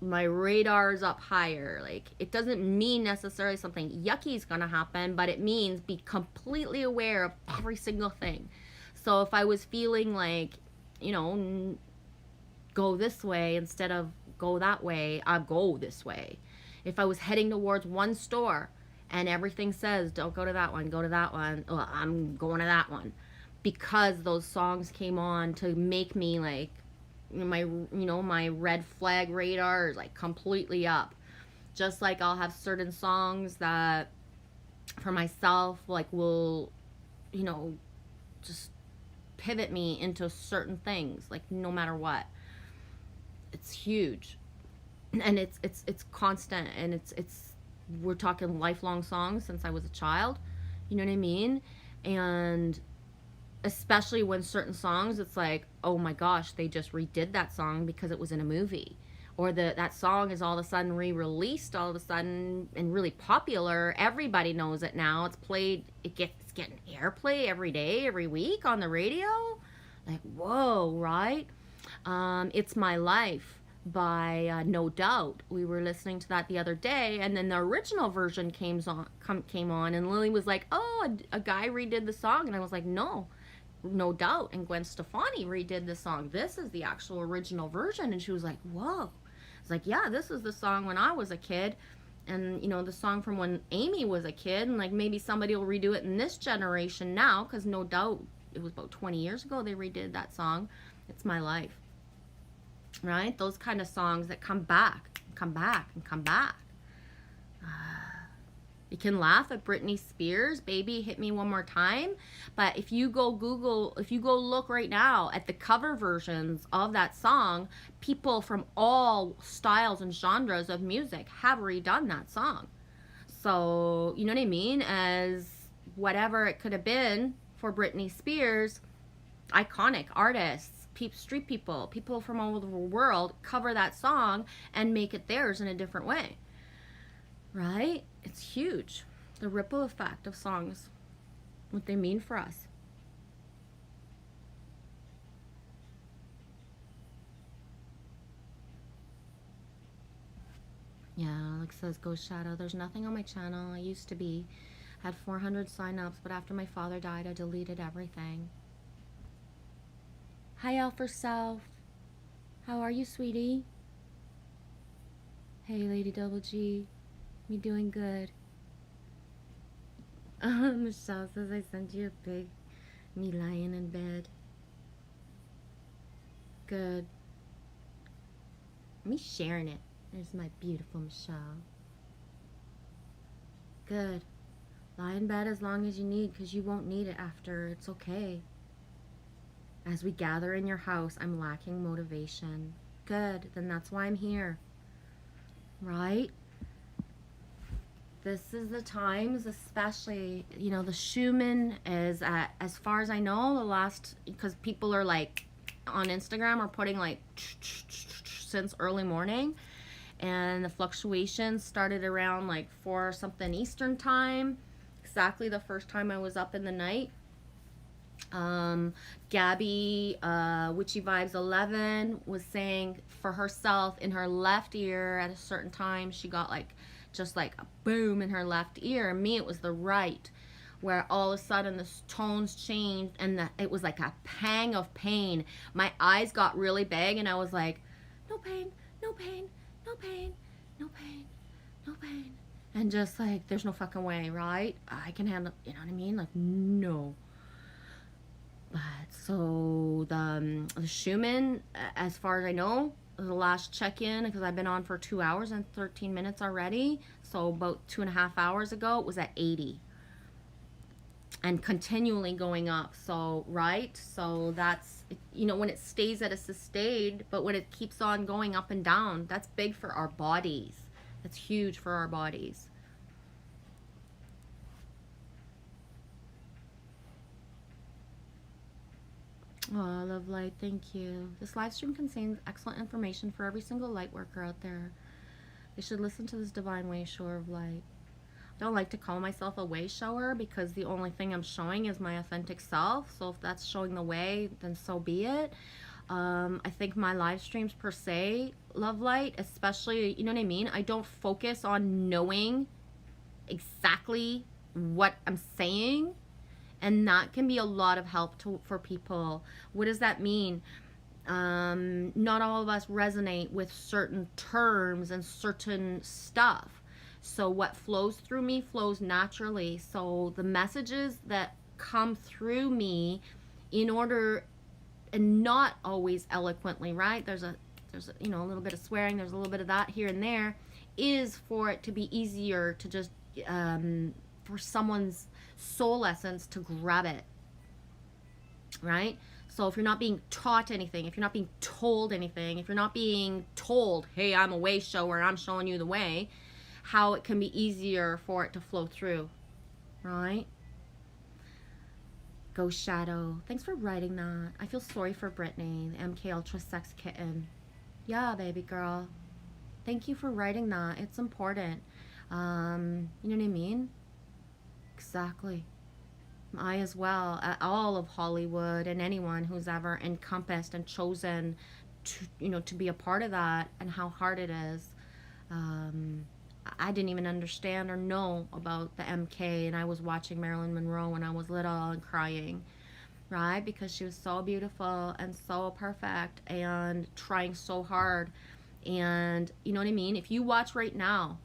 my radar's up higher, like it doesn't mean necessarily something yucky is going to happen, but it means be completely aware of every single thing. So if I was feeling like, you know, go this way instead of go that way, I go this way. If I was heading towards one store and everything says don't go to that one, go to that one, oh, I'm going to that one. Because those songs came on to make me like my red flag radar is like completely up. Just like I'll have certain songs that for myself like will, you know, just pivot me into certain things, like no matter what. It's huge. And it's constant, and it's we're talking lifelong songs since I was a child. You know what I mean? And especially when certain songs, it's like, oh my gosh, they just redid that song because it was in a movie, or that song is all of a sudden re-released all of a sudden and really popular. Everybody knows it now. It's played. It's getting airplay every day, every week on the radio. Like, whoa, right? It's My Life by No Doubt. We were listening to that the other day, and then the original version came on, and Lily was like, oh, a guy redid the song, and I was like, No Doubt and Gwen Stefani redid the song. This is the actual original version. And she was like, whoa. It's like, yeah, this is the song when I was a kid. And, you know, the song from when Amy was a kid. And, like, maybe somebody will redo it in this generation now. Because No Doubt, it was about 20 years ago they redid that song. It's My Life. Right? Those kind of songs that come back, and come back. You can laugh at Britney Spears, Baby Hit Me One More Time, but if you go look right now at the cover versions of that song, people from all styles and genres of music have redone that song. So, you know what I mean? As whatever it could have been for Britney Spears, iconic artists, street people from all over the world cover that song and make it theirs in a different way. Right? It's huge. The ripple effect of songs, what they mean for us. Yeah, Alex says, Ghost Shadow, there's nothing on my channel. I used to be. Had 400 signups, but after my father died, I deleted everything. Hi, Alpha Self. How are you, sweetie? Hey, Lady Double G. Me doing good. Michelle says I sent you a pic. Me lying in bed. Good. Me sharing it. There's my beautiful Michelle. Good. Lie in bed as long as you need, because you won't need it after. It's okay. As we gather in your house, I'm lacking motivation. Good. Then that's why I'm here. Right? This is the times, especially, you know, the Schumann is at, as far as I know, the last, because people are like on Instagram are putting like since early morning, and the fluctuations started around like 4 something Eastern time, exactly the first time I was up in the night. Gabby, Witchy Vibes 11 was saying for herself in her left ear at a certain time, she got like, just like a boom in her left ear. And me, it was the right, where all of a sudden the tones changed and it was like a pang of pain. My eyes got really big and I was like, no pain, no pain, no pain, no pain, no pain. And just like, there's no fucking way, right? I can handle, you know what I mean? Like, no. But so the Schumann, as far as I know, the last check-in, because I've been on for 2 hours and 13 minutes already. So about 2.5 hours ago, it was at 80. And continually going up. So, right? So that's, you know, when it stays at a sustained, but when it keeps on going up and down, that's big for our bodies. That's huge for our bodies. Oh, love light, thank you. This live stream contains excellent information for every single light worker out there. They should listen to this divine way shower of light. I don't like to call myself a way shower because the only thing I'm showing is my authentic self. So if that's showing the way, then so be it. I think my live streams per se, love light, especially, you know what I mean? I don't focus on knowing exactly what I'm saying. And that can be a lot of help for people. What does that mean? Not all of us resonate with certain terms and certain stuff. So what flows through me flows naturally. So the messages that come through me in order, and not always eloquently, right? There's a you know, a little bit of swearing, there's a little bit of that here and there, is for it to be easier to just for someone's soul essence to grab it, right? So if you're not being taught anything, if you're not being told anything, if you're not being told, hey, I'm a way shower, I'm showing you the way, how it can be easier for it to flow through, right? Ghost Shadow, thanks for writing that. I feel sorry for Brittany, the MK Ultra Sex Kitten. Yeah, baby girl. Thank you for writing that. It's important. You know what I mean? Exactly. I as well, all of Hollywood and anyone who's ever encompassed and chosen to, you know, to be a part of that, and how hard it is. I didn't even understand or know about the MK, and I was watching Marilyn Monroe when I was little and crying, right? Because she was so beautiful and so perfect and trying so hard. And you know what I mean? If you watch right now,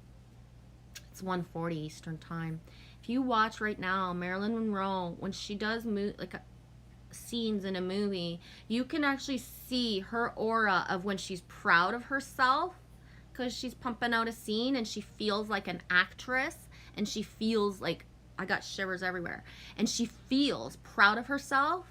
it's 1:40 Eastern time. If you watch right now Marilyn Monroe, when she does scenes in a movie, you can actually see her aura of when she's proud of herself, because she's pumping out a scene and she feels like an actress, and she feels like, I got shivers everywhere, and she feels proud of herself,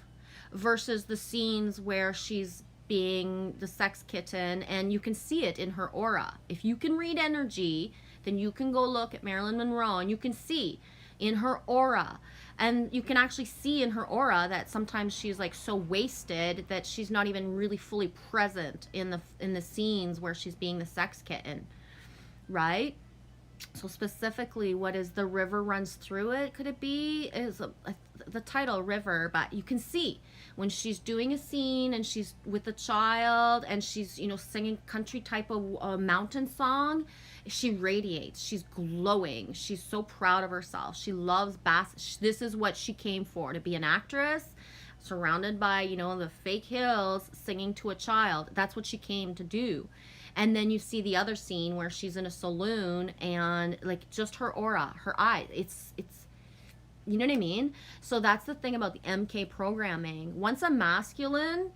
versus the scenes where she's being the sex kitten, and you can see it in her aura. If you can read energy, then you can go look at Marilyn Monroe and you can see in her aura, and you can actually see in her aura that sometimes she's like so wasted that she's not even really fully present in the scenes where she's being the sex kitten, right? So specifically, what is the river runs through it? Could it be is the title River? But you can see when she's doing a scene and she's with a child and she's, you know, singing country type of mountain song, she radiates. She's glowing. She's so proud of herself. She loves bass. This is what she came for, to be an actress, surrounded by, you know, the fake hills, singing to a child. That's what she came to do. And then you see the other scene where she's in a saloon and like just her aura, her eyes, it's you know what I mean? So that's the thing about the MK programming. Once a masculines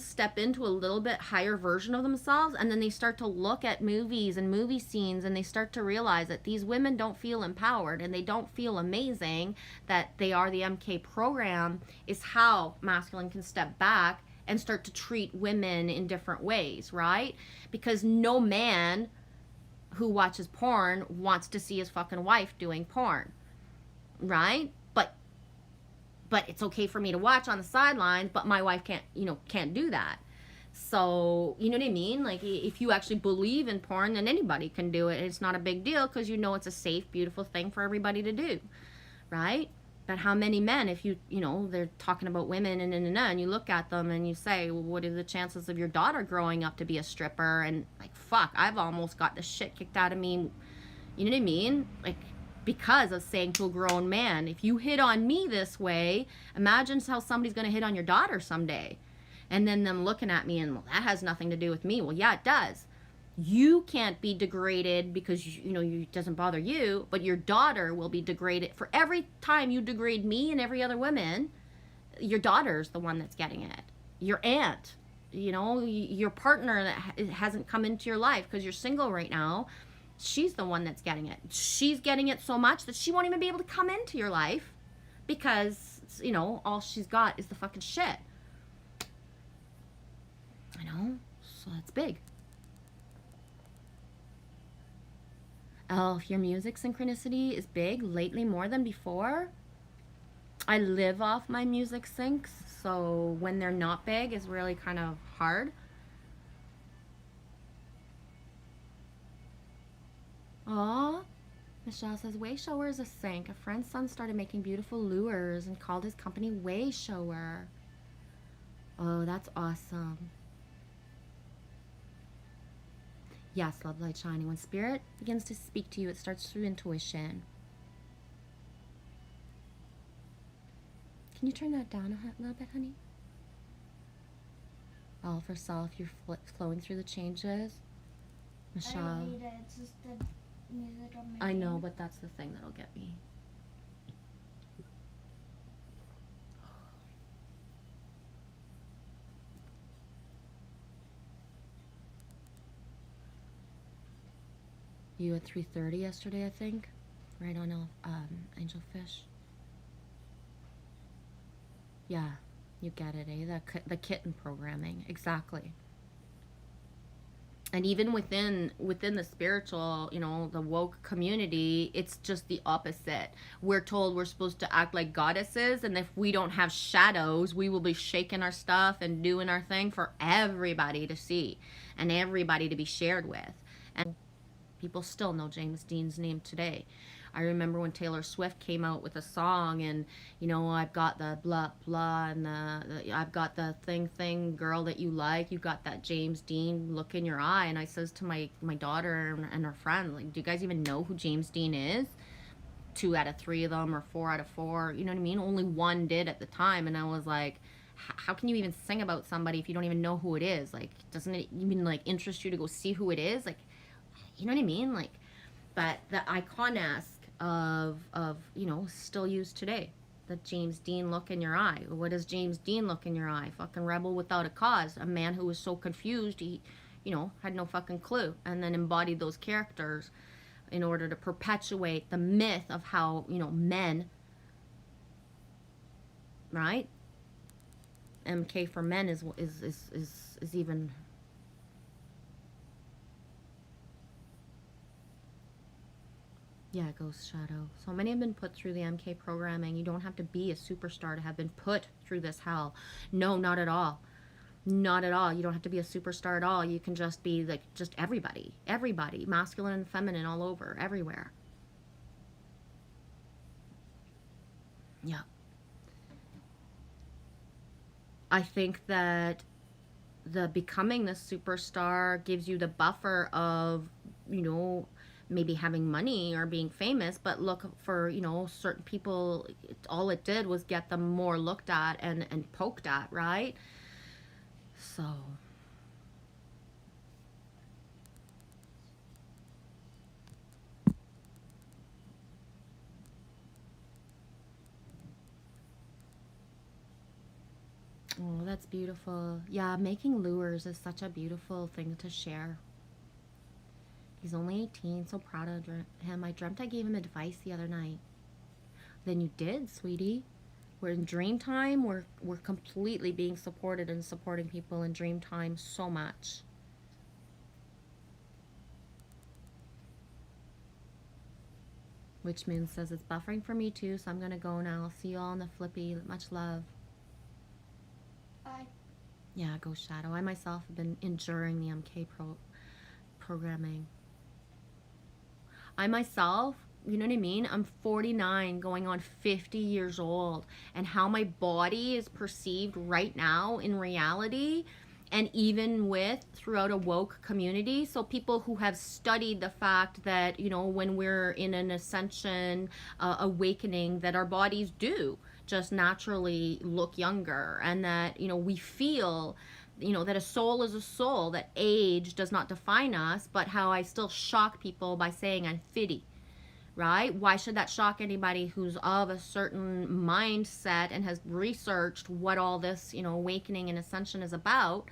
step into a little bit higher version of themselves, and then they start to look at movies and movie scenes, and they start to realize that these women don't feel empowered and they don't feel amazing, that they are the MK program, is how masculine can step back and start to treat women in different ways, right? Because no man who watches porn wants to see his fucking wife doing porn, right? But it's okay for me to watch on the sidelines, but my wife can't do that. So, you know what I mean? Like, if you actually believe in porn, then anybody can do it. It's not a big deal because you know it's a safe, beautiful thing for everybody to do, right? But how many men, if you know, they're talking about women and you look at them and you say, well, what are the chances of your daughter growing up to be a stripper? And like, fuck, I've almost got the shit kicked out of me. You know what I mean? Like, because of saying to a grown man, if you hit on me this way, imagine how somebody's going to hit on your daughter someday. And then them looking at me and, well, that has nothing to do with me. Well, yeah, it does. You can't be degraded because, you know, it doesn't bother you, but your daughter will be degraded. For every time you degrade me and every other woman, your daughter's the one that's getting it. Your aunt, you know, your partner that hasn't come into your life because you're single right now, she's the one that's getting it. She's getting it so much that she won't even be able to come into your life because, you know, all she's got is the fucking shit. I know, so that's big. Oh, if your music synchronicity is big lately more than before, I live off my music syncs, so when they're not big, it's really kind of hard. Aw, Michelle says, Way Shower is a sync. A friend's son started making beautiful lures and called his company Way Shower. Oh, that's awesome. Yes, love, light, shining. When spirit begins to speak to you, it starts through intuition. Can you turn that down a little bit, honey? All for self, you're flowing through the changes. Michelle. I don't need it. It's just the music on my I know, phone. but that's the thing that'll get me. You at 3:30 yesterday, I think, right on Angelfish. Yeah, you get it, eh? The kitten programming, exactly. And even within the spiritual, you know, the woke community, it's just the opposite. We're told we're supposed to act like goddesses, and if we don't have shadows, we will be shaking our stuff and doing our thing for everybody to see and everybody to be shared with. And people still know James Dean's name today. I remember when Taylor Swift came out with a song, and, you know, I've got the blah blah, and I've got the thing girl that you like. You got that James Dean look in your eye. And I says to my daughter and her friend, like, do you guys even know who James Dean is? 2 out of 3 of them, or 4 out of 4. You know what I mean? Only one did at the time, and I was like, how can you even sing about somebody if you don't even know who it is? Like, doesn't it even like interest you to go see who it is? Like, you know what I mean? Like, but the iconesque of you know, still used today. The James Dean look in your eye. What does James Dean look in your eye? Fucking rebel without a cause. A man who was so confused, he, you know, had no fucking clue, and then embodied those characters in order to perpetuate the myth of how, you know, men, right? MK for men is even. Yeah, Ghost Shadow. So many have been put through the MK programming. You don't have to be a superstar to have been put through this hell. No, not at all. Not at all. You don't have to be a superstar at all. You can just be like, just everybody. Everybody. Masculine and feminine all over. Everywhere. Yeah. I think that the becoming the superstar gives you the buffer of, you know, maybe having money or being famous, but look, for, you know, certain people, all it did was get them more looked at and poked at, right? So oh, that's beautiful. Yeah, making lures is such a beautiful thing to share. He's only 18, so proud of him. I dreamt I gave him advice the other night. Then you did, sweetie. We're in dream time. We're completely being supported and supporting people in dream time so much. Witch Moon says it's buffering for me too, so I'm gonna go now. I'll see you all in the flippy. Much love. Bye. Yeah, Ghost Shadow. I myself have been enduring the MK programming. I myself you know what I mean? I'm 49 going on 50 years old, and how my body is perceived right now in reality, and even with throughout a woke community. So people who have studied the fact that, you know, when we're in an ascension, awakening, that our bodies do just naturally look younger, and that, you know, we feel, you know, that a soul is a soul, that age does not define us. But how I still shock people by saying I'm 50, right? Why should that shock anybody who's of a certain mindset and has researched what all this, you know, awakening and ascension is about,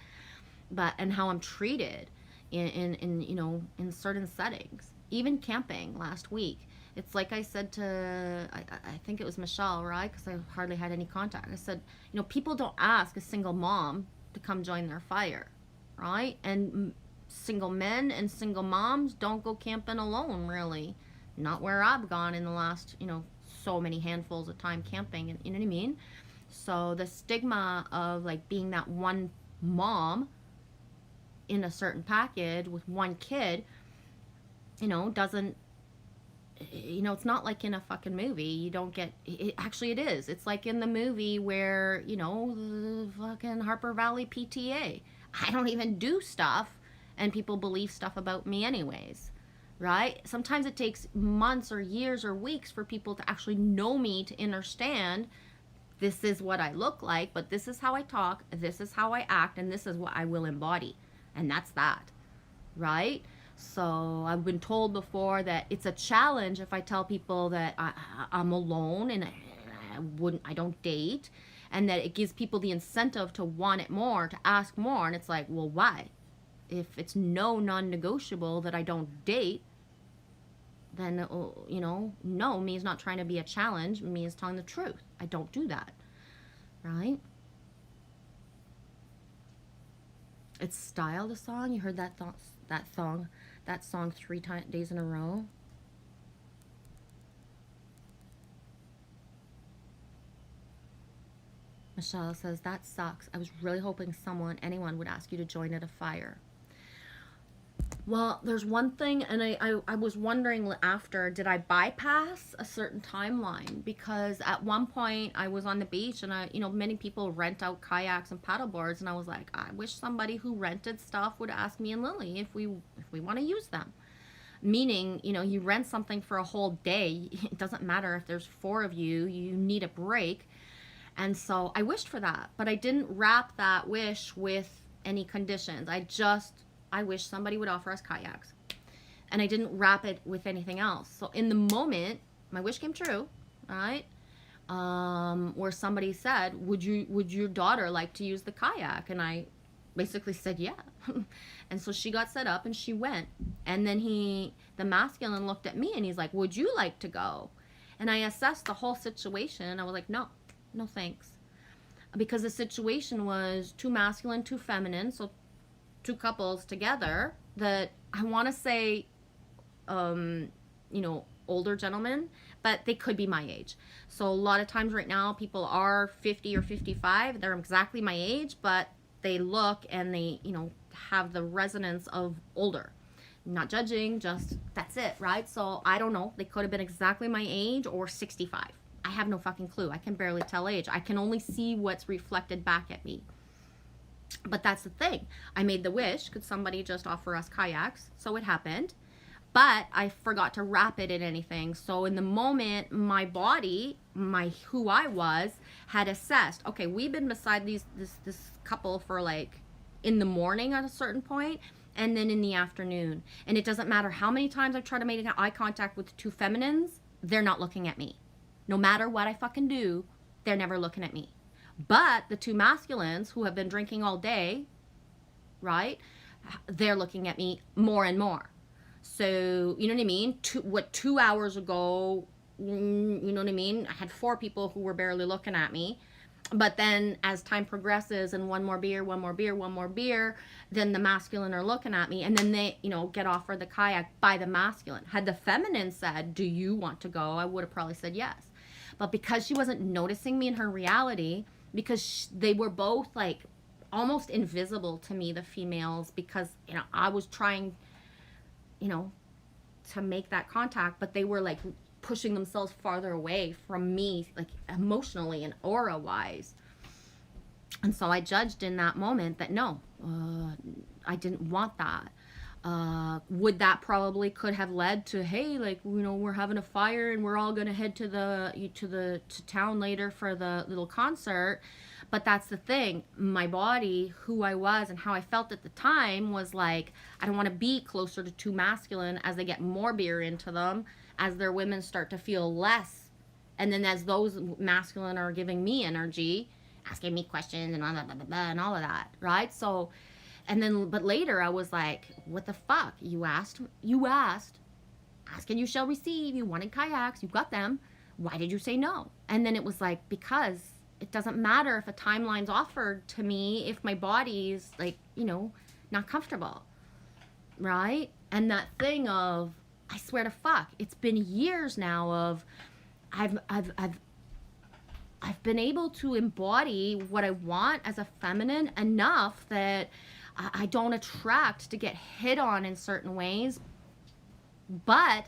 but and how I'm treated in you know, in certain settings, even camping last week. It's like I said to, I think it was Michelle, right? Because I hardly had any contact. I said, you know, people don't ask a single mom to come join their fire, right? And single men and single moms don't go camping alone, really. Not where I've gone in the last, you know, so many handfuls of time camping, and you know what I mean? So the stigma of like being that one mom in a certain package with one kid, you know, doesn't, you know, it's not like in a fucking movie. You don't get it. Actually, it is. It's like in the movie where, you know, the fucking Harper Valley PTA. I don't even do stuff, and people believe stuff about me anyways, right? Sometimes it takes months or years or weeks for people to actually know me, to understand this is what I look like, but this is how I talk, this is how I act, and this is what I will embody. And that's that, right? So I've been told before that it's a challenge if I tell people that I'm alone and I don't date, and that it gives people the incentive to want it more, to ask more. And it's like, well, why? If it's non-negotiable that I don't date, then, you know, no, me is not trying to be a challenge. Me is telling the truth. I don't do that, right? It's Style, the song. You heard that song 3 days in a row. Michelle says, that sucks. I was really hoping anyone would ask you to join at a fire. Well, there's one thing, and I was wondering after, did I bypass a certain timeline? Because at one point I was on the beach, and you know, many people rent out kayaks and paddle boards, and I was like, I wish somebody who rented stuff would ask me and Lily if we want to use them. Meaning, you know, you rent something for a whole day. It doesn't matter if there's 4 of you, you need a break. And so I wished for that, but I didn't wrap that wish with any conditions. I wish somebody would offer us kayaks, and I didn't wrap it with anything else. So in the moment, my wish came true, right? Where somebody said, would your daughter like to use the kayak? And I basically said, yeah. And so she got set up and she went. And then the masculine looked at me and he's like, would you like to go? And I assessed the whole situation, and I was like, no thanks. Because the situation was too masculine, too feminine, so 2 couples together that I want to say, you know, older gentlemen, but they could be my age. So a lot of times right now, people are 50 or 55. They're exactly my age, but they look and they, you know, have the resonance of older. Not judging, just that's it, right? So I don't know. They could have been exactly my age or 65. I have no fucking clue. I can barely tell age. I can only see what's reflected back at me. But that's the thing. I made the wish. Could somebody just offer us kayaks? So it happened. But I forgot to wrap it in anything. So in the moment, my body, who I was, had assessed, okay, we've been beside this couple for like in the morning at a certain point, and then in the afternoon. And it doesn't matter how many times I've tried to make eye contact with 2 feminines, they're not looking at me. No matter what I fucking do, they're never looking at me. But the 2 masculines who have been drinking all day, right, they're looking at me more and more. So, you know what I mean? 2 hours ago, you know what I mean? I had 4 people who were barely looking at me. But then as time progresses and one more beer, then the masculine are looking at me, and then they, you know, get offered the kayak by the masculine. Had the feminine said, do you want to go? I would have probably said yes. But because she wasn't noticing me in her reality, because they were both like almost invisible to me, the females, because, you know, I was trying, you know, to make that contact, but they were like pushing themselves farther away from me, like emotionally and aura wise. And so I judged in that moment that no, I didn't want that. Would that probably could have led to, hey, like, you know, we're having a fire and we're all gonna head to town later for the little concert. But that's the thing, my body, who I was and how I felt at the time was like, I don't want to be closer to too masculine as they get more beer into them, as their women start to feel less, and then as those masculine are giving me energy, asking me questions and blah, blah, blah, blah, and all of that, right? So, and then, but later I was like, what the fuck? You asked, ask and you shall receive. You wanted kayaks, you got them. Why did you say no? And then it was like, because it doesn't matter if a timeline's offered to me if my body's like, you know, not comfortable, right? And that thing of, I swear to fuck, it's been years now of, I've been able to embody what I want as a feminine enough that I don't attract to get hit on in certain ways. But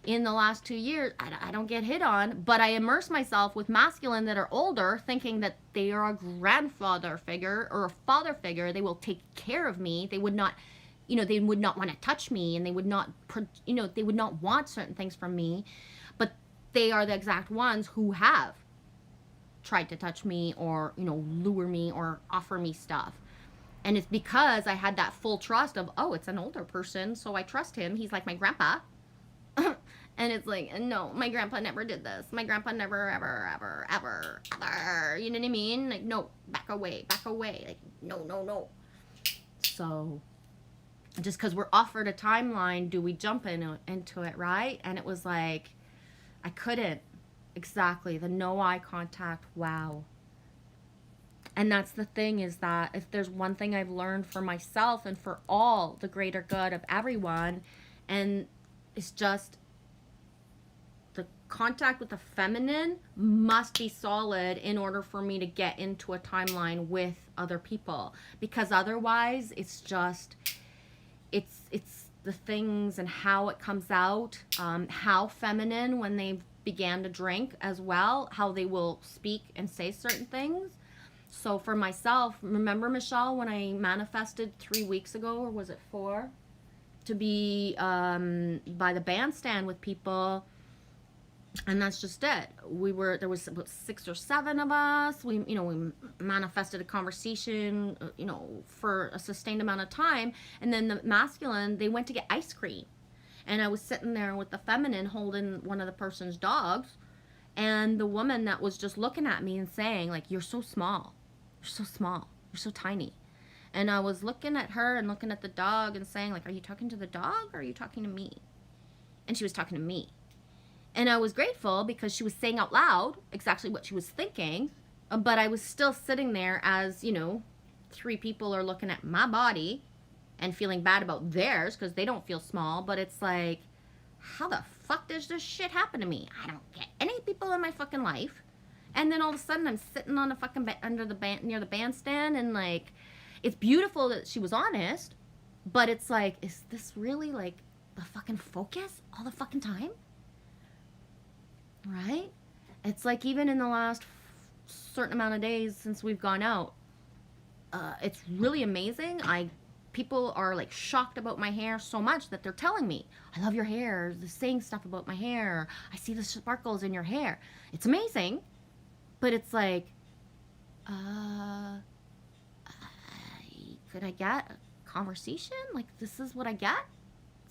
in the last 2 years, I don't get hit on, but I immerse myself with masculine that are older, thinking that they are a grandfather figure or a father figure. They will take care of me. They would not, you know, they would not want to touch me, and they would not, you know, they would not want certain things from me. But they are the exact ones who have tried to touch me or, you know, lure me or offer me stuff. And it's because I had that full trust of, oh, it's an older person, so I trust him. He's like my grandpa. And it's like, no, my grandpa never did this. My grandpa never, ever, ever, ever, ever. You know what I mean? Like, no, back away, back away. Like, no, no, no. So, just because we're offered a timeline, do we jump into it, right? And it was like, I couldn't. Exactly. The no eye contact. Wow. And that's the thing, is that if there's one thing I've learned for myself and for all the greater good of everyone, and it's just the contact with the feminine must be solid in order for me to get into a timeline with other people, because otherwise it's just, it's the things and how it comes out, how feminine when they began to drink as well, how they will speak and say certain things. So for myself, remember, Michelle, when I manifested 3 weeks ago, or was it 4, to be by the bandstand with people, and that's just it. There was about 6 or 7 of us. We manifested a conversation, for a sustained amount of time, and then the masculine, they went to get ice cream, and I was sitting there with the feminine holding one of the person's dogs, and the woman that was just looking at me and saying, like, you're so small. You're so small. You're so tiny. And I was looking at her and looking at the dog and saying, like, are you talking to the dog or are you talking to me? And she was talking to me. And I was grateful because she was saying out loud exactly what she was thinking. But I was still sitting there as, 3 people are looking at my body and feeling bad about theirs because they don't feel small. But it's like, how the fuck does this shit happen to me? I don't get any people in my fucking life. And then all of a sudden I'm sitting on the fucking near the bandstand, and like, it's beautiful that she was honest, but it's like, is this really like the fucking focus all the fucking time? Right? It's like, even in the last certain amount of days since we've gone out, it's really amazing. People are like shocked about my hair so much that they're telling me, I love your hair. They're saying stuff about my hair. I see the sparkles in your hair. It's amazing. But it's like, could I get a conversation? Like, this is what I get?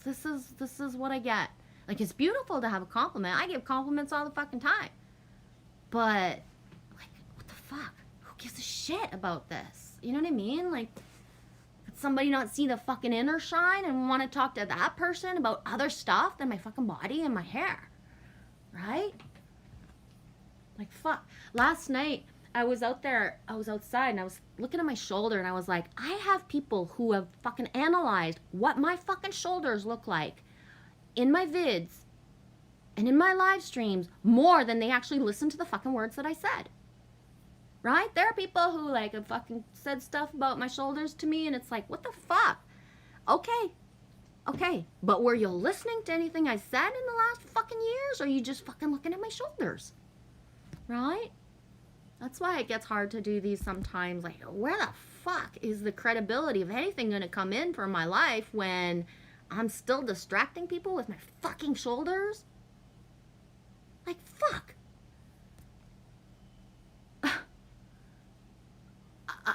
This is what I get. Like, it's beautiful to have a compliment. I give compliments all the fucking time. But, like, what the fuck? Who gives a shit about this? You know what I mean? Like, could somebody not see the fucking inner shine and want to talk to that person about other stuff than my fucking body and my hair? Right? Like, fuck. Last night, I was outside, and I was looking at my shoulder, and I was like, I have people who have fucking analyzed what my fucking shoulders look like in my vids and in my live streams more than they actually listen to the fucking words that I said. Right? There are people who, like, have fucking said stuff about my shoulders to me, and it's like, what the fuck? Okay. Okay, but were you listening to anything I said in the last fucking years, or are you just fucking looking at my shoulders? Right? That's why it gets hard to do these sometimes. Like, where the fuck is the credibility of anything going to come in for my life when I'm still distracting people with my fucking shoulders? Like, fuck.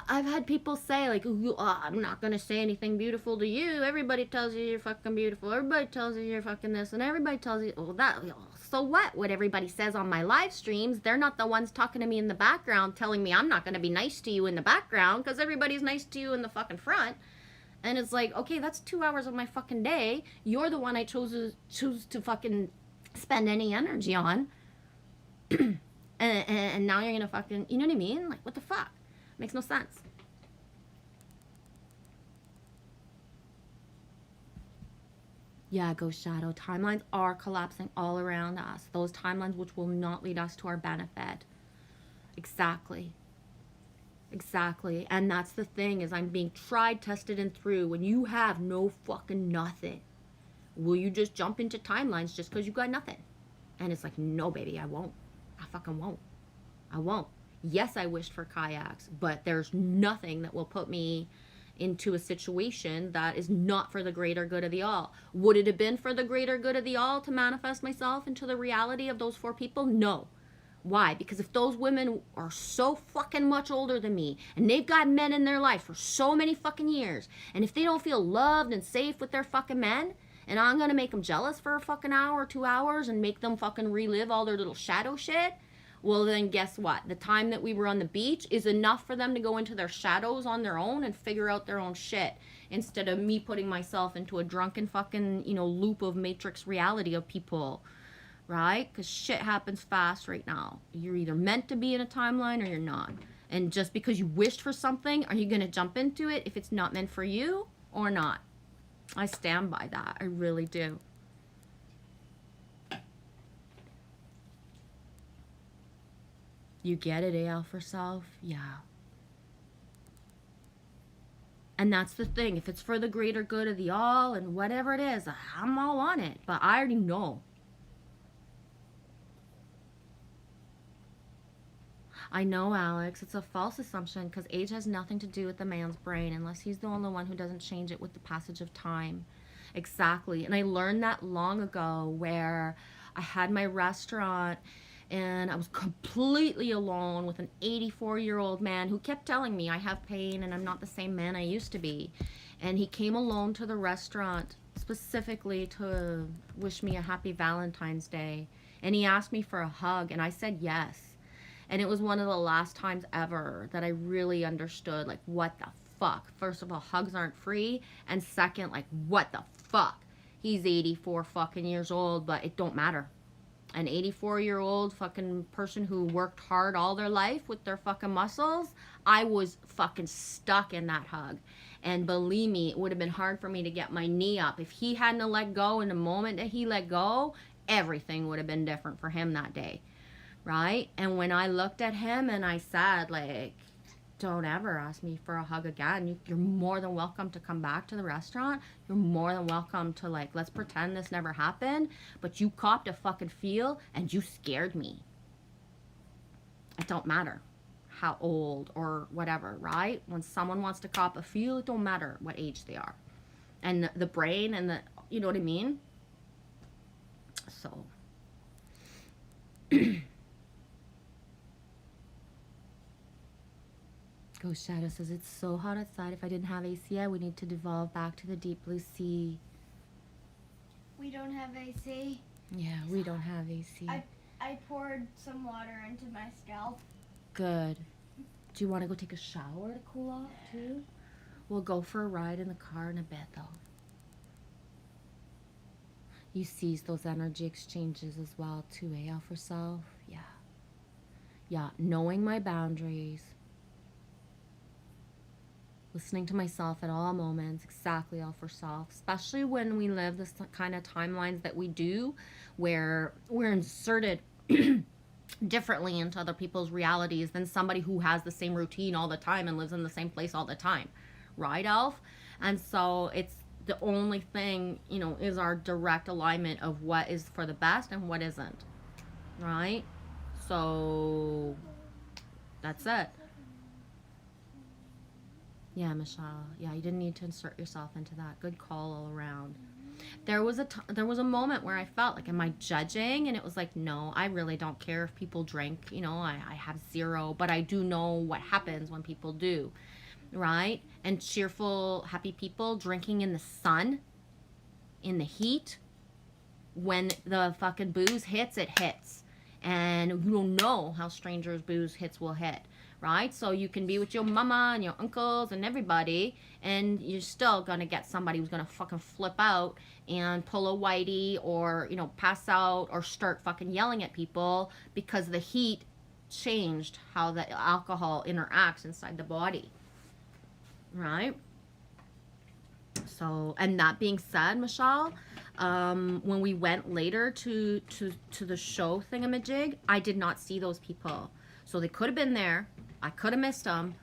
I've had people say, like, I'm not going to say anything beautiful to you. Everybody tells you you're fucking beautiful. Everybody tells you you're fucking this. And everybody tells you, well, that, so what everybody says on my live streams? They're not the ones talking to me in the background telling me I'm not going to be nice to you in the background because everybody's nice to you in the fucking front. And it's like, okay, that's 2 hours of my fucking day. You're the one I choose to fucking spend any energy on. and now you're going to fucking, you know what I mean? Like, what the fuck? Makes no sense. Yeah, Ghost Shadow. Timelines are collapsing all around us. Those timelines which will not lead us to our benefit. Exactly. Exactly. And that's the thing, is I'm being tried, tested, and through. When you have no fucking nothing, will you just jump into timelines just because you got nothing? And it's like, no, baby, I won't. I fucking won't. I won't. Yes, I wished for kayaks, but there's nothing that will put me into a situation that is not for the greater good of the all. Would it have been for the greater good of the all to manifest myself into the reality of those 4 people? No. Why? Because if those women are so fucking much older than me, and they've got men in their life for so many fucking years, and if they don't feel loved and safe with their fucking men, and I'm gonna make them jealous for a fucking hour or 2 hours and make them fucking relive all their little shadow shit, well, then guess what? The time that we were on the beach is enough for them to go into their shadows on their own and figure out their own shit, instead of me putting myself into a drunken fucking, loop of matrix reality of people, right? Because shit happens fast right now. You're either meant to be in a timeline or you're not. And just because you wished for something, are you going to jump into it if it's not meant for you or not? I stand by that. I really do. You get it, AL for self? Yeah. And that's the thing. If it's for the greater good of the all and whatever it is, I'm all on it. But I already know. I know, Alex. It's a false assumption because age has nothing to do with the man's brain unless he's the only one who doesn't change it with the passage of time. Exactly. And I learned that long ago, where I had my restaurant and I was completely alone with an 84-year-old man who kept telling me I have pain and I'm not the same man I used to be. And he came alone to the restaurant specifically to wish me a happy Valentine's Day. And he asked me for a hug, and I said yes. And it was one of the last times ever that I really understood, like, what the fuck? First of all, hugs aren't free. And second, like, what the fuck? He's 84 fucking years old, but it don't matter. An 84-year-old fucking person who worked hard all their life with their fucking muscles, I was fucking stuck in that hug. And believe me, it would have been hard for me to get my knee up. If he hadn't let go in the moment that he let go, everything would have been different for him that day. Right? And when I looked at him and I said, like, don't ever ask me for a hug again. You're more than welcome to come back to the restaurant. You're more than welcome to, like, let's pretend this never happened. But you copped a fucking feel and you scared me. It don't matter how old or whatever, right? When someone wants to cop a feel, it don't matter what age they are. And the brain and you know what I mean? So... Ghost Shadow says, it's so hot outside. If I didn't have AC, I would need to devolve back to the deep blue sea. We don't have AC. Yeah, we don't have AC. I poured some water into my scalp. Good. Do you want to go take a shower to cool off too? We'll go for a ride in the car in a bit though. You seize those energy exchanges as well too, AL for self? Yeah. Yeah, knowing my boundaries. Listening to myself at all moments, exactly, all for self, especially when we live this kind of timelines that we do, where we're inserted differently into other people's realities than somebody who has the same routine all the time and lives in the same place all the time, right, Elf? And so it's the only thing, you know, is our direct alignment of what is for the best and what isn't, right? So that's it. Yeah, Michelle. Yeah, you didn't need to insert yourself into that. Good call all around. There was a moment where I felt like, am I judging? And it was like, no, I really don't care if people drink. You know, I have zero, but I do know what happens when people do, right? And cheerful, happy people drinking in the sun, in the heat, when the fucking booze hits, it hits. And you don't know how strangers' booze hits will hit, right? So you can be with your mama and your uncles and everybody, and you're still gonna get somebody who's gonna fucking flip out and pull a whitey, or, you know, pass out, or start fucking yelling at people because the heat changed how the alcohol interacts inside the body, right? So, and that being said, Michelle, when we went later to the show thingamajig, I did not see those people. So they could have been there. I could have missed them.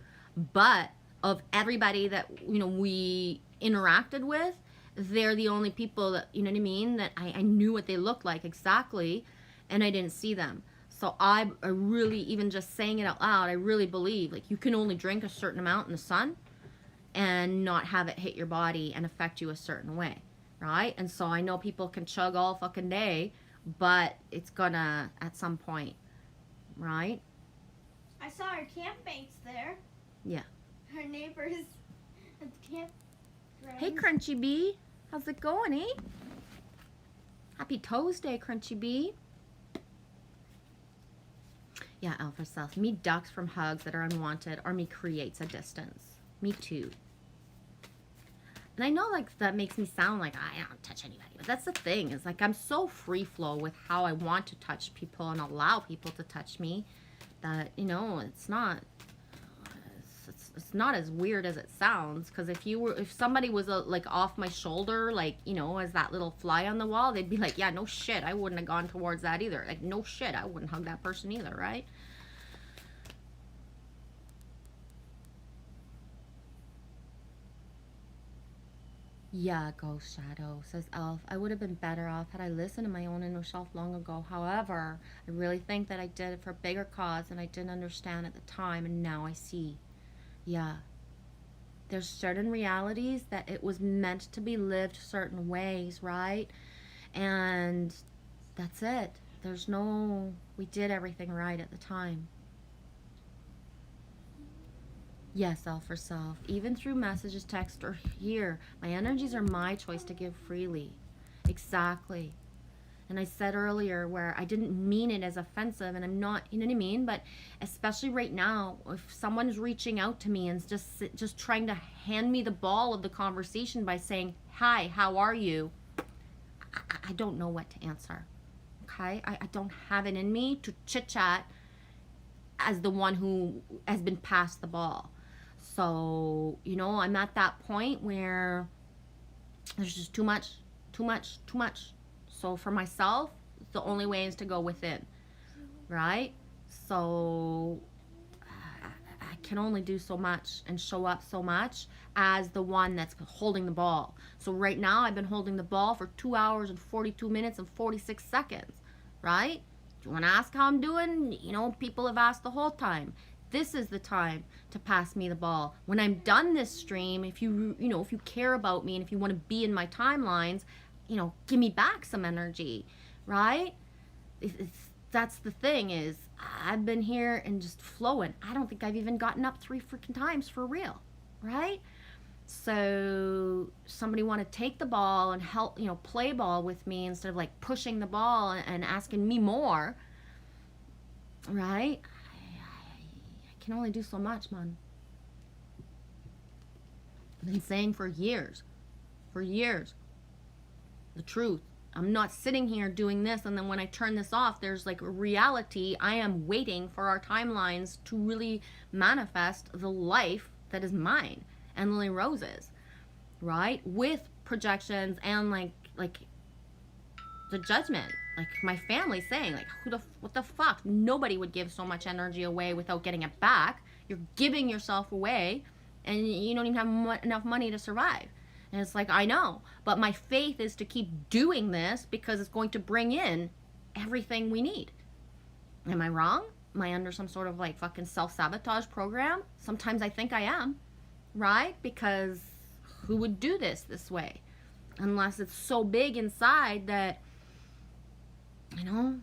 But of everybody that, you know, we interacted with, they're the only people that, you know what I mean, that I knew what they looked like exactly, and I didn't see them. So I really, even just saying it out loud, I really believe, like, you can only drink a certain amount in the sun and not have it hit your body and affect you a certain way, right? And so I know people can chug all fucking day, but it's gonna at some point, right? I saw our campmates there. Yeah. Our neighbors at the camp. Hey, Crunchy Bee. How's it going, eh? Happy Toes Day, Crunchy Bee. Yeah, Alpha Self. Me ducks from hugs that are unwanted, or me creates a distance. Me too. And I know, like, that makes me sound like I don't touch anybody. But that's the thing. Is like, I'm so free flow with how I want to touch people and allow people to touch me that, you know, it's not as weird as it sounds. Because if somebody was like off my shoulder, like, you know, as that little fly on the wall, they'd be like, yeah, no shit, I wouldn't have gone towards that either. Like, no shit, I wouldn't hug that person either, right? Yeah, Ghost Shadow, says Elf. I would have been better off had I listened to my own inner self long ago. However, I really think that I did it for a bigger cause and I didn't understand at the time, and now I see. Yeah. There's certain realities that it was meant to be lived certain ways, right? And that's it. We did everything right at the time. Yes, Self for Self. Even through messages, text, or here, my energies are my choice to give freely. Exactly. And I said earlier where I didn't mean it as offensive, and I'm not, you know what I mean? But especially right now, if someone's reaching out to me and just trying to hand me the ball of the conversation by saying, hi, how are you? I don't know what to answer. Okay? I don't have it in me to chit-chat as the one who has been passed the ball. So, you know, I'm at that point where there's just too much. So for myself, the only way is to go within, right? So I can only do so much and show up so much as the one that's holding the ball. So right now I've been holding the ball for 2 hours and 42 minutes and 46 seconds, right? Do you want to ask how I'm doing? You know, people have asked the whole time. This is the time to pass me the ball. When I'm done this stream, if you care about me and if you want to be in my timelines, you know, give me back some energy, right? That's the thing, is I've been here and just flowing. I don't think I've even gotten up 3 freaking times for real, right? So somebody want to take the ball and help, you know, play ball with me instead of like pushing the ball and asking me more, right? I can only do so much, man. I've been saying for years, the truth. I'm not sitting here doing this and then when I turn this off, there's like a reality. I am waiting for our timelines to really manifest the life that is mine and Lily Rose's, right? With projections and like the judgment, like my family saying like, what the fuck? Nobody would give so much energy away without getting it back. You're giving yourself away and you don't even have enough money to survive. And it's like, I know, but my faith is to keep doing this because it's going to bring in everything we need. Am I wrong? Am I under some sort of like fucking self-sabotage program? Sometimes I think I am, right? Because who would do this way? Unless it's so big inside that, you know,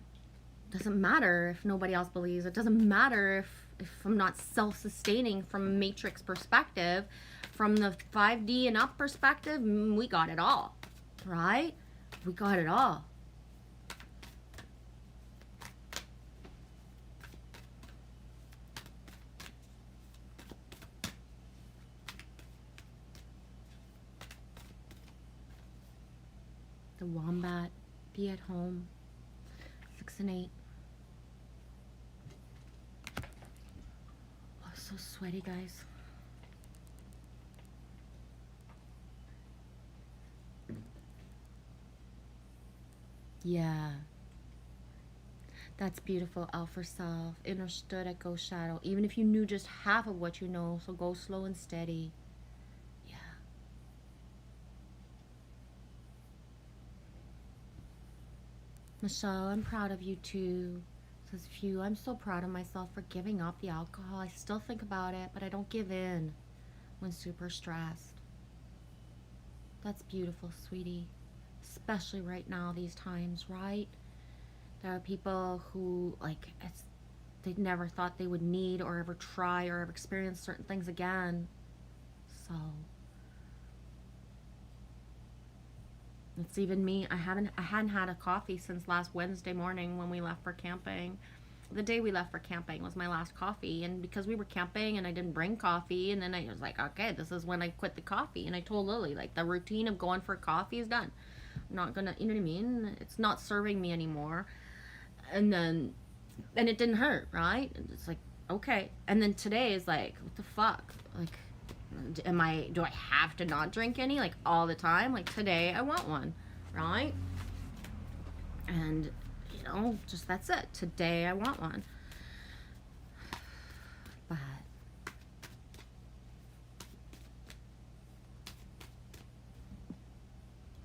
doesn't matter if nobody else believes. It doesn't matter if I'm not self-sustaining from a matrix perspective. From the 5D and up perspective, we got it all, right? We got it all. The wombat, be at home, 6 and 8. Oh, I'm so sweaty, guys. Yeah. That's beautiful, Alpha Self. Understood at Ghost Shadow. Even if you knew just half of what you know, so go slow and steady. Yeah. Michelle, I'm proud of you too. Says Few, I'm so proud of myself for giving up the alcohol. I still think about it, but I don't give in when super stressed. That's beautiful, sweetie. Especially right now, these times, right? There are people who, like, they never thought they would need or ever try or ever experience certain things again. So, it's even me. I hadn't had a coffee since last Wednesday morning when we left for camping. The day we left for camping was my last coffee, and because we were camping and I didn't bring coffee, and then I was like, okay, this is when I quit the coffee. And I told Lily, like, the routine of going for coffee is done. I'm not gonna, you know what I mean? It's not serving me anymore. And it didn't hurt, right? It's like, okay. And then today is like, what the fuck? Like, do I have to not drink any, like, all the time? Like, today I want one, right? And, you know, just that's it. Today I want one. But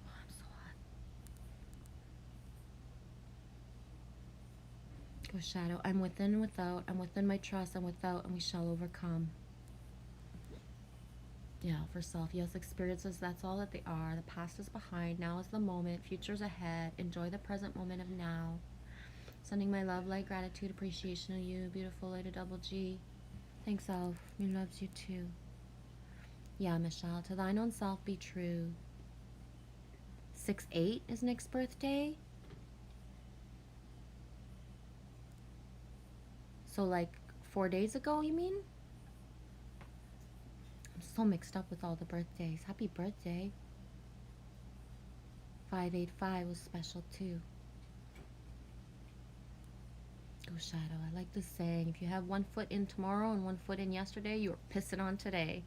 I'm so hot. Go Shadow. I'm within and without. I'm within my trust. I'm without, and we shall overcome. Yeah, for self. Yes, experiences, that's all that they are. The past is behind. Now is the moment. Future's ahead. Enjoy the present moment of now. Sending my love, light, gratitude, appreciation to you. Beautiful Lady Double G. Thanks, Elf. Me loves you too. Yeah, Michelle. To thine own self be true. 6/8 is Nick's birthday. So, like, 4 days ago, you mean? I'm so mixed up with all the birthdays. Happy birthday. 585 was special too. Go Shadow. I like the saying, if you have 1 foot in tomorrow and 1 foot in yesterday, you're pissing on today.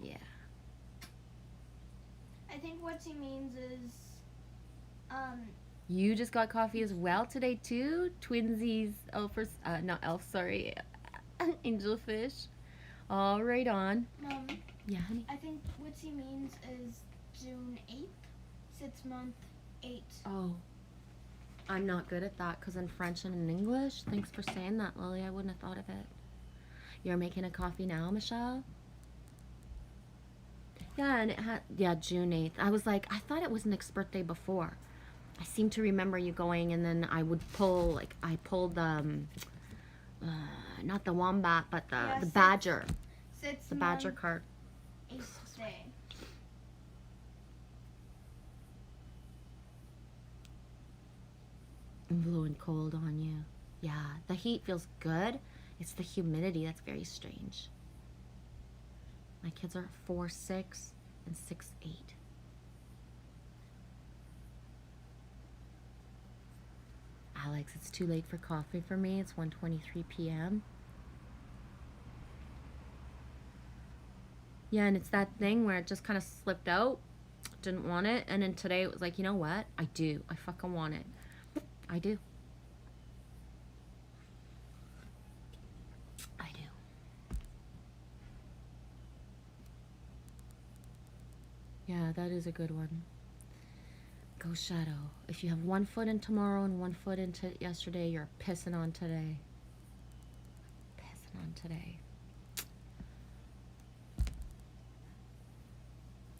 Yeah. I think what he means is, You just got coffee as well today too? Twinsies, not elf, sorry. Angelfish. All right on. Mom, Yeah, honey. I think what he means is June 8th, 6 month 8. Oh, I'm not good at that because in French and in English. Thanks for saying that, Lily. I wouldn't have thought of it. You're making a coffee now, Michelle? Yeah, and it had, yeah, June 8th. I was like, I thought it was Nick's birthday before. I seem to remember you going, and then I would pull, like, I pulled not the wombat, but the badger. 6 The badger card. 8th day. Blue and cold on you. Yeah, the heat feels good. It's the humidity that's very strange. My kids are 4, 6, and 6, 8. Alex, it's too late for coffee for me. It's 1:23 p.m. Yeah, and it's that thing where it just kind of slipped out. Didn't want it. And then today it was like, you know what? I do. I fucking want it. I do. I do. Yeah, that is a good one. Go Shadow. If you have one foot in tomorrow and one foot into yesterday, you're pissing on today. Pissing on today.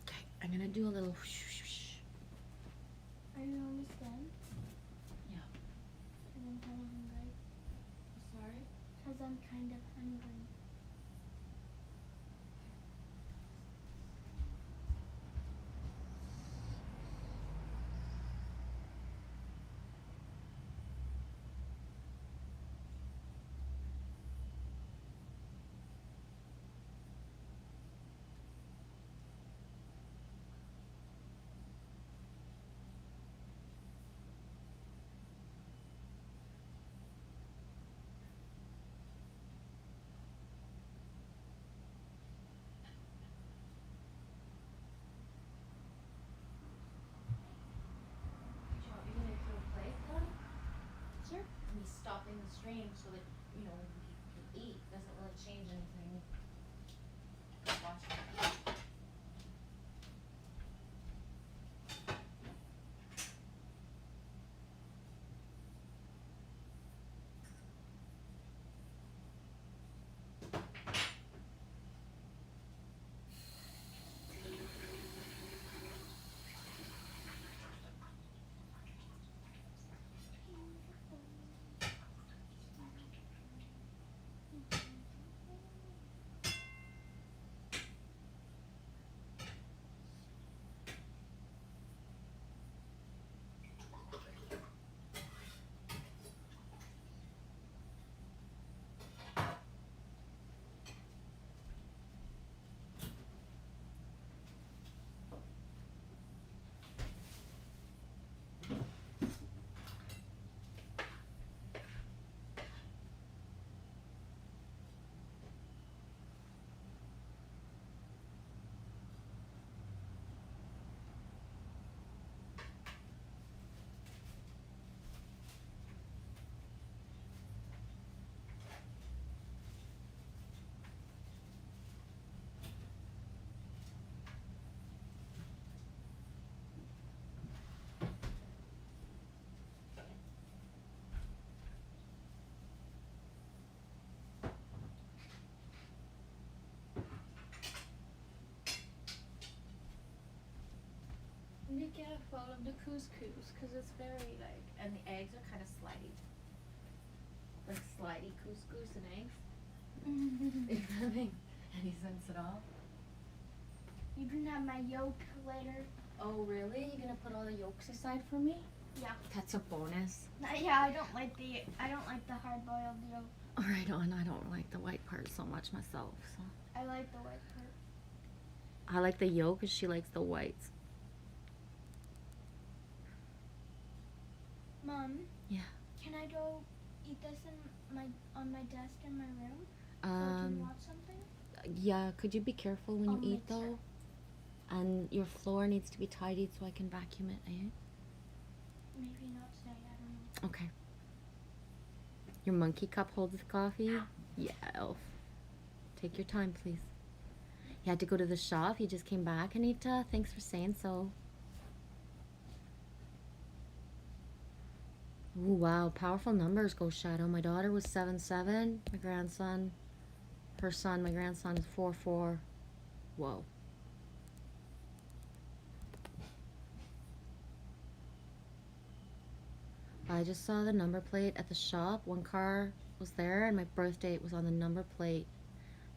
Okay, I'm gonna do a little whoosh. Are you almost done? Yeah. Because I'm kind of hungry. Sorry? Because I'm kind of hungry. Sure. Me stopping the stream so that, you know, we can eat doesn't really change anything. Watch. Be careful of the couscous because it's very like, and the eggs are kind of slidey. Like slidey couscous and eggs. If that makes any sense at all. You can have my yolk later. Oh really? You're gonna put all the yolks aside for me? Yeah. That's a bonus. Yeah, I don't like the hard boiled yolk. All right, on. I don't like the white part so much myself. So I like the white part. I like the yolk, and she likes the whites. Mom. Yeah. Can I go eat this on my desk in my room? So I can watch something? Yeah. Could you be careful when I'll you eat make though? sure. And your floor needs to be tidied so I can vacuum it, eh? Maybe not today. I don't know. Okay. Your monkey cup holds the coffee? Yeah, Elf. Take your time, please. You had to go to the shop. You just came back, Anita. Thanks for saying so. Ooh, wow. Powerful numbers, Ghost Shadow. My daughter was 7-7. My grandson, my grandson is 4-4. Whoa. I just saw the number plate at the shop. One car was there, and my birth date was on the number plate.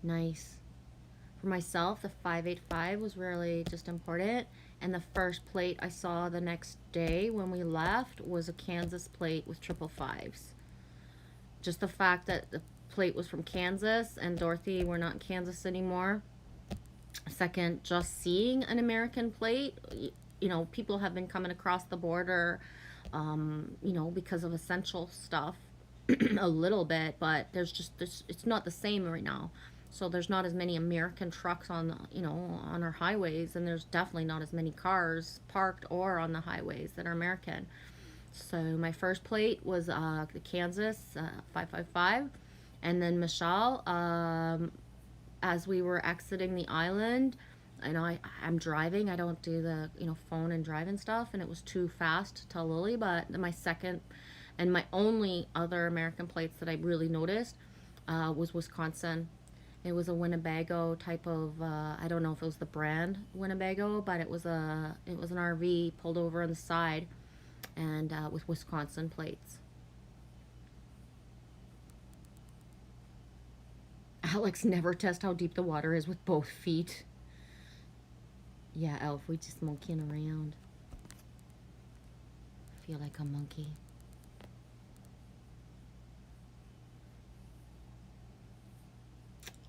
Nice. For myself, the 585 was really just important. And the first plate I saw the next day when we left was a Kansas plate with 555s. Just the fact that the plate was from Kansas and Dorothy, we're not in Kansas anymore. Second, just seeing an American plate, you know, people have been coming across the border, you know, because of essential stuff a little bit, but there's just this, it's not the same right now. So there's not as many American trucks on the, you know, on our highways, and there's definitely not as many cars parked or on the highways that are American. So my first plate was the Kansas 555, and then Michelle, as we were exiting the island, I know I'm driving. I don't do the, phone and driving stuff, and it was too fast to tell Lily. But my second and my only other American plates that I really noticed was Wisconsin. It was a Winnebago type of, I don't know if it was the brand Winnebago, but it was an RV pulled over on the side, and with Wisconsin plates. Alex, never test how deep the water is with both feet. Yeah, Elf, we just monkeying around. Feel like a monkey.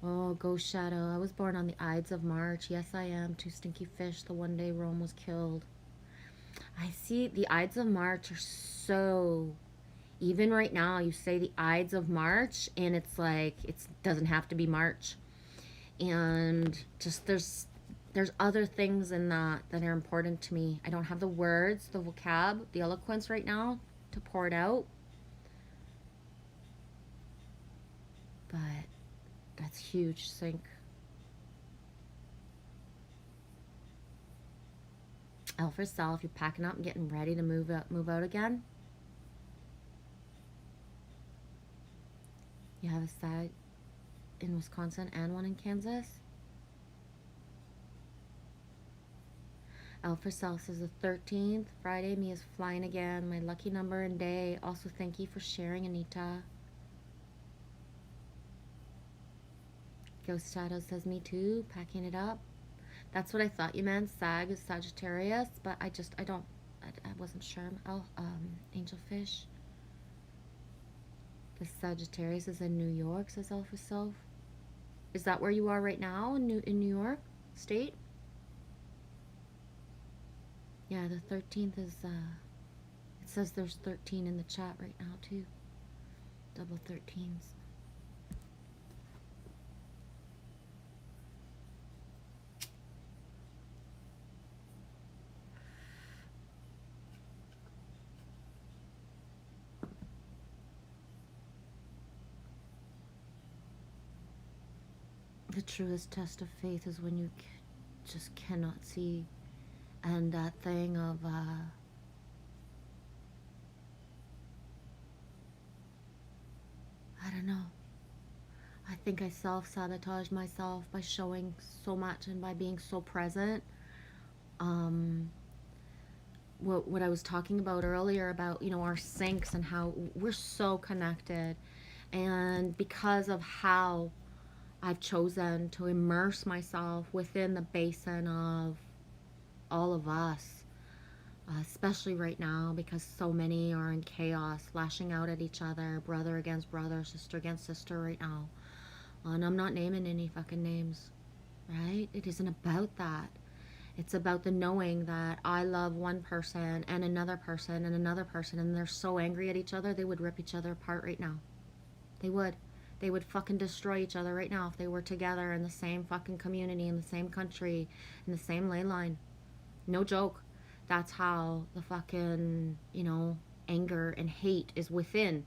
Oh, Ghost Shadow. I was born on the Ides of March. Yes, I am. Two stinky fish. The one day Rome was killed. I see the Ides of March are so... Even right now, you say the Ides of March, and it's like, it doesn't have to be March. And just there's other things in that are important to me. I don't have the words, the vocab, the eloquence right now to pour it out. But that's huge, Sync. L for Self, you're packing up and getting ready to move out again. You have a side in Wisconsin and one in Kansas. L for Self says the 13th, Friday, me is flying again. My lucky number and day. Also, thank you for sharing, Anita. Ghost Shadow says me too, packing it up. That's what I thought you meant. Sag is Sagittarius, but I wasn't sure. Oh, Angelfish. The Sagittarius is in New York, says L for Self. Is that where you are right now, in New York State? Yeah, the 13th is, it says there's 13 in the chat right now, too. Double 13s. The truest test of faith is when you just cannot see. And that thing of, I don't know. I think I self-sabotage myself by showing so much and by being so present. What I was talking about earlier about, our syncs and how we're so connected. And because of how I've chosen to immerse myself within the basin of all of us, especially right now because so many are in chaos, lashing out at each other, brother against brother, sister against sister right now. And I'm not naming any fucking names, right? It isn't about that. It's about the knowing that I love one person and another person and another person, and they're so angry at each other, they would rip each other apart right now. They would. They would fucking destroy each other right now if they were together in the same fucking community, in the same country, in the same ley line. No joke. That's how the fucking, anger and hate is within.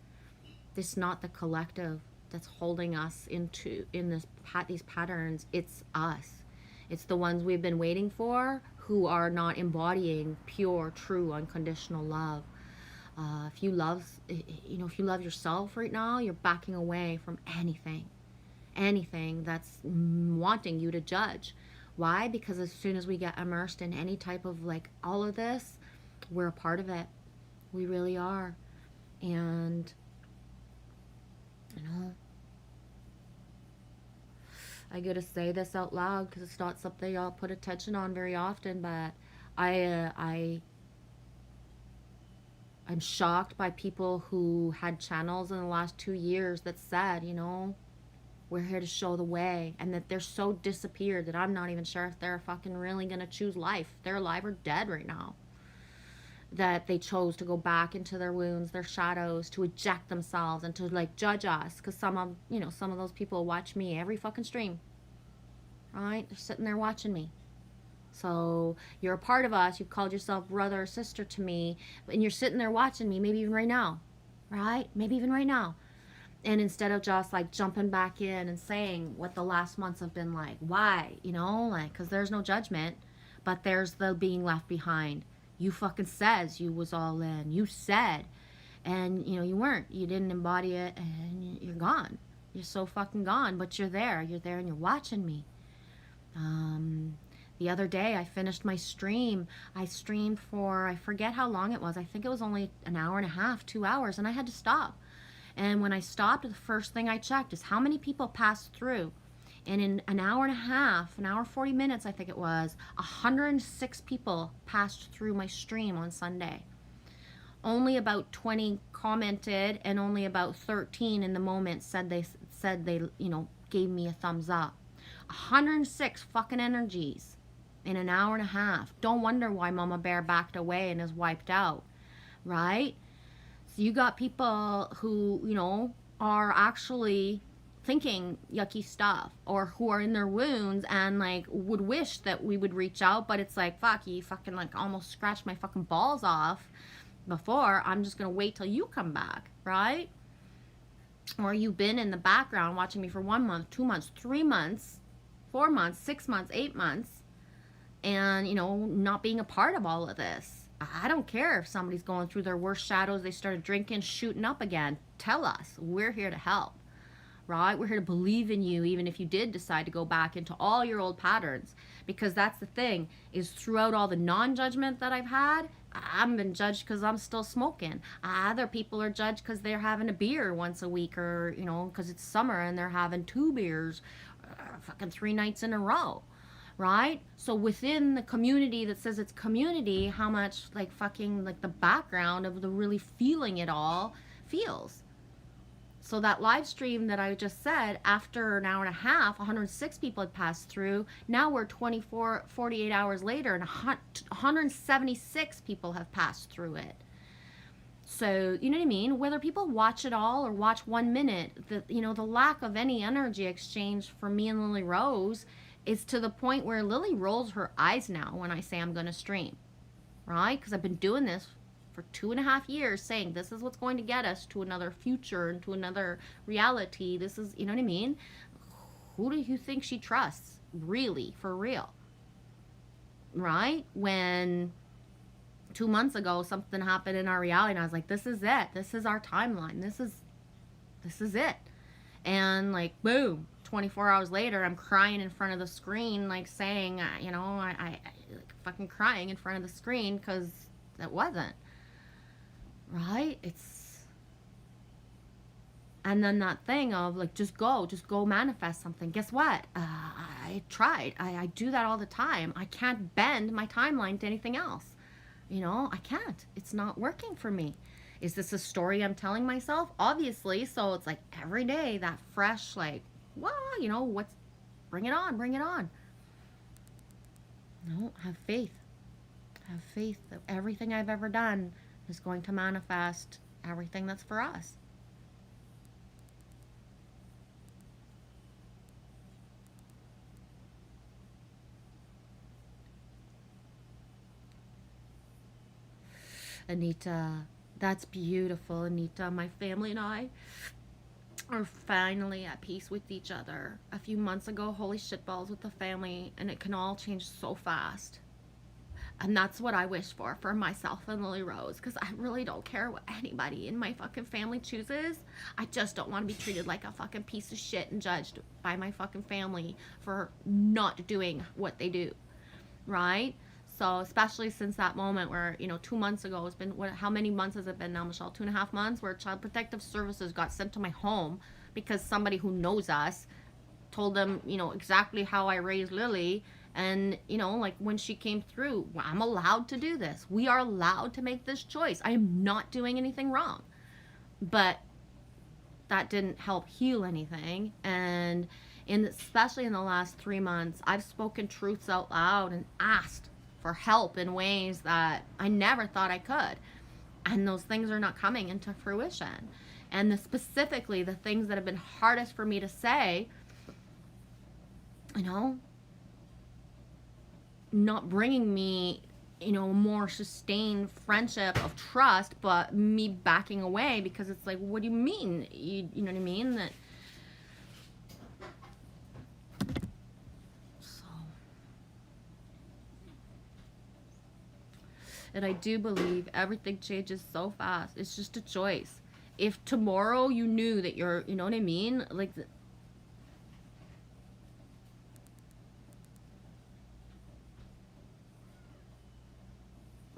This not the collective that's holding us in these patterns. It's us. It's the ones we've been waiting for who are not embodying pure, true, unconditional love. If you love yourself right now, you're backing away from anything that's wanting you to judge. Why? Because as soon as we get immersed in any type of all of this, we're a part of it. We really are. And I gotta say this out loud because it's not something I'll put attention on very often, but I'm shocked by people who had channels in the last 2 years that said, we're here to show the way, and that they're so disappeared that I'm not even sure if they're fucking really gonna choose life. They're alive or dead right now. That they chose to go back into their wounds, their shadows, to eject themselves and to judge us, because some of those people watch me every fucking stream. Right? They're sitting there watching me. So you're a part of us. You've called yourself brother or sister to me, and you're sitting there watching me, maybe even right now, right? Maybe even right now. And instead of just like jumping back in and saying what the last months have been like, why, you know, like, because there's no judgment, but there's the being left behind. You fucking says you was all in. You said, and you know, you weren't. You didn't embody it, and you're gone. You're so fucking gone, but you're there. You're there, and you're watching me. The other day, I finished my stream. I streamed for, I forget how long it was. I think it was only an hour and a half, 2 hours, and I had to stop. And when I stopped, the first thing I checked is how many people passed through. And in an hour and a half, an hour 40 minutes, I think it was, 106 people passed through my stream on Sunday. Only about 20 commented, and only about 13 in the moment said they you know, gave me a thumbs up. 106 fucking energies in an hour and a half. Don't wonder why Mama Bear backed away and is wiped out, right? So you got people who, you know, are actually thinking yucky stuff, or who are in their wounds and like would wish that we would reach out, but it's like, fuck, you fucking like almost scratched my fucking balls off before. I'm just gonna wait till you come back, right? Or you've been in the background watching me for 1 month, 2 months, 3 months, 4 months, 6 months, 8 months, and you know, not being a part of all of this. I don't care if somebody's going through their worst shadows, they started drinking, shooting up again. Tell us. We're here to help, right? We're here to believe in you, even if you did decide to go back into all your old patterns. Because that's the thing, is throughout all the non-judgment that I've had, I've been judged because I'm still smoking. Other people are judged because they're having a beer once a week, or, you know, because it's summer and they're having 2 beers fucking 3 nights in a row. Right? So within the community that says it's community, how much like fucking like the background of the really feeling it all feels. So that live stream that I just said, after an hour and a half, 106 people had passed through. Now we're 48 hours later, and 176 people have passed through it. So, you know what I mean? Whether people watch it all or watch 1 minute, you know, the lack of any energy exchange for me and Lily Rose is to the point where Lily rolls her eyes now when I say I'm going to stream, right? Because I've been doing this for 2.5 years, saying this is what's going to get us to another future and to another reality. This is, you know what I mean? Who do you think she trusts? Really, for real, right? When 2 months ago something happened in our reality, and I was like, this is it. This is our timeline. This is it. And like, boom, 24 hours later, I'm crying in front of the screen, like saying, you know, I like fucking crying in front of the screen because it wasn't. Right? It's, and then that thing of like, just go manifest something. Guess what? I tried. I do that all the time. I can't bend my timeline to anything else. You know, I can't. It's not working for me. Is this a story I'm telling myself? Obviously. So it's like every day that fresh, like, well, you know, bring it on, bring it on. No, have faith. Have faith that everything I've ever done is going to manifest everything that's for us. Anita, that's beautiful, Anita. My family and I are finally at peace with each other. A few months ago, holy shitballs with the family, and it can all change so fast. And that's what I wish for myself and Lily Rose, because I really don't care what anybody in my fucking family chooses. I just don't want to be treated like a fucking piece of shit and judged by my fucking family for not doing what they do, right? So especially since that moment where, you know, 2 months ago, it's been, how many months has it been now, Michelle? 2.5 months, where Child Protective Services got sent to my home because somebody who knows us told them, you know, exactly how I raised Lily. And, you know, like when she came through, I'm allowed to do this. We are allowed to make this choice. I am not doing anything wrong. But that didn't help heal anything. And especially in the last 3 months, I've spoken truths out loud and asked for help in ways that I never thought I could. And those things are not coming into fruition. And specifically the things that have been hardest for me to say, you know, not bringing me you know, more sustained friendship of trust, but me backing away because it's like, what do you mean? You know what I mean? That, so, and I do believe everything changes so fast. It's just a choice. If tomorrow you knew that you're, you know what I mean? Like,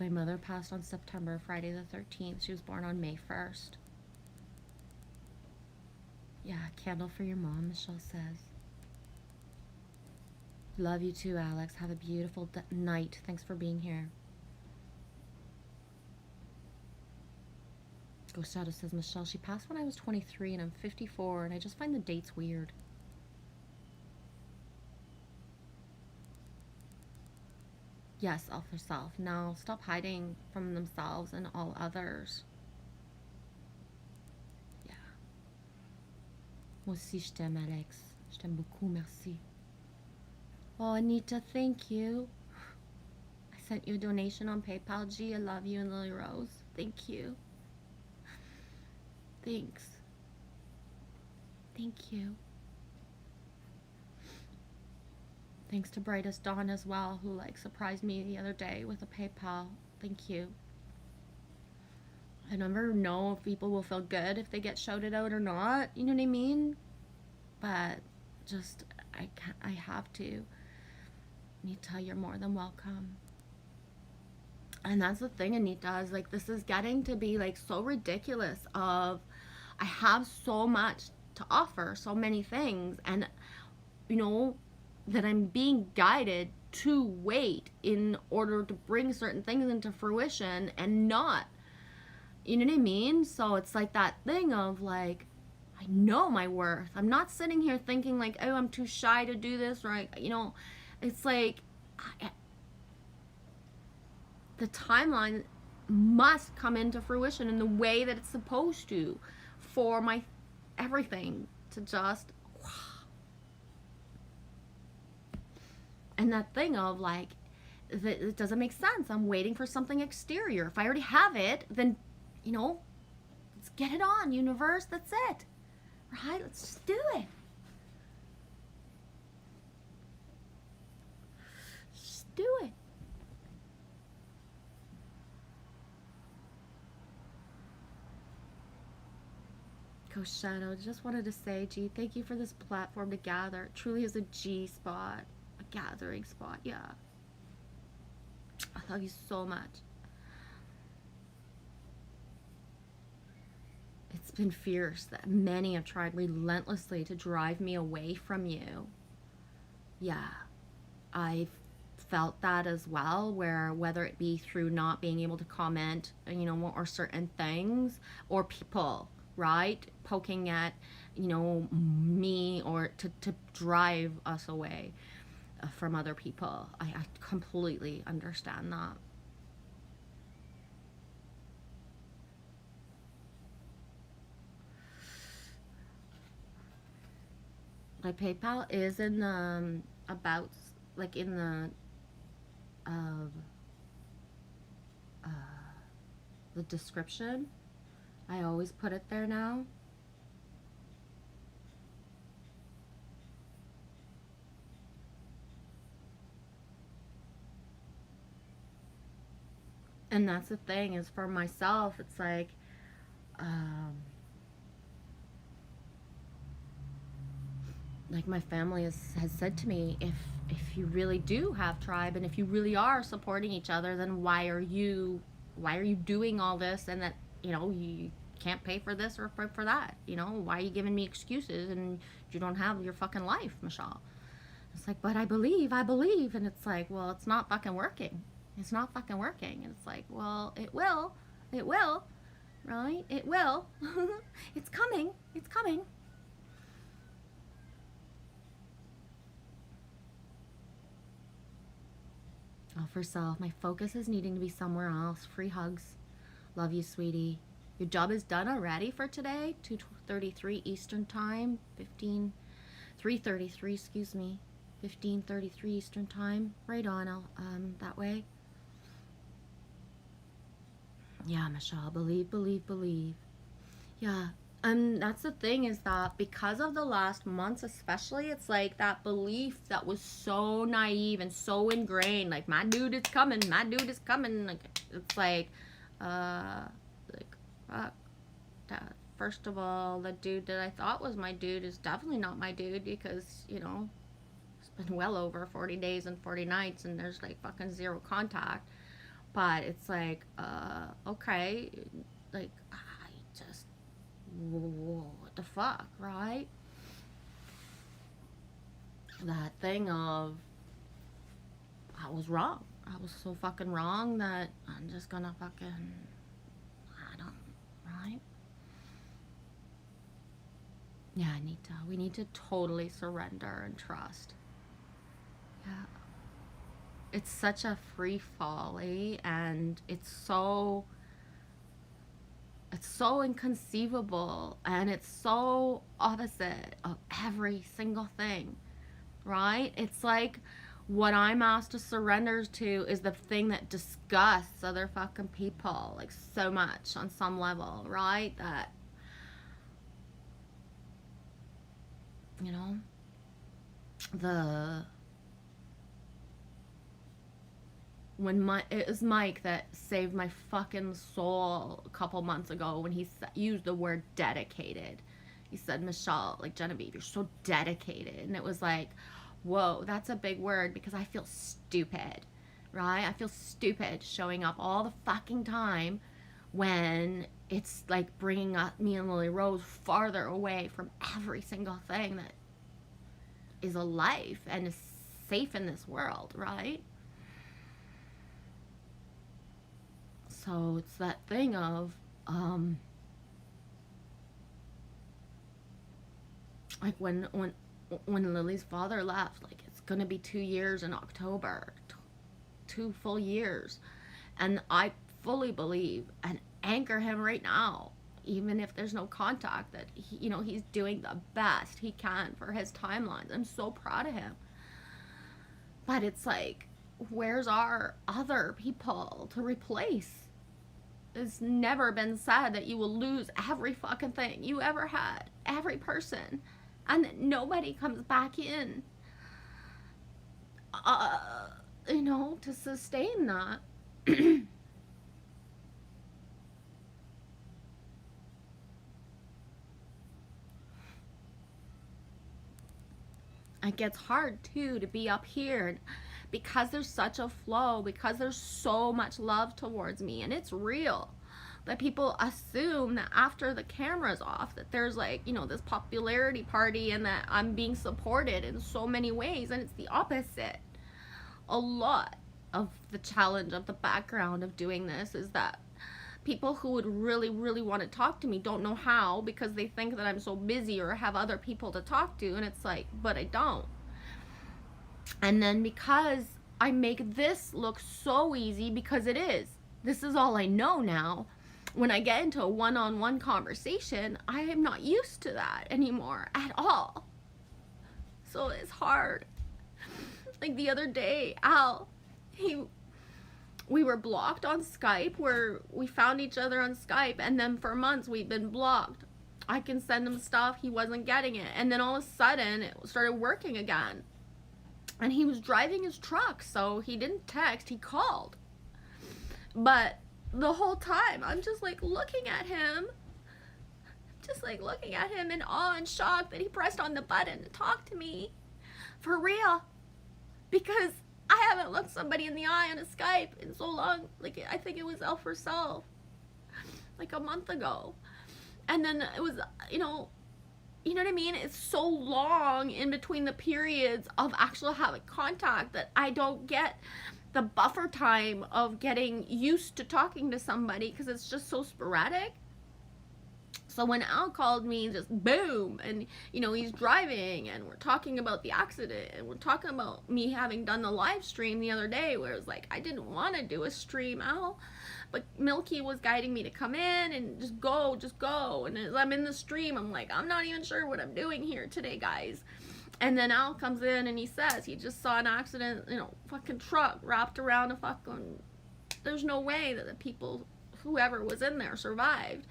my mother passed on Friday the 13th. She was born on May 1st. Yeah, candle for your mom, Michelle says. Love you too, Alex. Have a beautiful night. Thanks for being here. Ghost Shadow says, Michelle, she passed when I was 23 and I'm 54, and I just find the dates weird. Yes, all for self. No, stop hiding from themselves and all others. Yeah. Moi aussi, je t'aime, Alex. Je t'aime beaucoup, merci. Oh, Anita, thank you. I sent you a donation on PayPal. G, I love you, and Lily Rose. Thank you. Thanks. Thank you. Thanks to Brightest Dawn as well, who like surprised me the other day with a PayPal. Thank you. I never know if people will feel good if they get shouted out or not. You know what I mean? But just I have to. Anita, you're more than welcome. And that's the thing, Anita, is like this is getting to be like so ridiculous of I have so much to offer, so many things, and you know that I'm being guided to wait in order to bring certain things into fruition and not, you know what I mean? So it's like that thing of like, I know my worth. I'm not sitting here thinking like, oh, I'm too shy to do this, right? You know, it's like the timeline must come into fruition in the way that it's supposed to for my everything to just, and that thing of like, it doesn't make sense. I'm waiting for something exterior. If I already have it, then, you know, let's get it on, universe. That's it. Right? Let's just do it. Just do it. Ghost Shadow, just wanted to say, G, thank you for this platform to gather. It truly is a G spot, a gathering spot. Yeah. I love you so much. It's been fierce that many have tried relentlessly to drive me away from you. Yeah, I've felt that as well, where whether it be through not being able to comment, you know, or certain things, or people, right, poking at, you know, me, or to drive us away from other people. I completely understand that. My PayPal is in the about, like in the the description. I always put it there now. And that's the thing, is for myself, it's like, like my family has said to me, if you really do have tribe and if you really are supporting each other, then why are you doing all this, and that, you know, you can't pay for this or for that, you know, why are you giving me excuses and you don't have your fucking life, Michelle? It's like, but I believe, and it's like, well, it's not fucking working. It's not fucking working. And it's like, well, it will, right? It will. It's coming. It's coming. Oh, for self, my focus is needing to be somewhere else. Free hugs. Love you, sweetie. Your job is done already for today. 2:33 Eastern time. 3:33, excuse me. 15:33 Eastern time. Right on, that way. Yeah, Michelle, believe, believe, believe. Yeah. And that's the thing is that because of the last months, especially, it's like that belief that was so naive and so ingrained. Like, my dude is coming, my dude is coming. Like, it's uh, like, fuck. First of all, the dude that I thought was my dude is definitely not my dude because, you know, it's been well over 40 days and 40 nights and there's like fucking zero contact. But it's like, okay, like, I just, what the fuck, right? That thing of, I was wrong. I was so fucking wrong that I'm just gonna fucking, I don't, right? Yeah, we need to totally surrender and trust. Yeah. It's such a free folly and it's so inconceivable and it's so opposite of every single thing, right? It's like what I'm asked to surrender to is the thing that disgusts other fucking people like so much on some level, right? That, you know, it was Mike that saved my fucking soul a couple months ago when he used the word dedicated. He said, Michelle, like, Genevieve, you're so dedicated. And it was like, whoa, that's a big word because I feel stupid, right? I feel stupid showing up all the fucking time when it's like bringing up me and Lily Rose farther away from every single thing that is a life and is safe in this world, right? So it's that thing of, like when Lily's father left, like it's gonna be 2 years in October, 2 full years, and I fully believe and anchor him right now, even if there's no contact, that he, you know, he's doing the best he can for his timelines. I'm so proud of him, but it's like, where's our other people to replace? It's never been said that you will lose every fucking thing you ever had, every person, and that nobody comes back in, you know, to sustain that. It gets hard too to be up here because there's such a flow, because there's so much love towards me, and it's real that people assume that after the camera's off that there's like, you know, this popularity party and that I'm being supported in so many ways, and it's the opposite. A lot of the challenge of the background of doing this is that people who would really, really want to talk to me don't know how because they think that I'm so busy or have other people to talk to, and it's like, but I don't. And then because I make this look so easy, because it is, this is all I know now, when I get into a one-on-one conversation, I am not used to that anymore at all. So it's hard. Like the other day, Al, we were blocked on Skype, where we found each other on Skype, and then for months we've been blocked. I can send him stuff, he wasn't getting it, and then all of a sudden it started working again. And he was driving his truck, so he didn't text, he called. But the whole time I'm just like looking at him, in awe and shock that he pressed on the button to talk to me for real, because I haven't looked somebody in the eye on a Skype in so long. Like, I think it was El Self, like a month ago. And then it was, you know what I mean? It's so long in between the periods of actually having contact that I don't get the buffer time of getting used to talking to somebody because it's just so sporadic. So when Al called me, just boom, and you know, he's driving and we're talking about the accident and we're talking about me having done the live stream the other day where it was like, I didn't want to do a stream, Al, but Milky was guiding me to come in and just go. And as I'm in the stream, I'm like, I'm not even sure what I'm doing here today, guys. And then Al comes in and he says he just saw an accident, you know, fucking truck wrapped around a fucking, there's no way that the people whoever was in there survived.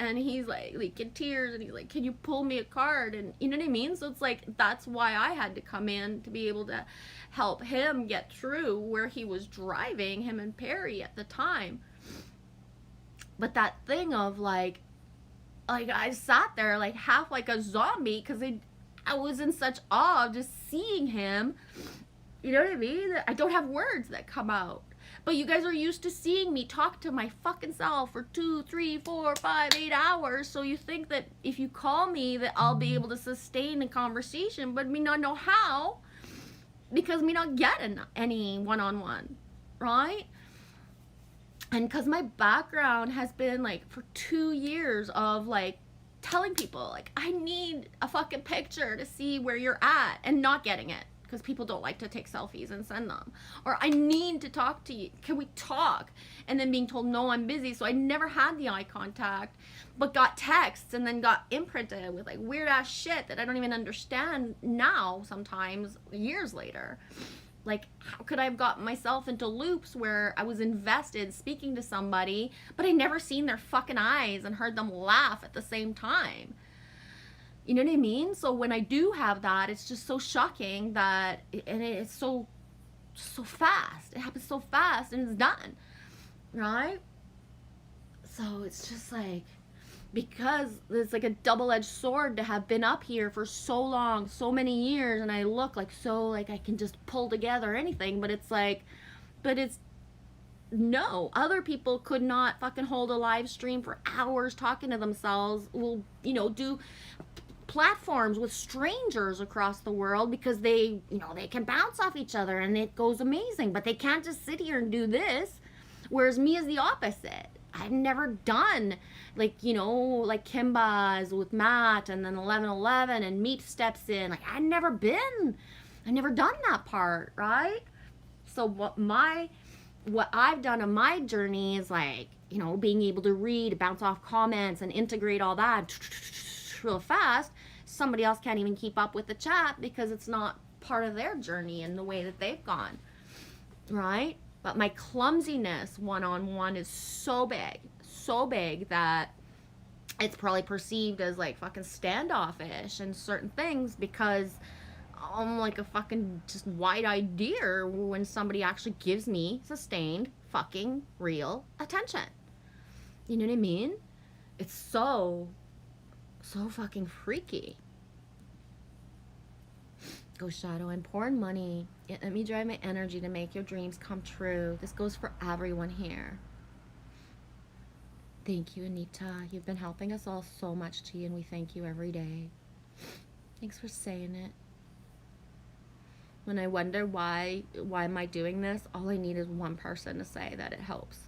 And he's like in tears, and he's like, can you pull me a card? And you know what I mean? So it's like, that's why I had to come in to be able to help him get through where he was driving, him and Perry at the time. But that thing of like I sat there like half like a zombie, because I was in such awe of just seeing him. You know what I mean? I don't have words that come out. But you guys are used to seeing me talk to my fucking self for 2, 3, 4, 5, 8 hours. So you think that if you call me that I'll be able to sustain a conversation, but me not know how, because me not getting any one-on-one, right? And because my background has been like for 2 years of like telling people like, I need a fucking picture to see where you're at, and not getting it, because people don't like to take selfies and send them. Or I need to talk to you. Can we talk? And then being told, no, I'm busy. So I never had the eye contact, but got texts, and then got imprinted with like weird ass shit that I don't even understand now, sometimes years later. Like, how could I have gotten myself into loops where I was invested speaking to somebody, but I never seen their fucking eyes and heard them laugh at the same time? You know what I mean? So when I do have that, it's just so shocking that, and it's so fast. It happens so fast, and it's done, right? So it's just like, because it's like a double-edged sword to have been up here for so long, so many years, and I look like so like I can just pull together anything, but it's like, no, other people could not fucking hold a live stream for hours talking to themselves. Will, you know, do platforms with strangers across the world, because they, you know, they can bounce off each other and it goes amazing, but they can't just sit here and do this. Whereas me is the opposite. I've never done like, you know, like Kimba's with Matt, and then 1111 and Meep steps in. Like I never done that part, right? So what I've done on my journey is like, you know, being able to read, bounce off comments, and integrate all that real fast. Somebody else can't even keep up with the chat because it's not part of their journey and the way that they've gone, right? But my clumsiness one-on-one is so big that it's probably perceived as like fucking standoffish and certain things, because I'm like a fucking just wide-eyed deer when somebody actually gives me sustained fucking real attention. You know what I mean? It's so fucking freaky. Go Shadow, I'm pouring money. Let me drive my energy to make your dreams come true. This goes for everyone here. Thank you, Anita. You've been helping us all so much, T, and we thank you every day. Thanks for saying it. When I wonder why am I doing this, all I need is one person to say that it helps,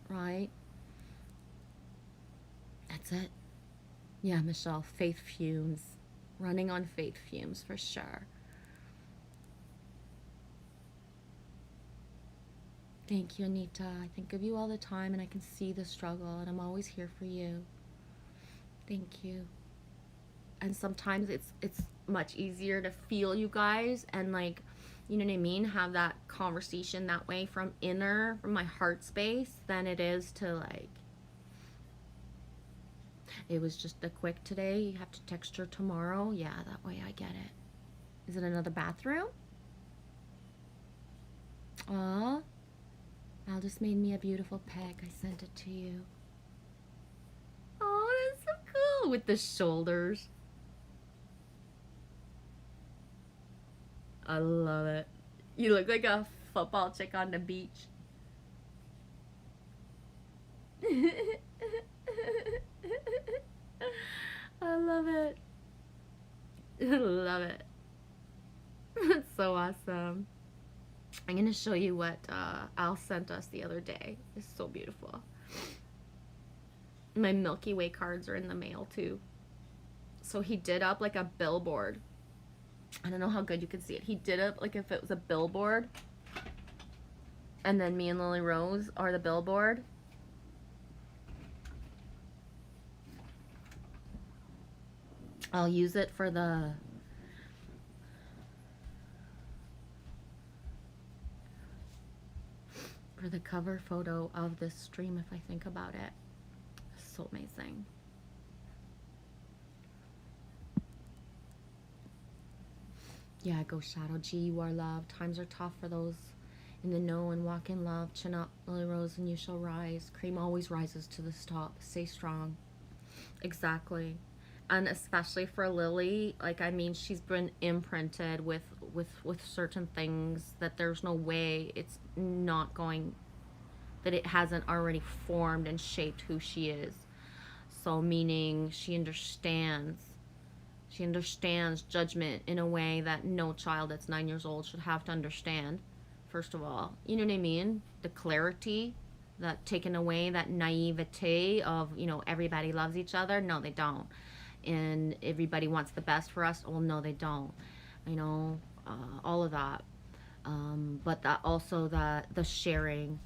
right? That's it. Yeah, Michelle, faith fumes. Running on faith fumes for sure. Thank you, Anita. I think of you all the time, and I can see the struggle, and I'm always here for you. Thank you. And sometimes it's much easier to feel you guys and, like, you know what I mean, have that conversation that way from my heart space, than it is to, like, it was just a quick today, you have to text her tomorrow. Yeah, that way I get it. Is it another bathroom? Aw. Al just made me a beautiful peg. I sent it to you. Oh, that's so cool. With the shoulders. I love it. You look like a football chick on the beach. I love it. I love it. It's so awesome. I'm going to show you what Al sent us the other day. It's so beautiful. My Milky Way cards are in the mail too. So he did up like a billboard. I don't know how good you can see it. He did it like if it was a billboard. And then me and Lily Rose are the billboard. I'll use it for the for the cover photo of this stream if I think about it. So amazing. Yeah, Ghost Shadow. G, you are love. Times are tough for those in the know and walk in love. Chin up, Lily Rose, and you shall rise. Cream always rises to the top. Stay strong. Exactly. And especially for Lily, like, I mean, she's been imprinted with certain things that there's no way it's not going, that it hasn't already formed and shaped who she is. So meaning she understands judgment in a way that no child that's 9 years old should have to understand, first of all. You know what I mean? The clarity, that taken away, that naivete of, you know, everybody loves each other. No, they don't. And everybody wants the best for us. Well, no, they don't. You know, all of that. But that also the sharing,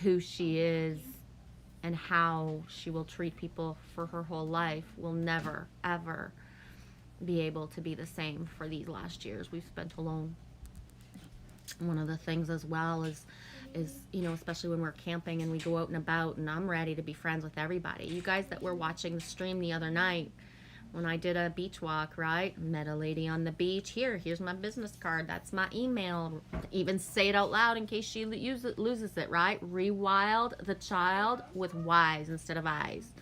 who she is and how she will treat people for her whole life will never, ever be able to be the same for these last years we've spent alone. One of the things as well is, you know, especially when we're camping and we go out and about, and I'm ready to be friends with everybody. You guys that were watching the stream the other night when I did a beach walk, right? Met a lady on the beach. Here's my business card. That's my email. Even say it out loud in case she loses it, right? Rewild the child with Y's instead of I's.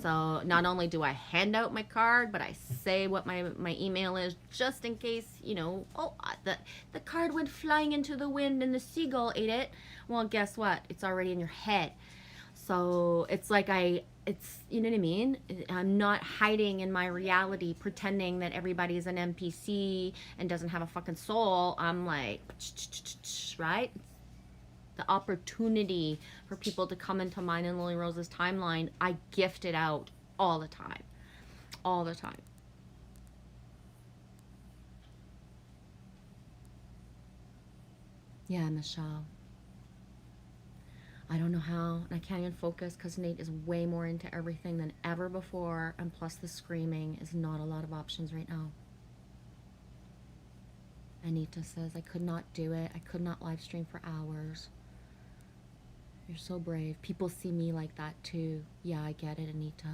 So not only do I hand out my card, but I say what my email is, just in case, you know, oh, the card went flying into the wind and the seagull ate it. Well, guess what? It's already in your head. So it's like it's, you know what I mean? I'm not hiding in my reality, pretending that everybody's an NPC and doesn't have a fucking soul. I'm like, right? The opportunity for people to come into mine and Lily Rose's timeline, I gift it out all the time. All the time. Yeah, Michelle. I don't know how, and I can't even focus because Nate is way more into everything than ever before, and plus the screaming is not a lot of options right now. Anita says, I could not do it. I could not live stream for hours. You're so brave. People see me like that too. Yeah, I get it, Anita.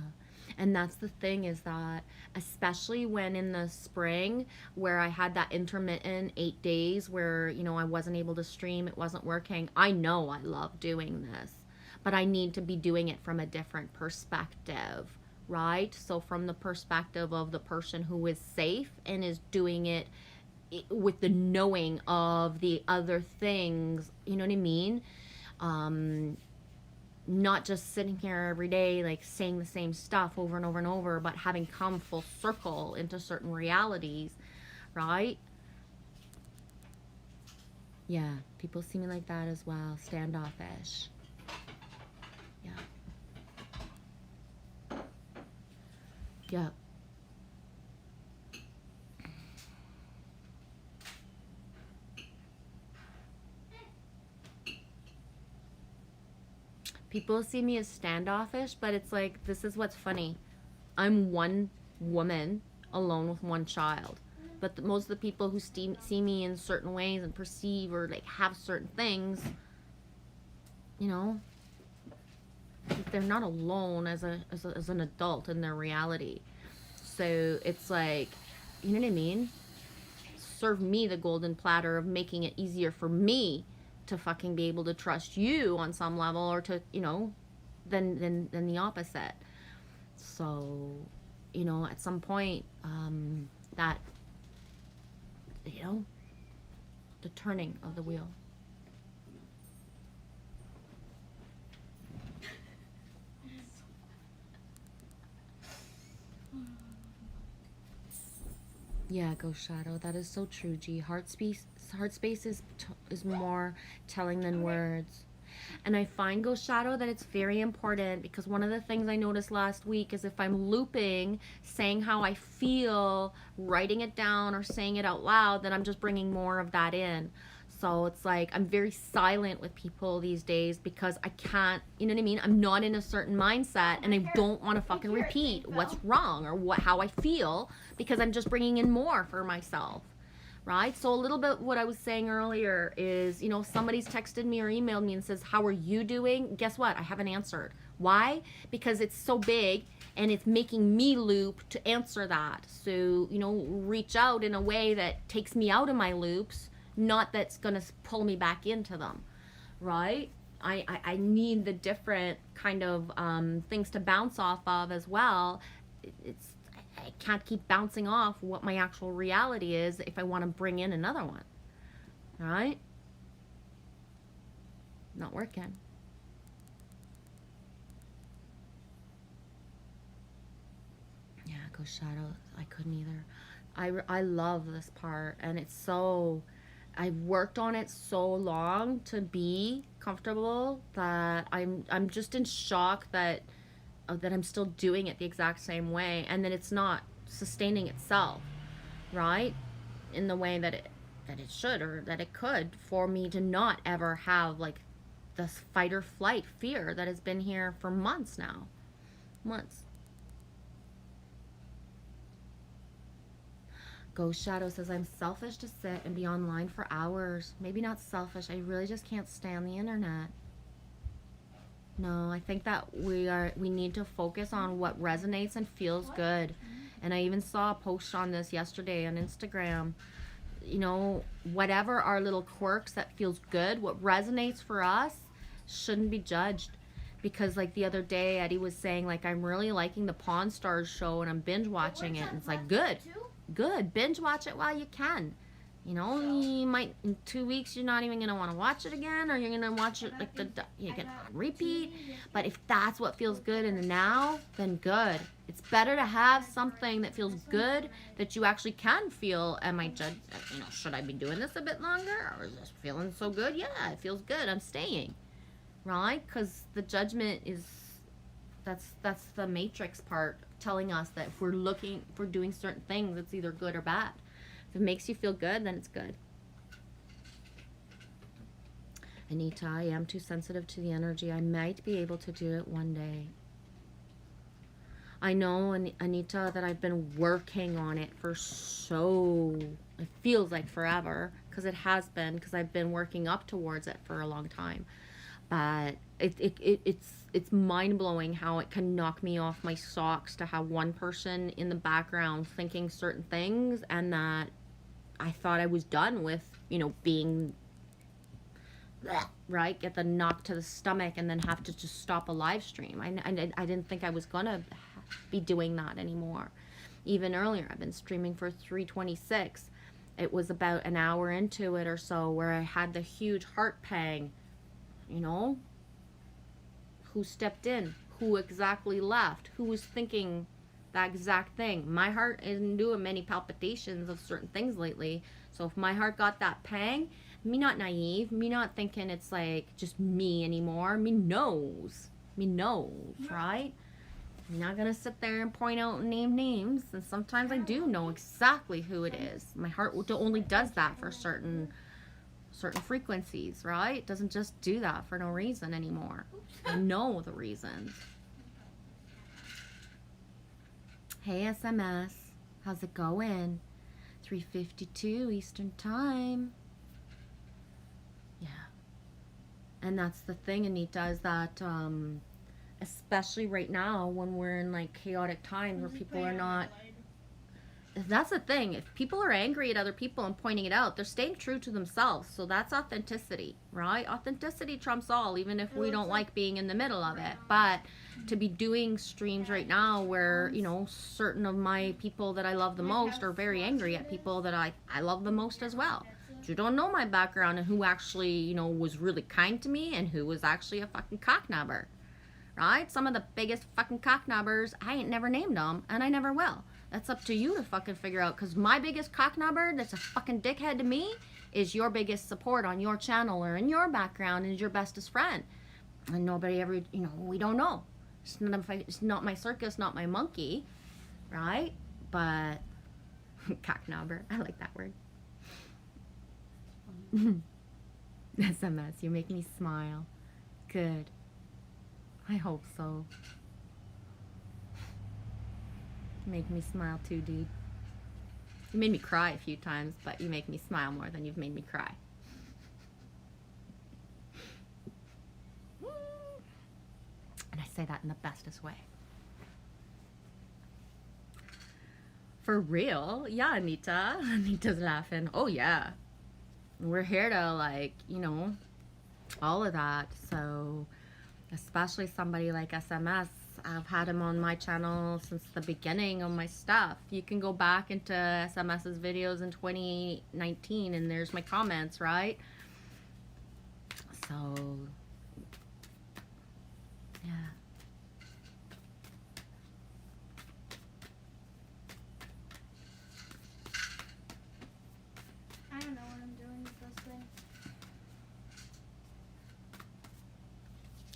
And that's the thing, is that especially when in the spring where I had that intermittent 8 days where, you know, I wasn't able to stream, it wasn't working. I know I love doing this, but I need to be doing it from a different perspective, right? So from the perspective of the person who is safe and is doing it with the knowing of the other things, you know what I mean? Not just sitting here every day like saying the same stuff over and over and over, but having come full circle into certain realities, right? Yeah, people see me like that as well. Standoffish. Yeah. Yeah. People see me as standoffish, but it's like, this is what's funny. I'm one woman alone with one child. But most of the people who see me in certain ways and perceive or like have certain things, you know, they're not alone as an adult in their reality. So it's like, you know what I mean? Serve me the golden platter of making it easier for me to fucking be able to trust you on some level, or to, you know, than the opposite. So, you know, at some point, that, you know, the turning of the wheel. Yeah, Ghost Shadow. That is so true, G. Heart space is more telling than words. And I find, Ghost Shadow, that it's very important, because one of the things I noticed last week is if I'm looping, saying how I feel, writing it down or saying it out loud, then I'm just bringing more of that in. So it's like I'm very silent with people these days because I can't, you know what I mean? I'm not in a certain mindset, and I don't want to fucking repeat what's wrong or how I feel, because I'm just bringing in more for myself, right? So a little bit what I was saying earlier is, you know, somebody's texted me or emailed me and says, how are you doing? Guess what? I haven't answered. Why? Because it's so big and it's making me loop to answer that. So, you know, reach out in a way that takes me out of my loops, not that's going to pull me back into them, right? I need the different kind of things to bounce off of as well. I can't keep bouncing off what my actual reality is if I want to bring in another one, right? Not working. Yeah, Ghost Shadow, I couldn't either. I love this part, and it's so, I worked on it so long to be comfortable that I'm just in shock that that I'm still doing it the exact same way, and that it's not sustaining itself, right? In the way that it should, or that it could, for me to not ever have like this fight or flight fear that has been here for months now. Months. Ghost Shadow says, I'm selfish to sit and be online for hours. Maybe not selfish. I really just can't stand the internet. No, I think that we need to focus on what resonates and feels good. And I even saw a post on this yesterday on Instagram. You know, whatever our little quirks that feels good, what resonates for us shouldn't be judged. Because like the other day, Eddie was saying, like, I'm really liking the Pawn Stars show and I'm binge watching it. And it's like, good, good. Binge watch it while you can. You know, you might, in 2 weeks, you're not even going to want to watch it again, or you're going to watch it like you get on repeat. But if that's what feels good in the now, then good. It's better to have something that feels good that you actually can feel, am I judge, you know, should I be doing this a bit longer? Or is this feeling so good? Yeah, it feels good. I'm staying. Right? Because the judgment is, that's the matrix part telling us that if we're doing certain things, it's either good or bad. If it makes you feel good, then it's good. Anita, I am too sensitive to the energy. I might be able to do it one day. I know, Anita, that I've been working on it for it feels like forever, because it has been, because I've been working up towards it for a long time. But it's mind-blowing how it can knock me off my socks to have one person in the background thinking certain things, and that I thought I was done with, you know, being, right, get the knock to the stomach and then have to just stop a live stream. I didn't think I was gonna be doing that anymore. Even earlier, I've been streaming for 326. It was about an hour into it or so where I had the huge heart pang. You know, who stepped in, who exactly left, who was thinking that exact thing. My heart isn't doing many palpitations of certain things lately. So if my heart got that pang, me not naive, me not thinking it's like just me anymore. Me knows, right? I'm not gonna sit there and point out and name names. And sometimes I do know exactly who it is. My heart only does that for certain frequencies, right? It doesn't just do that for no reason anymore. I know the reasons. Hey SMS, how's it going? 3:52 Eastern Time. Yeah. And that's the thing, Anita, is that especially right now when we're in like chaotic times where people are not, that's the thing. If people are angry at other people and pointing it out, they're staying true to themselves. So that's authenticity, right? Authenticity trumps all, even if we don't like being in the middle of it. But to be doing streams right now where, you know, certain of my people that I love the most are very angry at people that I love the most as well. You don't know my background and who actually, you know, was really kind to me and who was actually a fucking cocknobber, right? Some of the biggest fucking cocknobbers, I ain't never named them, and I never will. That's up to you to fucking figure out, because my biggest cocknobber that's a fucking dickhead to me is your biggest support on your channel or in your background and is your bestest friend. And nobody ever, you know, we don't know. It's not my circus, not my monkey, right? But cocknobber, I like that word. SMS, you make me smile. Good. I hope so. Make me smile too, dude. You made me cry a few times, but you make me smile more than you've made me cry. And I say that in the bestest way. For real? Yeah, Anita. Anita's laughing. Oh, yeah. We're here to, like, you know, all of that. So, especially somebody like SMS. I've had him on my channel since the beginning of my stuff. You can go back into SMS's videos in 2019 and there's my comments, right? So, yeah. I don't know what I'm doing with this thing.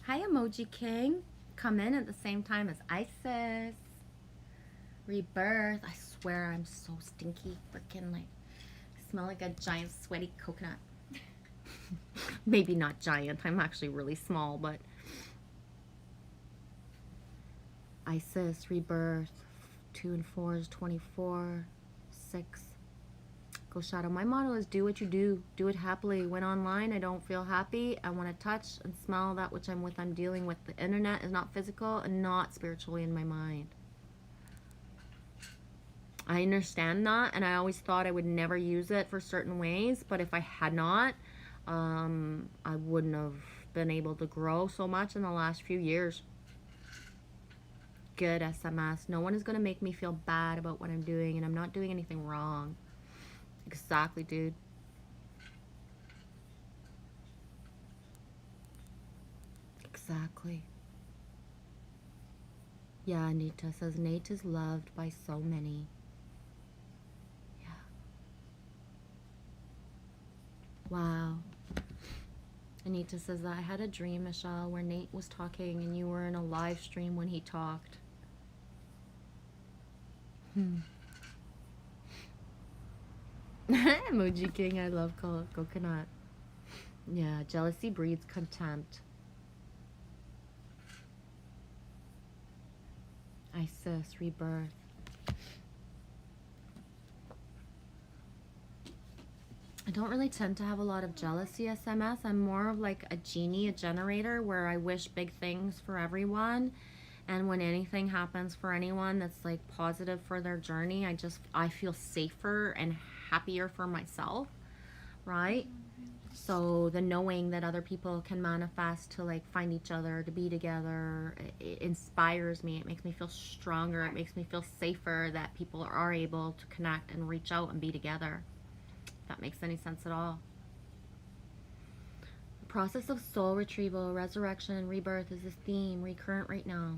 Hi, Emoji King. Come in at the same time as Isis. Rebirth. I swear I'm so stinky. Freaking, like, I smell like a giant sweaty coconut. Maybe not giant. I'm actually really small, but Isis, Rebirth, 2 and 4 is 24, 6. Go Shadow. My motto is do what you do. Do it happily. When online, I don't feel happy. I want to touch and smell that which I'm dealing with. The internet is not physical and not spiritually in my mind. I understand that, and I always thought I would never use it for certain ways, but if I had not, I wouldn't have been able to grow so much in the last few years. Good, SMS. No one is going to make me feel bad about what I'm doing, and I'm not doing anything wrong. Exactly, dude. Exactly. Yeah, Anita says Nate is loved by so many. Yeah. Wow. Anita says that I had a dream, Michelle, where Nate was talking and you were in a live stream when he talked. Emoji King, I love coconut. Yeah, jealousy breeds contempt. Isis, Rebirth. I don't really tend to have a lot of jealousy, SMS. I'm more of like a genie, a generator, where I wish big things for everyone. And when anything happens for anyone that's like positive for their journey, I feel safer and happier for myself, right? So the knowing that other people can manifest to like find each other, to be together, it inspires me. It makes me feel stronger. It makes me feel safer that people are able to connect and reach out and be together. If that makes any sense at all. The process of soul retrieval, resurrection, and rebirth is a theme recurrent right now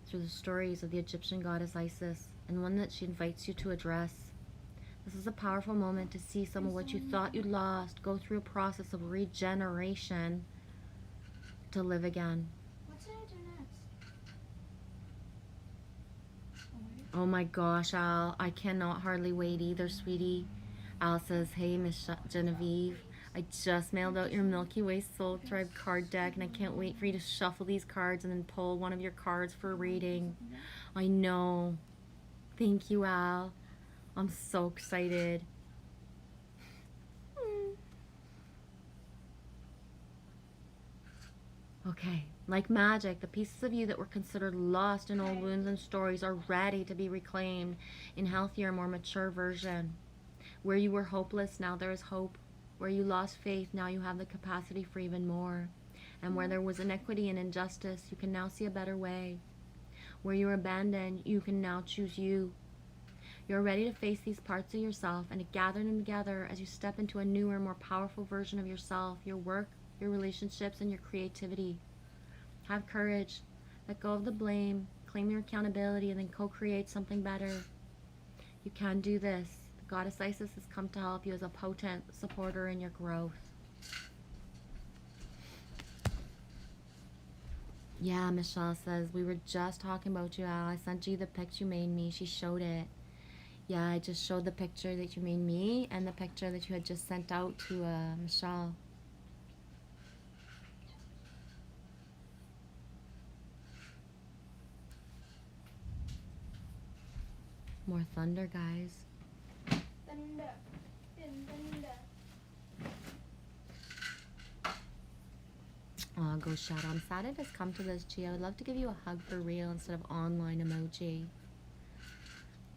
through the stories of the Egyptian goddess Isis, and one that she invites you to address. This is a powerful moment to see some of what you thought you lost go through a process of regeneration to live again. What should I do next? Oh my gosh, Al, I cannot hardly wait either, sweetie. Al says, hey, Miss Genevieve, I just mailed out your Milky Way Soul Tribe card deck, and I can't wait for you to shuffle these cards and then pull one of your cards for a reading. I know. Thank you, Al. I'm so excited. Okay, like magic, the pieces of you that were considered lost in old wounds and stories are ready to be reclaimed in healthier, more mature version. Where you were hopeless, now there is hope. Where you lost faith, now you have the capacity for even more. And where there was inequity and injustice, you can now see a better way. Where you were abandoned, you can now choose you. You're ready to face these parts of yourself and to gather them together as you step into a newer, more powerful version of yourself, your work, your relationships, and your creativity. Have courage. Let go of the blame. Claim your accountability and then co-create something better. You can do this. The goddess Isis has come to help you as a potent supporter in your growth. Yeah, Michelle says, we were just talking about you, Al. I sent you the picture you made me. She showed it. Yeah, I just showed the picture that you made me and the picture that you had just sent out to Michelle. More thunder, guys. thunder. Din thunder. Oh, Ghost Shadow, I'm sad it has come to this, G. I would love to give you a hug for real instead of online emoji.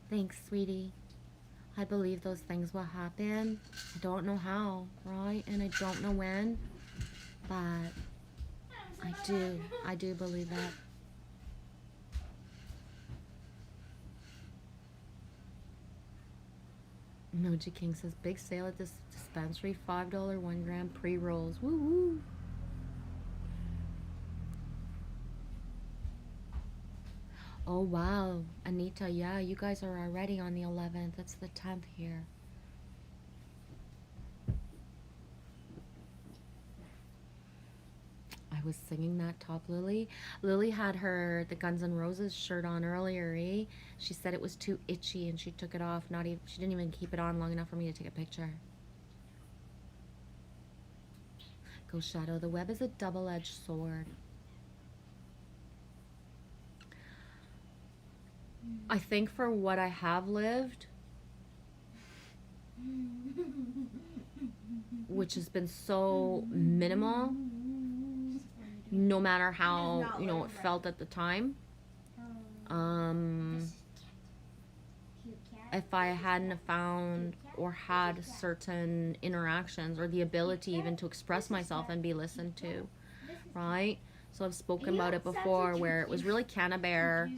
Thanks, sweetie. I believe those things will happen. I don't know how, right? And I don't know when, but I do believe that. Emoji King says, big sale at this dispensary, $5 1 gram pre-rolls. Woo woo. Oh wow, Anita, yeah, you guys are already on the 11th. It's the 10th here. I was singing that top, Lily. Lily had the Guns N' Roses shirt on earlier, eh? She said it was too itchy and she took it off. She didn't even keep it on long enough for me to take a picture. Ghost Shadow, the web is a double-edged sword. I think for what I have lived, which has been so minimal, no matter how, you know, it felt at the time, if I hadn't have found or had certain interactions or the ability even to express myself and be listened to, right? So I've spoken about it before where it was really Canna Bear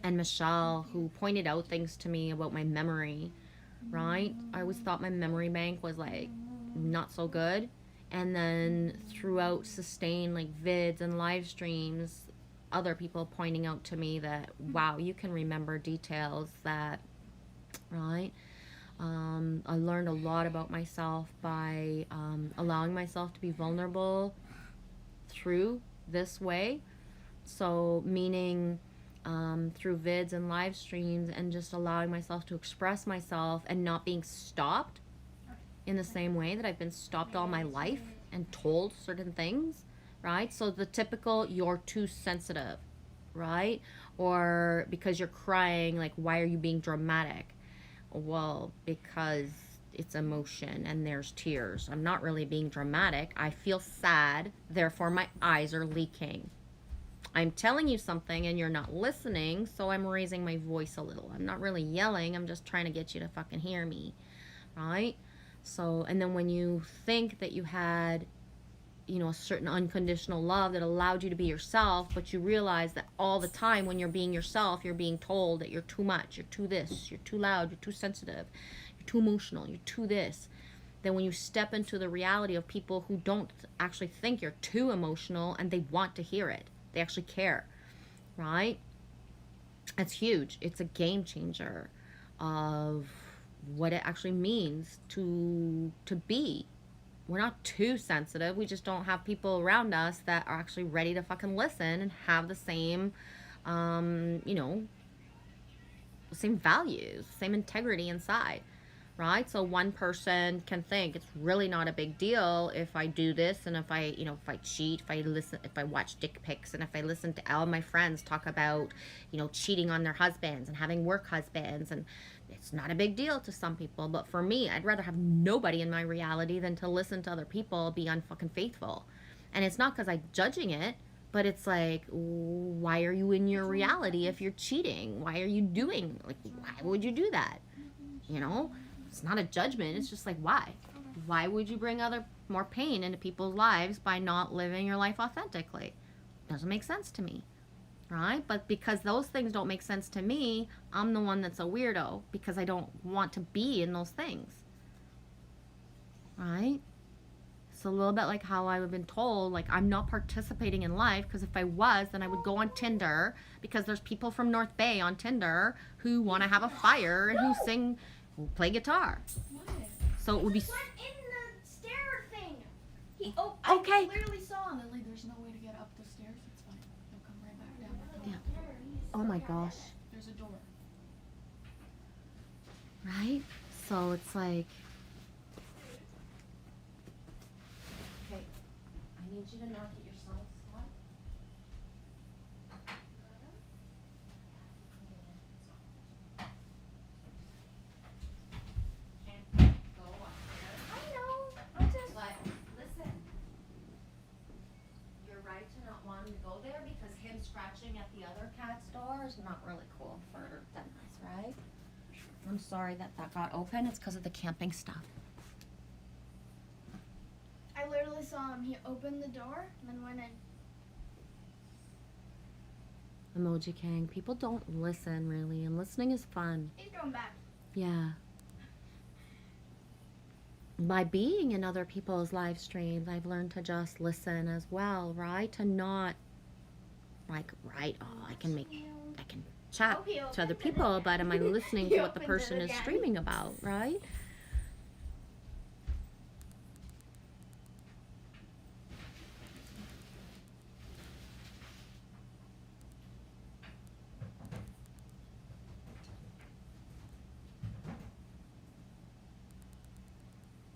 and Michelle who pointed out things to me about my memory, right? I always thought my memory bank was like not so good, and then throughout sustained like vids and live streams, other people pointing out to me that wow, you can remember details that, right? I learned a lot about myself by allowing myself to be vulnerable through this way. So meaning through vids and live streams and just allowing myself to express myself and not being stopped in the same way that I've been stopped all my life and told certain things, right? So the typical, you're too sensitive, right? Or because you're crying, like, why are you being dramatic? Well, because it's emotion and there's tears. I'm not really being dramatic. I feel sad, therefore my eyes are leaking. I'm telling you something and you're not listening, so I'm raising my voice a little. I'm not really yelling, I'm just trying to get you to fucking hear me, right? So, and then when you think that you had, you know, a certain unconditional love that allowed you to be yourself, but you realize that all the time when you're being yourself, you're being told that you're too much, you're too this, you're too loud, you're too sensitive, you're too emotional, you're too this. Then when you step into the reality of people who don't actually think you're too emotional and they want to hear it, they actually care, right? It's huge. It's a game changer of what it actually means to be. We're not too sensitive. We just don't have people around us that are actually ready to fucking listen and have the same, you know, same values, same integrity inside, right? So one person can think it's really not a big deal if I do this, and if I, you know, if I cheat, if I watch dick pics, and if I listen to all my friends talk about, you know, cheating on their husbands and having work husbands, and it's not a big deal to some people. But for me, I'd rather have nobody in my reality than to listen to other people be unfucking faithful. And it's not because I'm judging it, but it's like, why are you in your reality if you're cheating? Why are you doing, like, why would you do that? You know? It's not a judgment. It's just like, why? Why would you bring more pain into people's lives by not living your life authentically? Doesn't make sense to me, right? But because those things don't make sense to me, I'm the one that's a weirdo because I don't want to be in those things, right? It's a little bit like how I've been told, like, I'm not participating in life because if I was, then I would go on Tinder because there's people from North Bay on Tinder who want to have a fire and who sing, play guitar. What? So it would be. He went in the stair thing. Okay. I literally saw him. Lily, there's no way to get up the stairs. It's fine. He'll come right back down. Yeah. Oh my gosh. There's a door. Right? So it's like. Okay. I need you to knock at your son's spot. scratching at the other cat's door is not really cool for Dennis, right? I'm sorry that got open. It's because of the camping stuff. I literally saw him. He opened the door and then went in. Emoji King. People don't listen, really, and listening is fun. He's going back. Yeah. By being in other people's live streams, I've learned to just listen as well, right? To not, like, right, oh, I can chat Oh, he to other opened it people, again. but am I listening He to what the opened it person is again. streaming about, right?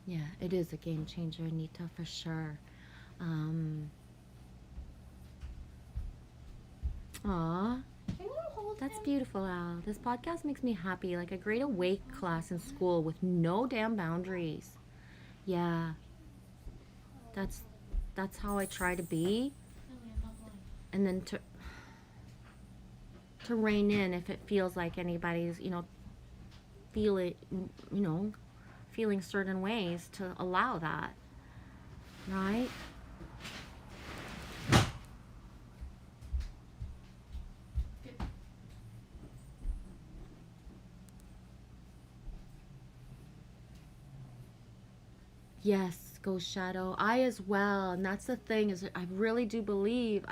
Yeah, it is a game changer, Anita, for sure. Aw, Can you hold that's him? beautiful, Al. This podcast makes me happy, like a great awake class in school with no damn boundaries. Yeah, that's how I try to be, Lily, I'm not blind. and then to rein in if it feels like anybody's, feeling certain ways, to allow that, right? Good. Yes, Ghost Shadow. I as well, and that's the thing, is that I really do believe.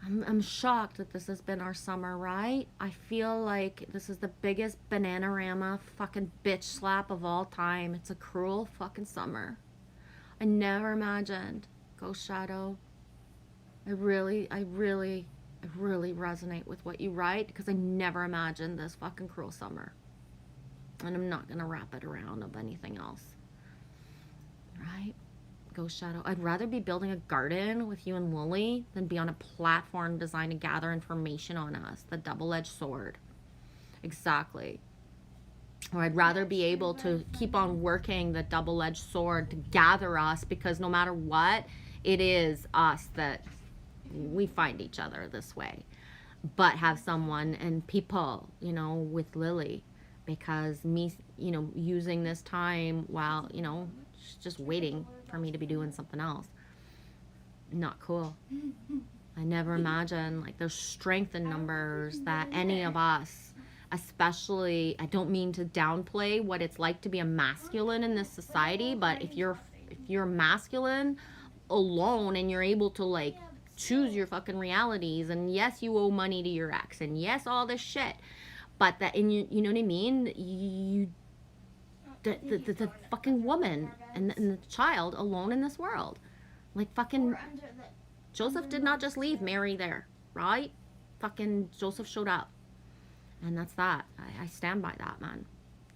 I'm shocked that this has been our summer, right? I feel like this is the biggest Bananarama fucking bitch slap of all time. It's a cruel fucking summer. I never imagined, Ghost Shadow. I really resonate with what you write, because I never imagined this fucking cruel summer. And I'm not gonna wrap it around of anything else. Right? Ghost Shadow. I'd rather be building a garden with you and Lily than be on a platform designed to gather information on us. The double-edged sword. Exactly. Or I'd rather be able to keep on working the double-edged sword to gather us, because no matter what, it is us that we find each other this way. But have someone and people, with Lily, because me, using this time while, she's just waiting for me to be doing something else. Not cool. I never imagined, like, there's strength in numbers that any of us, especially, I don't mean to downplay what it's like to be a masculine in this society, but if you're masculine alone and you're able to, like, choose your fucking realities, and yes, you owe money to your ex, and yes, all this shit, but that, and you know what I mean? The fucking woman and the child alone in this world. Like, fucking Or under the. Joseph did not just leave Mary there, right? Fucking Joseph showed up. And that's that. I stand by that, man.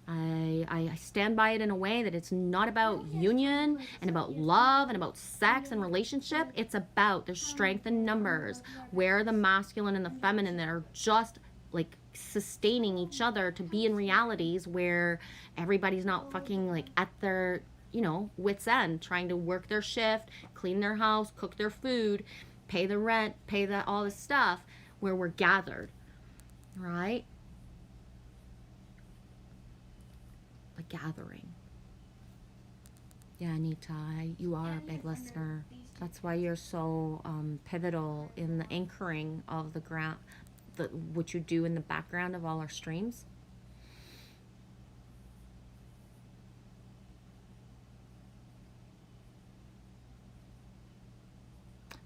I stand by it in a way that it's not about union and about love and about sex and relationship. It's about there's strength in numbers, where the masculine and the feminine that are just, like, sustaining each other to be in realities where everybody's not fucking, like, at their, wit's end, trying to work their shift, clean their house, cook their food, pay the rent, all this stuff, where we're gathered, right? The gathering. Yeah, Anita, you are a big listener. That's why you're so pivotal in the anchoring of the ground, what you do in the background of all our streams.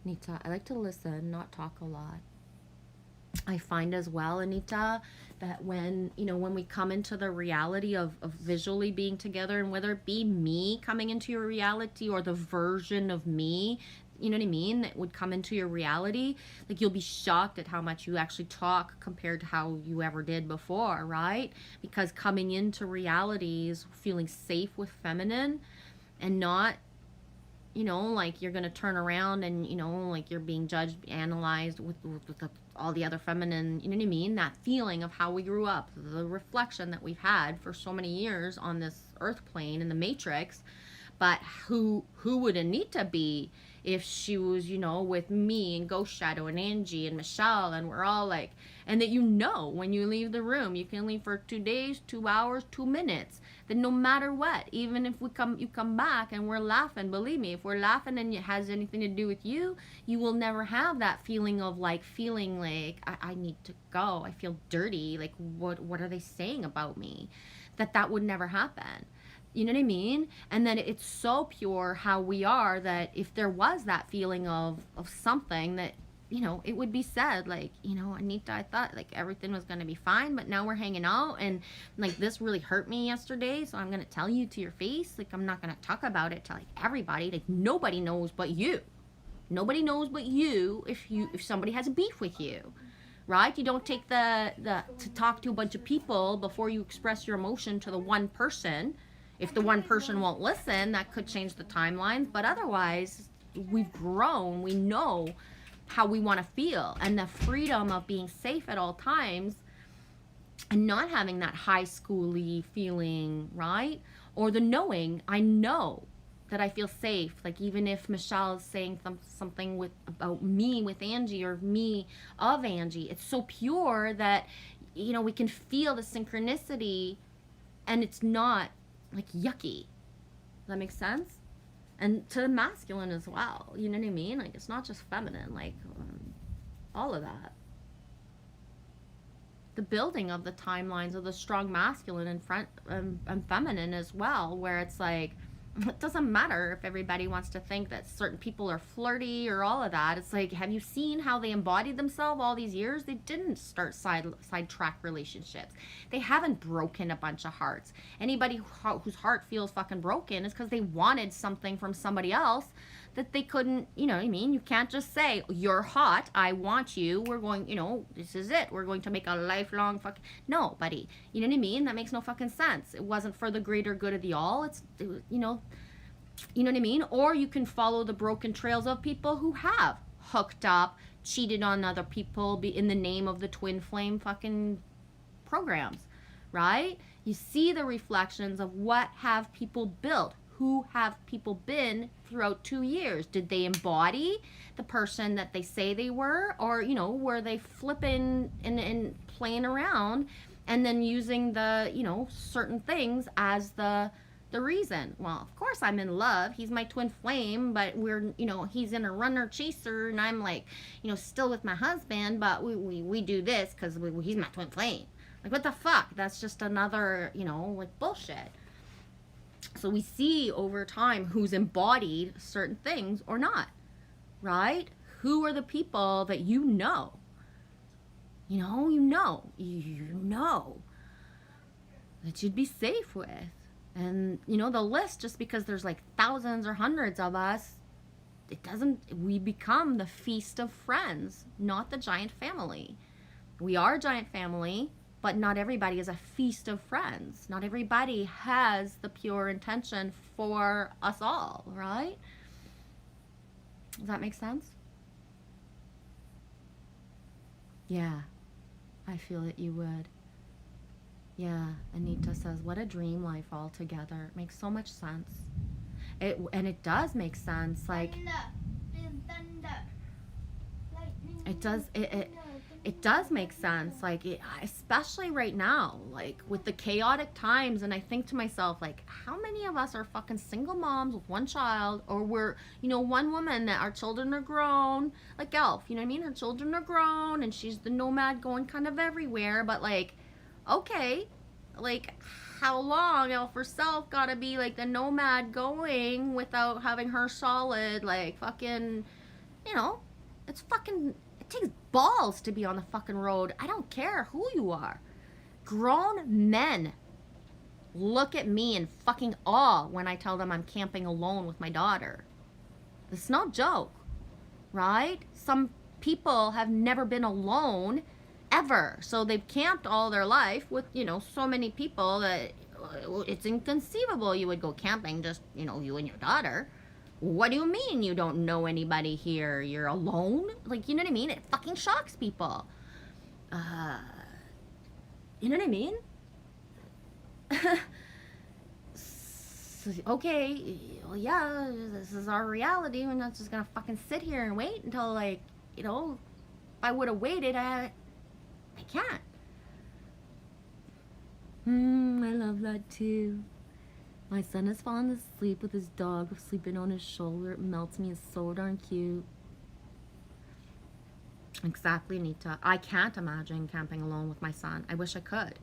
Anita, I like to listen, not talk a lot. I find as well, Anita, that when we come into the reality of visually being together, and whether it be me coming into your reality or the version of me, you know what I mean, that would come into your reality, like, you'll be shocked at how much you actually talk compared to how you ever did before, right? Because coming into realities, feeling safe with feminine, and not, like, you're gonna turn around and, like, you're being judged, analyzed with all the other feminine, you know what I mean? That feeling of how we grew up, the reflection that we've had for so many years on this earth plane in the matrix. But who would Anita be if she was, you know, with me and Ghost Shadow and Angie and Michelle, and we're all like, and that, you know, when you leave the room, you can leave for 2 days, 2 hours, 2 minutes. That no matter what, even if you come back and we're laughing, believe me, if we're laughing and it has anything to do with you, you will never have that feeling of like, I need to go. I feel dirty. Like, what are they saying about me? That would never happen. You know what I mean? And then it's so pure how we are, that if there was that feeling of something, that, you know, it would be said, like, you know, Anita, I thought like everything was going to be fine, but now we're hanging out and like this really hurt me yesterday, so I'm going to tell you to your face. Like, I'm not going to talk about it to like everybody. Like, nobody knows but you. Nobody knows but you if somebody has a beef with you. Right? You don't take the to talk to a bunch of people before you express your emotion to the one person. If the one person won't listen, that could change the timelines, but otherwise we've grown. We know how we want to feel, and the freedom of being safe at all times and not having that high schooly feeling, right? Or the knowing, I know that I feel safe. Like, even if Michelle is saying something about me with Angie, or me of Angie, it's so pure that, you know, we can feel the synchronicity and it's not like yucky. Does that make sense? And to the masculine as well, you know what I mean? Like, it's not just feminine, like all of that. The building of the timelines of the strong masculine and feminine as well, where it's like, it doesn't matter if everybody wants to think that certain people are flirty or all of that. It's like, have you seen how they embodied themselves all these years? They didn't start sidetrack relationships. They haven't broken a bunch of hearts. Anybody whose heart feels fucking broken is because they wanted something from somebody else that they couldn't, you know what I mean? You can't just say, you're hot, I want you, we're going, you know, this is it, we're going to make a lifelong fucking, no, buddy, you know what I mean? That makes no fucking sense. It wasn't for the greater good of the all. It was, you know what I mean? Or you can follow the broken trails of people who have hooked up, cheated on other people, be in the name of the twin flame fucking programs, right? You see the reflections of what have people built. Who have people been throughout 2 years? Did they embody the person that they say they were? Or, you know, were they flipping and playing around and then using the, you know, certain things as the reason? Well, of course I'm in love. He's my twin flame, but we're, you know, he's in a runner chaser and I'm like, you know, still with my husband, but we do this because he's my twin flame. Like, what the fuck? That's just another, you know, like, bullshit. So we see over time who's embodied certain things or not, right? Who are the people that you know that you'd be safe with. And, you know, the list, just because there's like thousands or hundreds of us, we become the feast of friends, not the giant family. We are a giant family, but not everybody is a feast of friends. Not everybody has the pure intention for us all, right? Does that make sense? Yeah, I feel that you would. Yeah, Anita says, what a dream life altogether. It makes so much sense. And it does make sense. Like, it does make sense, like, especially right now, like, with the chaotic times. And I think to myself, like, how many of us are fucking single moms with one child, or we're, you know, one woman that our children are grown, like Elf, you know what I mean? Her children are grown and she's the nomad going kind of everywhere, but like, okay, like, how long Elf herself gotta be like the nomad going without having her solid, like, fucking, you know, it's fucking, it takes balls to be on the fucking road. I don't care who you are. Grown men look at me in fucking awe when I tell them I'm camping alone with my daughter. It's no joke, right? Some people have never been alone ever. So they've camped all their life with, you know, so many people that it's inconceivable you would go camping just, you know, you and your daughter. What do you mean you don't know anybody here? You're alone? Like, you know what I mean? It fucking shocks people. You know what I mean? Okay, well, yeah, this is our reality. We're not just gonna fucking sit here and wait until, like, you know, if I would have waited, I can't. I love that too. My son has fallen asleep with his dog sleeping on his shoulder. It melts me. It's so darn cute. Exactly, Nita. I can't imagine camping alone with my son. I wish I could.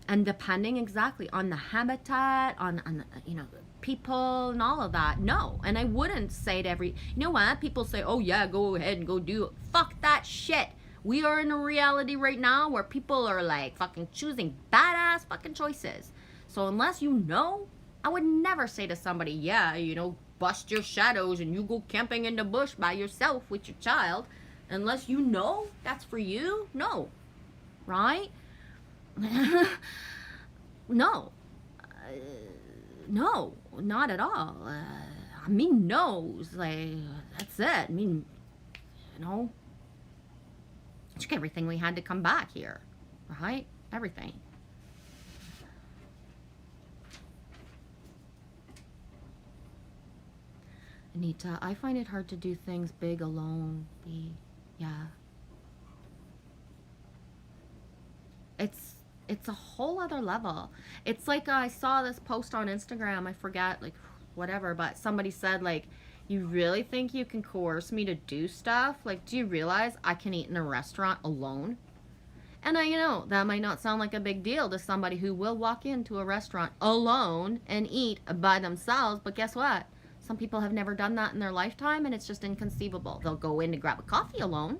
And depending exactly on the habitat, on you know, people and all of that, no. And I wouldn't say to every, you know what? People say, oh yeah, go ahead and go do it. Fuck that shit. We are in a reality right now where people are like fucking choosing badass fucking choices. So unless you know, I would never say to somebody, yeah, you know, bust your shadows and you go camping in the bush by yourself with your child. Unless you know that's for you, no. Right? No. No, not at all. I mean, no's. Like, that's it. I mean, you know, took everything we had to come back here, right? Everything. Anita, I find it hard to do things big alone. Yeah. It's a whole other level. It's like I saw this post on Instagram, I forget, like, whatever, but somebody said, like, you really think you can coerce me to do stuff? Like, do you realize I can eat in a restaurant alone? And you know, that might not sound like a big deal to somebody who will walk into a restaurant alone and eat by themselves, but guess what? Some people have never done that in their lifetime, and it's just inconceivable. They'll go in to grab a coffee alone.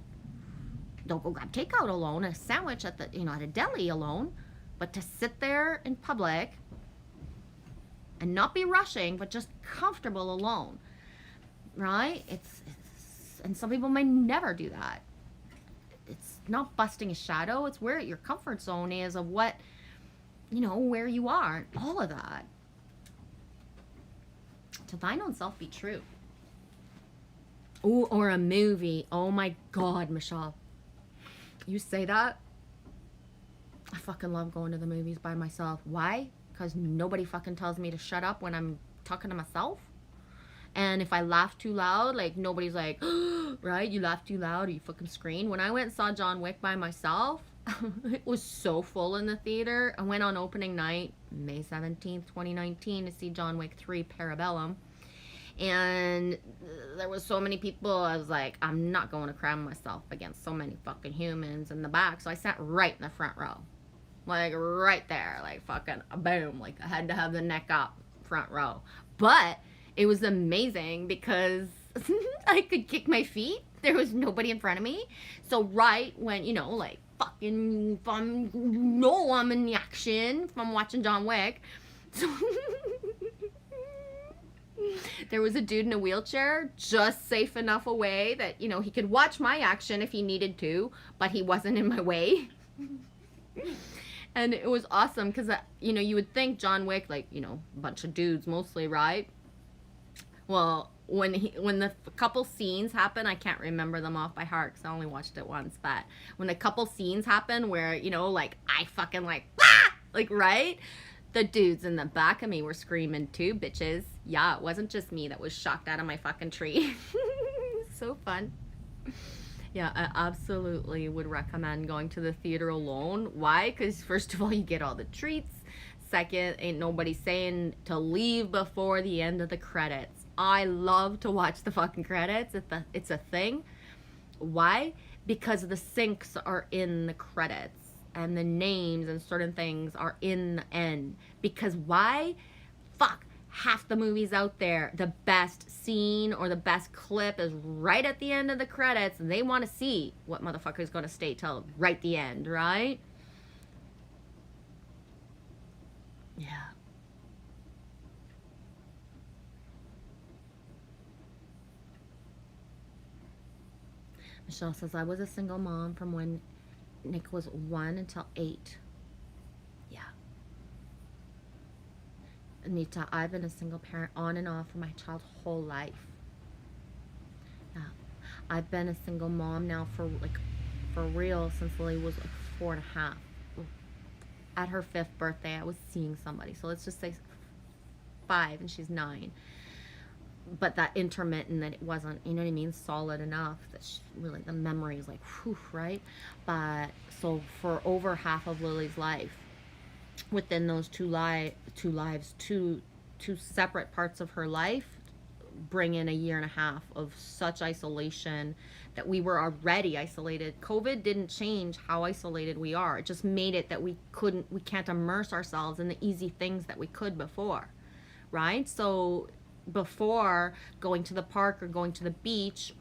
They'll go grab takeout alone, a sandwich at the, you know, at a deli alone. But to sit there in public and not be rushing, but just comfortable alone, right? It's and some people may never do that. It's not busting a shadow. It's where your comfort zone is of what, you know, where you are, and all of that. To thine own self be true. Ooh, or a movie. Oh my God, Michelle. You say that? I fucking love going to the movies by myself. Why? Because nobody fucking tells me to shut up when I'm talking to myself. And if I laugh too loud, like, nobody's like, right? You laugh too loud or you fucking scream. When I went and saw John Wick by myself, it was so full in the theater. I went on opening night, May 17th, 2019, to see John Wick 3 Parabellum. And there was so many people, I was like, I'm not going to cram myself against so many fucking humans in the back. So I sat right in the front row. Like, right there. Like, fucking boom. Like, I had to have the neck up front row. But it was amazing because I could kick my feet. There was nobody in front of me. So right when, you know, like, fucking, if I'm in the action, if I'm watching John Wick. So there was a dude in a wheelchair just safe enough away that, you know, he could watch my action if he needed to, but he wasn't in my way. And it was awesome because, you know, you would think John Wick, like, you know, a bunch of dudes mostly, right? Well, when the couple scenes happen, I can't remember them off by heart because I only watched it once, but when the couple scenes happen where, you know, like, I fucking like, ah! Like, right? The dudes in the back of me were screaming too, bitches. Yeah, it wasn't just me that was shocked out of my fucking tree. So fun. Yeah, I absolutely would recommend going to the theater alone. Why? Because first of all, you get all the treats. Second, ain't nobody saying to leave before the end of the credits. I love to watch the fucking credits. It's a thing. Why? Because the syncs are in the credits. And the names and certain things are in the end. Because why? Fuck. Half the movies out there, the best scene or the best clip is right at the end of the credits, and they want to see what motherfucker's going to stay till right the end, right? Yeah. Michelle says, I was a single mom from when Nick was 1 until 8. Yeah. Anita, I've been a single parent on and off for my child's whole life. Yeah. I've been a single mom now for real since Lily was like 4.5. At her 5th birthday, I was seeing somebody. So let's just say 5 and she's 9. but that intermittent, that it wasn't, you know what I mean, solid enough that really the memory is like, whew, right? But so for over half of Lily's life, within those two separate parts of her life, bring in a year and a half of such isolation that we were already isolated. COVID didn't change how isolated we are. It just made it that we can't immerse ourselves in the easy things that we could before, right? So before, going to the park or going to the beach,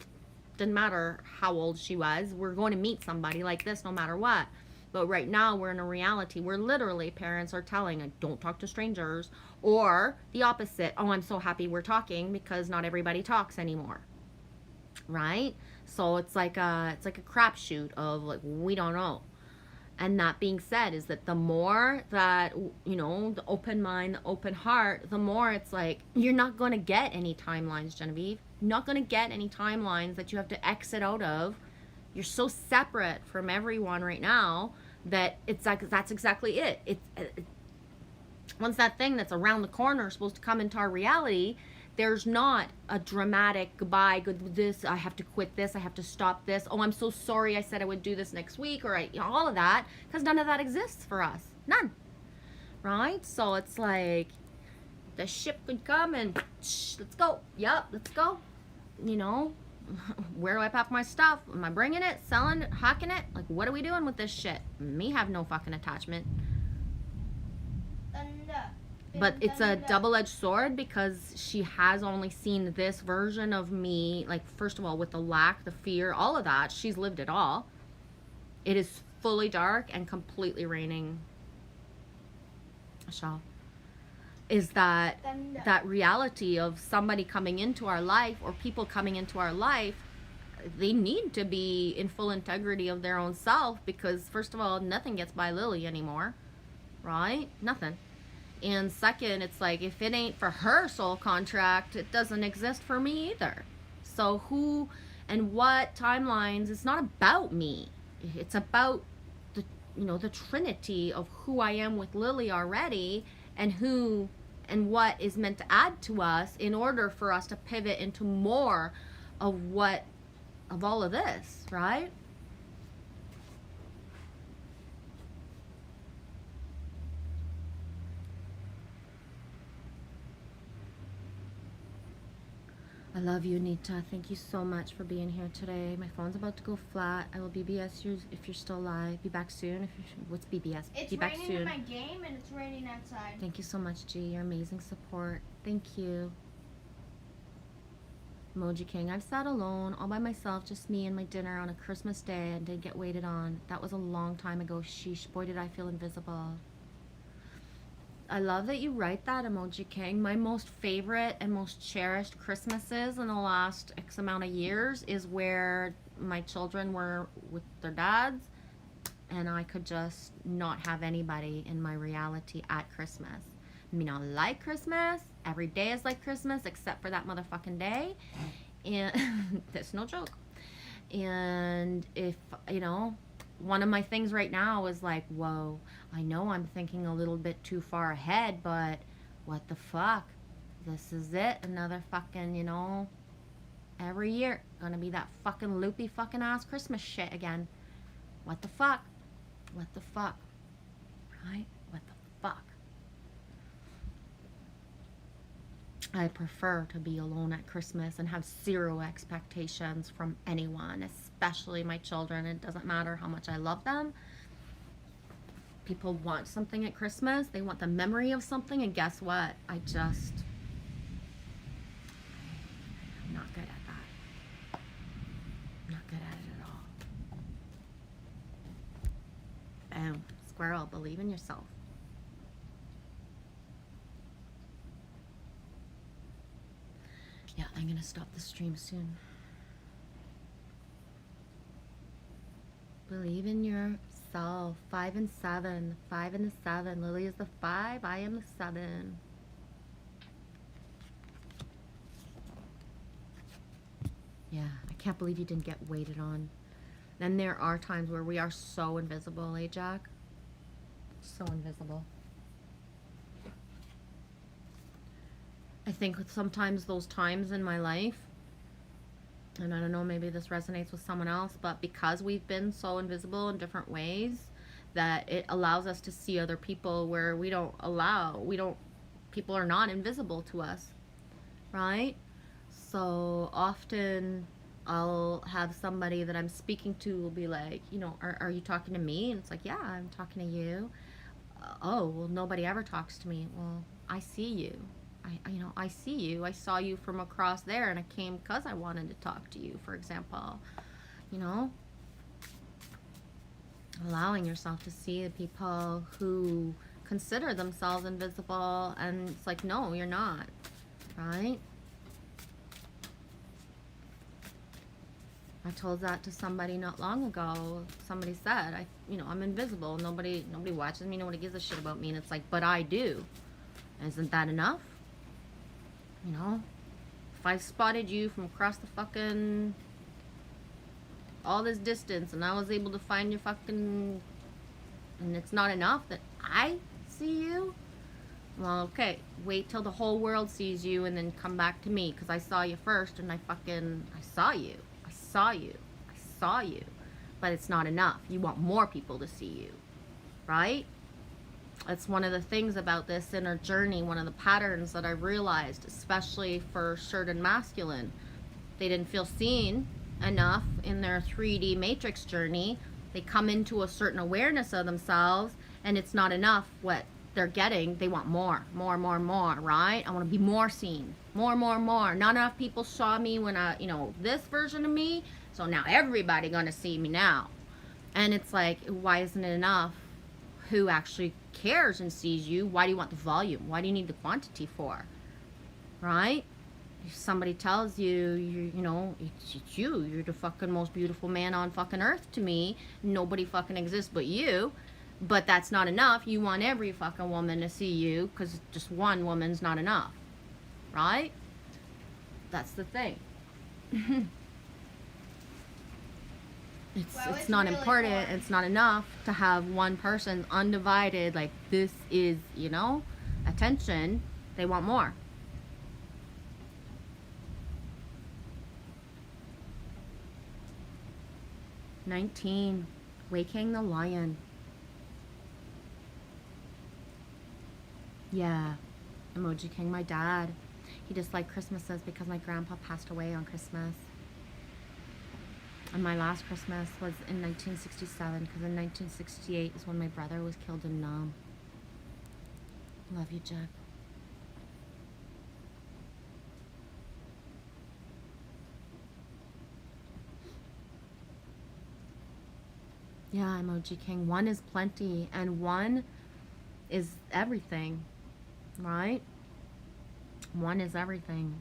didn't matter how old she was, we're going to meet somebody like this no matter what. But right now we're in a reality where literally parents are telling, don't talk to strangers, or the opposite, oh, I'm so happy we're talking, because not everybody talks anymore, right? So it's like a crapshoot of like, we don't know. And that being said, is that the more that, you know, the open mind, the open heart, the more it's like, you're not going to get any timelines, Genevieve. You're not going to get any timelines that you have to exit out of. You're so separate from everyone right now that it's like, that's exactly it. Once that thing that's around the corner is supposed to come into our reality, there's not a dramatic goodbye, good this, I have to quit this, I have to stop this, oh, I'm so sorry I said I would do this next week, or all of that, because none of that exists for us. None. Right? So it's like the ship could come and let's go. Yep, let's go. You know, where do I pack my stuff? Am I bringing it, selling it, hawking it? Like, what are we doing with this shit? Me have no fucking attachment. But it's a double-edged sword, because she has only seen this version of me. Like, first of all, with the lack, the fear, all of that, she's lived it all. It is fully dark and completely raining. Michelle, is that reality of somebody coming into our life, or people coming into our life, they need to be in full integrity of their own self, because first of all, nothing gets by Lily anymore, right? Nothing. And second, it's like, if it ain't for her soul contract, it doesn't exist for me either. So who and what timelines, it's not about me. It's about the, you know, the trinity of who I am with Lily already, and who and what is meant to add to us in order for us to pivot into more of all of this, right? I love you, Nita. Thank you so much for being here today. My phone's about to go flat. I will BBS you if you're still alive. Be back soon. What's BBS? It's Be back raining soon. in my game, and it's raining outside. Thank you so much, G. Your amazing support. Thank you. Emoji King. I've sat alone, all by myself, just me and my dinner on a Christmas day, and didn't get waited on. That was a long time ago. Sheesh. Boy, did I feel invisible. I love that you write that, Emoji King. My most favorite and most cherished Christmases in the last X amount of years is where my children were with their dads, and I could just not have anybody in my reality at Christmas. I mean, I like Christmas. Every day is like Christmas except for that motherfucking day. And that's no joke. And if, you know, one of my things right now is like, whoa, I know I'm thinking a little bit too far ahead, but what the fuck? This is it. Another fucking, you know, every year gonna be that fucking loopy fucking ass Christmas shit again. What the fuck? What the fuck? Right? What the fuck? I prefer to be alone at Christmas and have zero expectations from anyone, especially my children. It doesn't matter how much I love them. People want something at Christmas. They want the memory of something, and guess what? I'm not good at that. I'm not good at it at all. Boom. Squirrel, believe in yourself. Yeah, I'm gonna stop the stream soon. Believe in yourself. 5 and 7. 5 and the 7. Lily is the 5. I am the 7. Yeah, I can't believe you didn't get waited on. Then there are times where we are so invisible, eh, Jack? So invisible. I think sometimes those times in my life, and I don't know, maybe this resonates with someone else, but because we've been so invisible in different ways, that it allows us to see other people where people are not invisible to us, right? So often I'll have somebody that I'm speaking to will be like, are you talking to me? And it's like, yeah, I'm talking to you. Oh, well, nobody ever talks to me. Well, I see you. I see you. I saw you from across there, and I came because I wanted to talk to you, for example. You know, allowing yourself to see the people who consider themselves invisible, and it's like, no, you're not, right? I told that to somebody not long ago. Somebody said, I'm invisible. Nobody watches me. Nobody gives a shit about me. And it's like, but I do. Isn't that enough? If I spotted you from across the fucking all this distance, and I was able to find your fucking, and it's not enough that I see you. Well, okay, wait till the whole world sees you, and then come back to me, because I saw you first, and I saw you. I saw you. But it's not enough. You want more people to see you, right? That's one of the things about this inner journey, one of the patterns that I realized, especially for certain masculine. They didn't feel seen enough in their 3D matrix journey. They come into a certain awareness of themselves, and it's not enough what they're getting. They want more, right? I want to be more seen, more. Not enough people saw me when this version of me, so now everybody gonna see me now. And it's like, why isn't it enough? Who actually cares and sees you? Why do you want the volume? Why do you need the quantity for? Right? If somebody tells you, it's you, you're the fucking most beautiful man on fucking earth to me, nobody fucking exists but you, but that's not enough. You want every fucking woman to see you, because just one woman's not enough, right? That's the thing. It's not really important. It's not enough to have one person undivided, like, this is, attention. They want more. "19, Waking the Lion." Yeah, Emoji King, my dad. He disliked Christmases because my grandpa passed away on Christmas. And my last Christmas was in 1967, because in 1968 is when my brother was killed in Nam. Love you, Jack. Yeah, Emoji King. One is plenty, and one is everything, right? One is everything.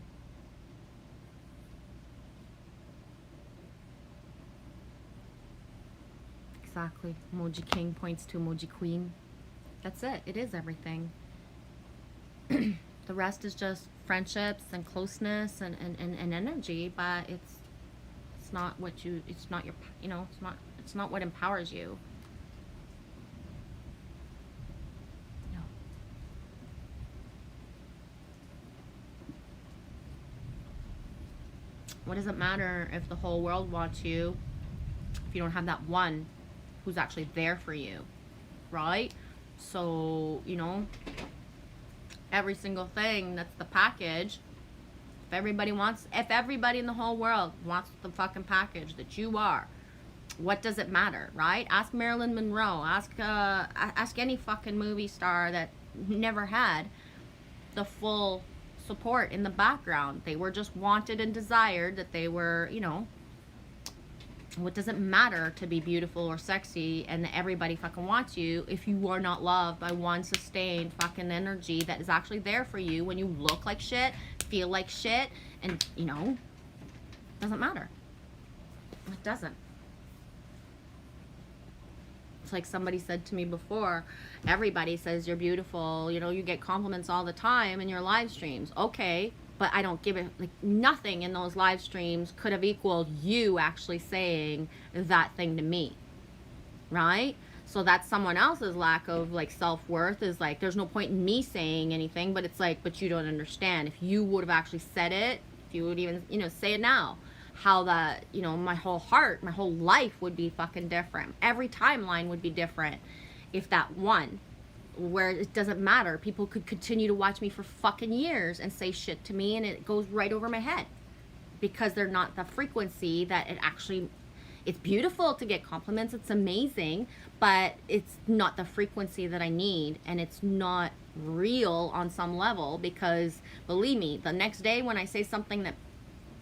Exactly. Emoji King points to Emoji Queen. That's it. It is everything. The rest is just friendships and closeness and energy, but it's not what you, it's not your, it's not what empowers you. No. What does it matter if the whole world wants you if you don't have that one who's actually there for you, right? So, every single thing that's the package, if everybody in the whole world wants the fucking package that you are, what does it matter, right? Ask Marilyn Monroe, ask any fucking movie star that never had the full support in the background. They were just wanted and desired, that they were, what does it matter to be beautiful or sexy and that everybody fucking wants you if you are not loved by one sustained fucking energy that is actually there for you when you look like shit, feel like shit, and, doesn't matter. It doesn't. It's like somebody said to me before, everybody says you're beautiful, you get compliments all the time in your live streams. Okay. But I don't give it, like, nothing in those live streams could have equaled you actually saying that thing to me, right? So that's someone else's lack of like self-worth, is like, there's no point in me saying anything, but it's like, but you don't understand. If you would have actually said it, if you would even, you know, say it now, how that, you know, my whole heart, my whole life would be fucking different. Every timeline would be different if that one, where it doesn't matter. People could continue to watch me for fucking years and say shit to me and it goes right over my head because they're not the frequency that it actually, it's beautiful to get compliments, it's amazing, but it's not the frequency that I need, and it's not real on some level, because believe me, the next day when I say something that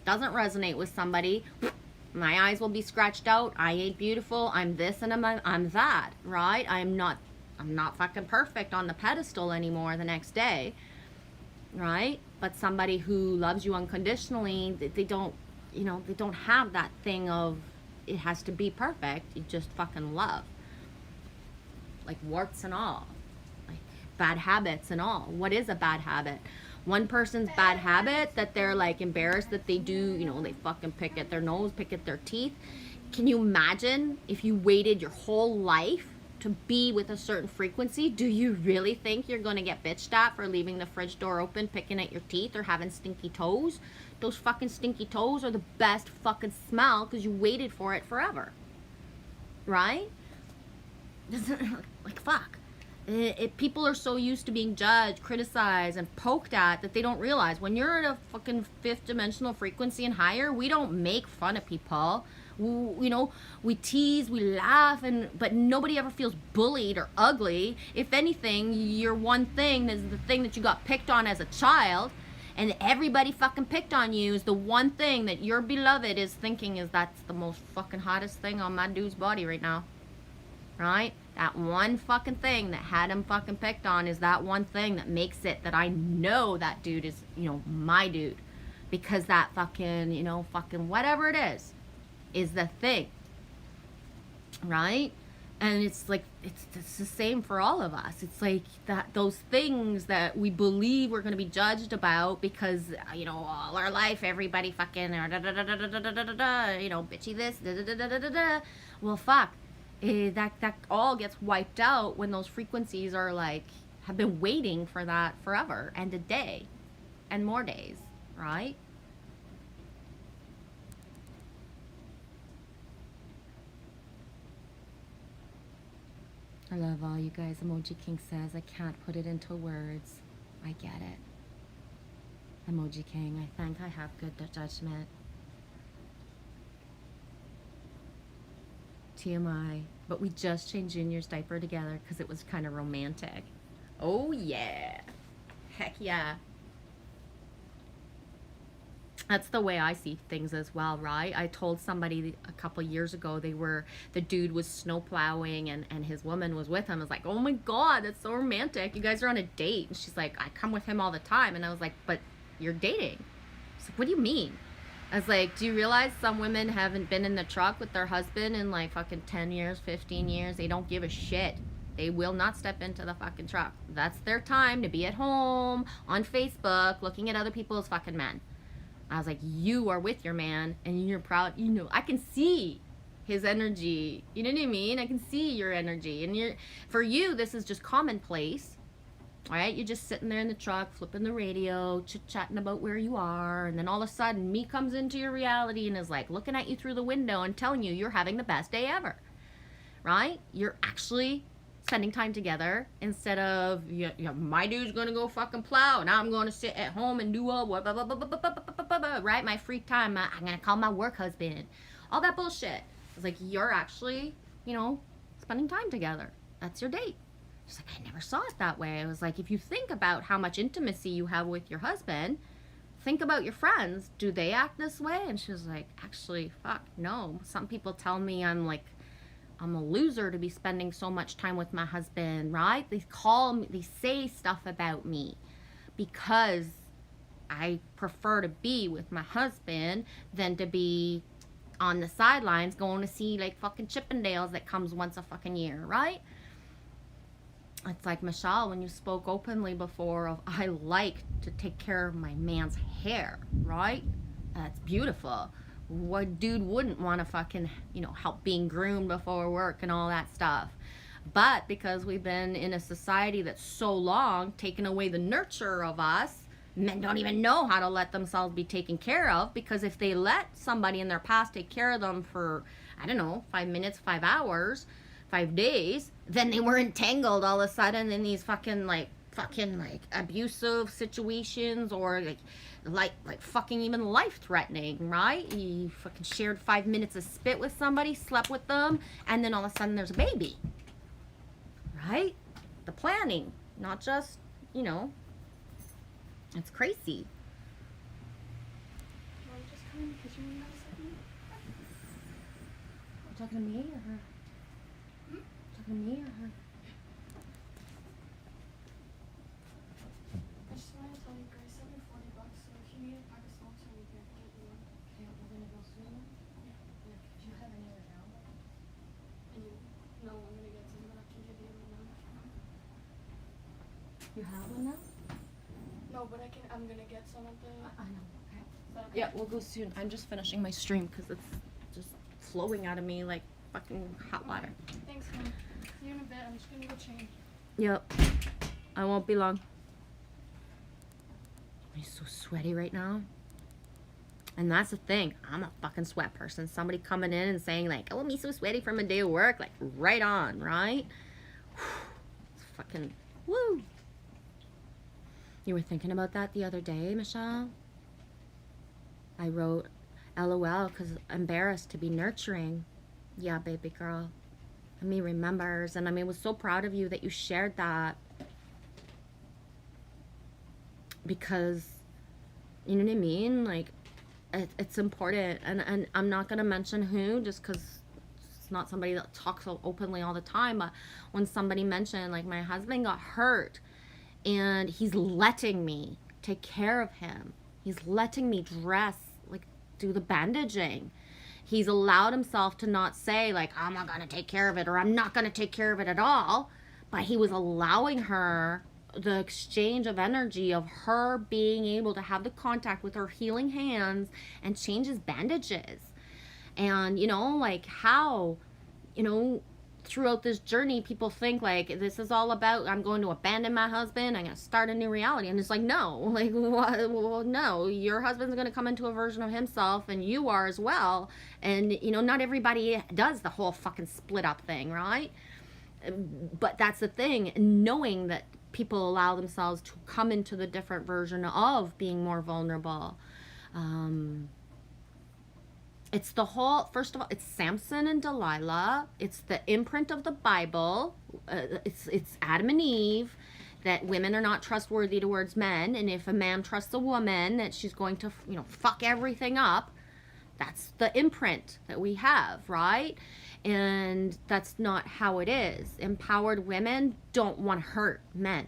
doesn't resonate with somebody, my eyes will be scratched out. I ain't beautiful, I'm this and I'm that, right? I'm not fucking perfect on the pedestal anymore the next day, right? But somebody who loves you unconditionally, they don't, you know, they don't have that thing of it has to be perfect. You just fucking love, like warts and all, like bad habits and all. What is a bad habit? One person's bad habit that they're like embarrassed that they do, you know, they fucking pick at their nose, pick at their teeth. Can you imagine if you waited your whole life to be with a certain frequency? Do you really think you're gonna get bitched at for leaving the fridge door open, picking at your teeth, or having stinky toes? Those fucking stinky toes are the best fucking smell because you waited for it forever, right? Like, fuck. People are so used to being judged, criticized, and poked at that they don't realize when you're at a fucking fifth dimensional frequency and higher, we don't make fun of people. You know, we tease, we laugh, but nobody ever feels bullied or ugly. If anything, your one thing is the thing that you got picked on as a child, and everybody fucking picked on you, is the one thing that your beloved is thinking is that's the most fucking hottest thing on my dude's body right now, right? That one fucking thing that had him fucking picked on is that one thing that makes it that I know that dude is, you know, my dude, because that fucking, you know, fucking whatever it is the thing, right? And it's like, it's the same for all of us. It's like that, those things that we believe we're going to be judged about because, you know, all our life everybody fucking, you know, bitchy this, well, fuck, that all gets wiped out when those frequencies are like, have been waiting for that forever and a day and more days, right? I love all you guys. Emoji King says, I can't put it into words. I get it. Emoji King, I think I have good judgment. TMI, but we just changed Junior's diaper together because it was kind of romantic. Oh yeah. Heck yeah. That's the way I see things as well, right? I told somebody a couple years ago, the dude was snow plowing and his woman was with him. I was like, oh my God, that's so romantic. You guys are on a date. And she's like, I come with him all the time. And I was like, but you're dating. She's like, what do you mean? I was like, do you realize some women haven't been in the truck with their husband in like fucking 10 years, 15 years? They don't give a shit. They will not step into the fucking truck. That's their time to be at home on Facebook looking at other people's fucking men. I was like, you are with your man and you're proud. You know, I can see his energy. You know what I mean? I can see your energy. And for you, this is just commonplace. All right? You're just sitting there in the truck, flipping the radio, chit-chatting about where you are. And then all of a sudden, me comes into your reality and is like looking at you through the window and telling you you're having the best day ever. Right? You're actually spending time together instead of, my dude's gonna go fucking plow and I'm gonna sit at home and do all what, right? My free time, I'm gonna call my work husband. All that bullshit. It's like, you're actually, spending time together. That's your date. She's like, I never saw it that way. I was like, if you think about how much intimacy you have with your husband, think about your friends. Do they act this way? And she was like, actually, fuck, no. Some people tell me I'm a loser to be spending so much time with my husband, right? They call me, they say stuff about me because I prefer to be with my husband than to be on the sidelines going to see like fucking Chippendales that comes once a fucking year, right? It's like, Michelle, when you spoke openly before of, I like to take care of my man's hair, right? That's beautiful. What dude wouldn't want to fucking, help being groomed before work and all that stuff? But because we've been in a society that's so long taken away the nurture of us, men don't even know how to let themselves be taken care of, because if they let somebody in their past take care of them for, I don't know, 5 minutes, 5 hours, 5 days, then they were entangled all of a sudden in these fucking abusive situations, or like fucking even life threatening, right? You fucking shared 5 minutes of spit with somebody, slept with them, and then all of a sudden there's a baby, right? The planning, not just, it's crazy. Want to just come in the kitchen and have a second? You talking to me or her? Talking to me or her? I just wanted to tell you, Grace sent me $40, so if you need a pack of smokes or anything, I can get you one. Okay, we're gonna go soon. Yeah. Do you have any right now? And you, no, I'm gonna get some, but I can give you one now. You have one now? No, but I'm gonna get some at the. I know. Okay. Is that okay? Yeah, we'll go soon. I'm just finishing my stream because it's just flowing out of me like fucking hot water. Thanks, hon. See you in a bit. I'm just gonna go change. Yep. I won't be long. I'm so sweaty right now. And that's the thing. I'm a fucking sweat person. Somebody coming in and saying like, oh, me so sweaty from a day of work. Like, right on, right? It's fucking, woo. You were thinking about that the other day, Michelle? I wrote LOL because embarrassed to be nurturing. Yeah, baby girl. And me remembers. And I was so proud of you that you shared that. Because, you know what I mean? Like, it's important. And I'm not going to mention who just because it's not somebody that talks so openly all the time. But when somebody mentioned, like, my husband got hurt and he's letting me take care of him. He's letting me dress, like, do the bandaging. He's allowed himself to not say, like, I'm not going to take care of it or I'm not going to take care of it at all. But he was allowing her the exchange of energy of her being able to have the contact with her healing hands and change his bandages. And, like how, throughout this journey, people think like this is all about I'm going to abandon my husband, I'm going to start a new reality. And it's like, no, like, well, no, your husband's going to come into a version of himself and you are as well. And, not everybody does the whole fucking split up thing, right? But that's the thing, knowing that people allow themselves to come into the different version of being more vulnerable. It's the whole, first of all, it's Samson and Delilah. It's the imprint of the Bible. It's Adam and Eve, that women are not trustworthy towards men. And if a man trusts a woman, that she's going to, fuck everything up. That's the imprint that we have, right? And that's not how it is. Empowered women don't want to hurt men.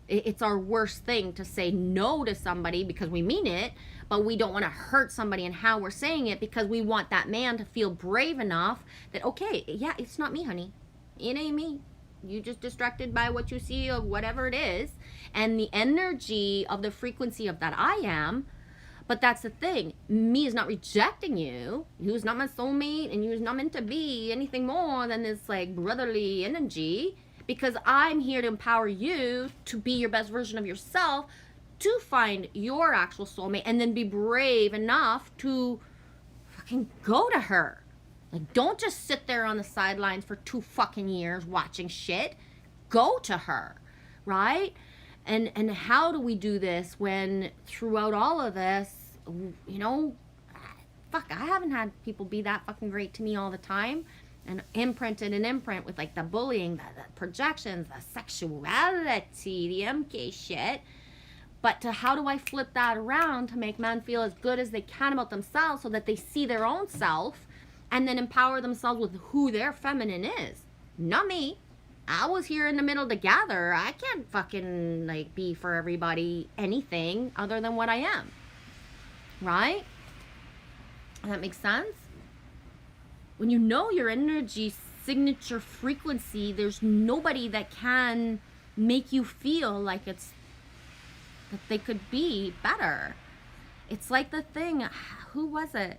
It's our worst thing to say no to somebody because we mean it, but we don't want to hurt somebody in how we're saying it because we want that man to feel brave enough that, okay, yeah, it's not me, honey. It ain't me. You just distracted by what you see of whatever it is. And the energy of the frequency of that I am. But that's the thing. Me is not rejecting you. You's not my soulmate and you's not meant to be anything more than this like brotherly energy. Because I'm here to empower you to be your best version of yourself, to find your actual soulmate, and then be brave enough to fucking go to her. Like, don't just sit there on the sidelines for 2 fucking years watching shit. Go to her, right? And how do we do this when throughout all of this, fuck, I haven't had people be that fucking great to me all the time. And imprint with like the bullying, the projections, the sexuality, the MK shit. But how do I flip that around to make men feel as good as they can about themselves so that they see their own self and then empower themselves with who their feminine is? Not me. I was here in the middle to gather. I can't fucking like be for everybody anything other than what I am. Right? Does that make sense? When you know your energy signature frequency, there's nobody that can make you feel like that they could be better. It's like the thing, who was it?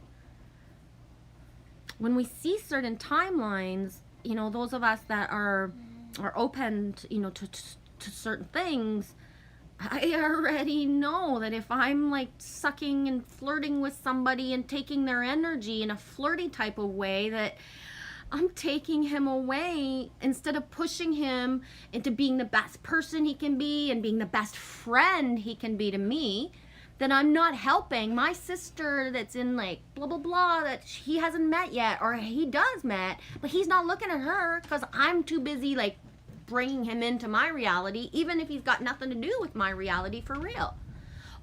When we see certain timelines, those of us that are or open, to certain things, I already know that if I'm like sucking and flirting with somebody and taking their energy in a flirty type of way, that I'm taking him away instead of pushing him into being the best person he can be and being the best friend he can be to me. Then I'm not helping my sister that's in like blah blah blah that he hasn't met yet, or he does met, but he's not looking at her because I'm too busy like bringing him into my reality, even if he's got nothing to do with my reality for real.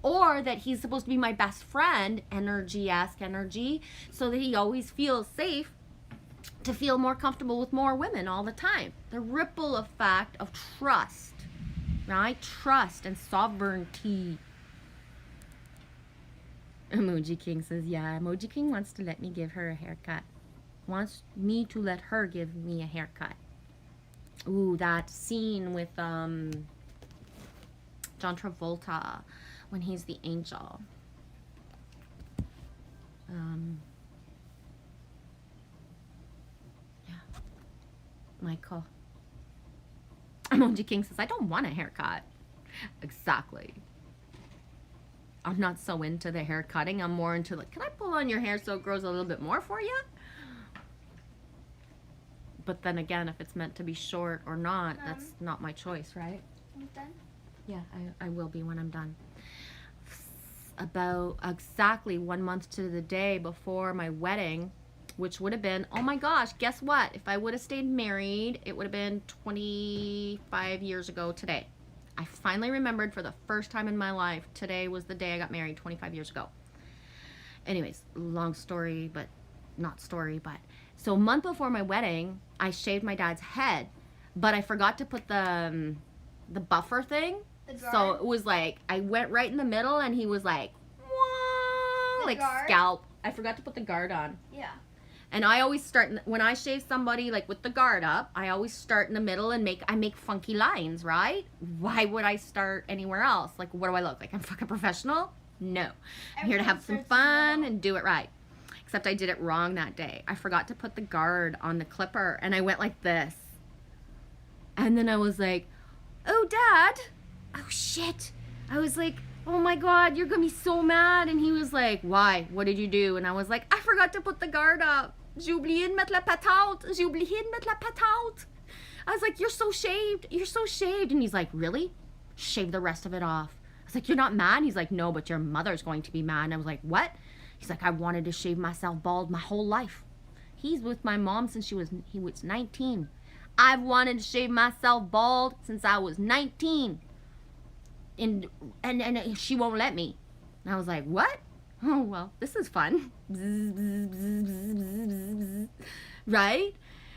Or that he's supposed to be my best friend, energy-esque energy, so that he always feels safe to feel more comfortable with more women all the time. The ripple effect of trust, right? Trust and sovereignty. Emoji King says, yeah, Emoji King wants to let me give her a haircut. Wants me to let her give me a haircut. Ooh, that scene with John Travolta when he's the angel. Yeah. Michael. Emoji King says, I don't want a haircut. Exactly. I'm not so into the hair cutting. I'm more into like, can I pull on your hair so it grows a little bit more for you? But then again, if it's meant to be short or not, that's not my choice, right? Almost done? Yeah, I will be when I'm done. About exactly 1 month to the day before my wedding, which would have been, oh my gosh, guess what? If I would have stayed married, it would have been 25 years ago today. I finally remembered for the first time in my life, today was the day I got married 25 years ago. Anyways, long story, but not story, but so a month before my wedding, I shaved my dad's head, but I forgot to put the buffer thing. So it was like, I went right in the middle and he was like, wah, like guard? scalp. I forgot to put the guard on. Yeah. And I always start, when I shave somebody like with the guard up, I always start in the middle and I make funky lines, right? Why would I start anywhere else? Like, what do I look like? I'm fucking professional? No. I'm here to have some fun and do it right. Except I did it wrong that day. I forgot to put the guard on the clipper and I went like this. And then I was like, oh, Dad. Oh, shit. I was like, oh my God, you're gonna be so mad. And he was like, why? What did you do? And I was like, I forgot to put the guard up. J'ai oublié de mettre la patente. J'ai oublié de mettre la patente. I was like, you're so shaved. You're so shaved. And he's like, really? Shave the rest of it off. I was like, you're not mad? He's like, no, but your mother's going to be mad. And I was like, what? He's like, I wanted to shave myself bald my whole life. He's with my mom since he was 19. I've wanted to shave myself bald since I was 19. And she won't let me. And I was like, what? Oh, well, this is fun. Right?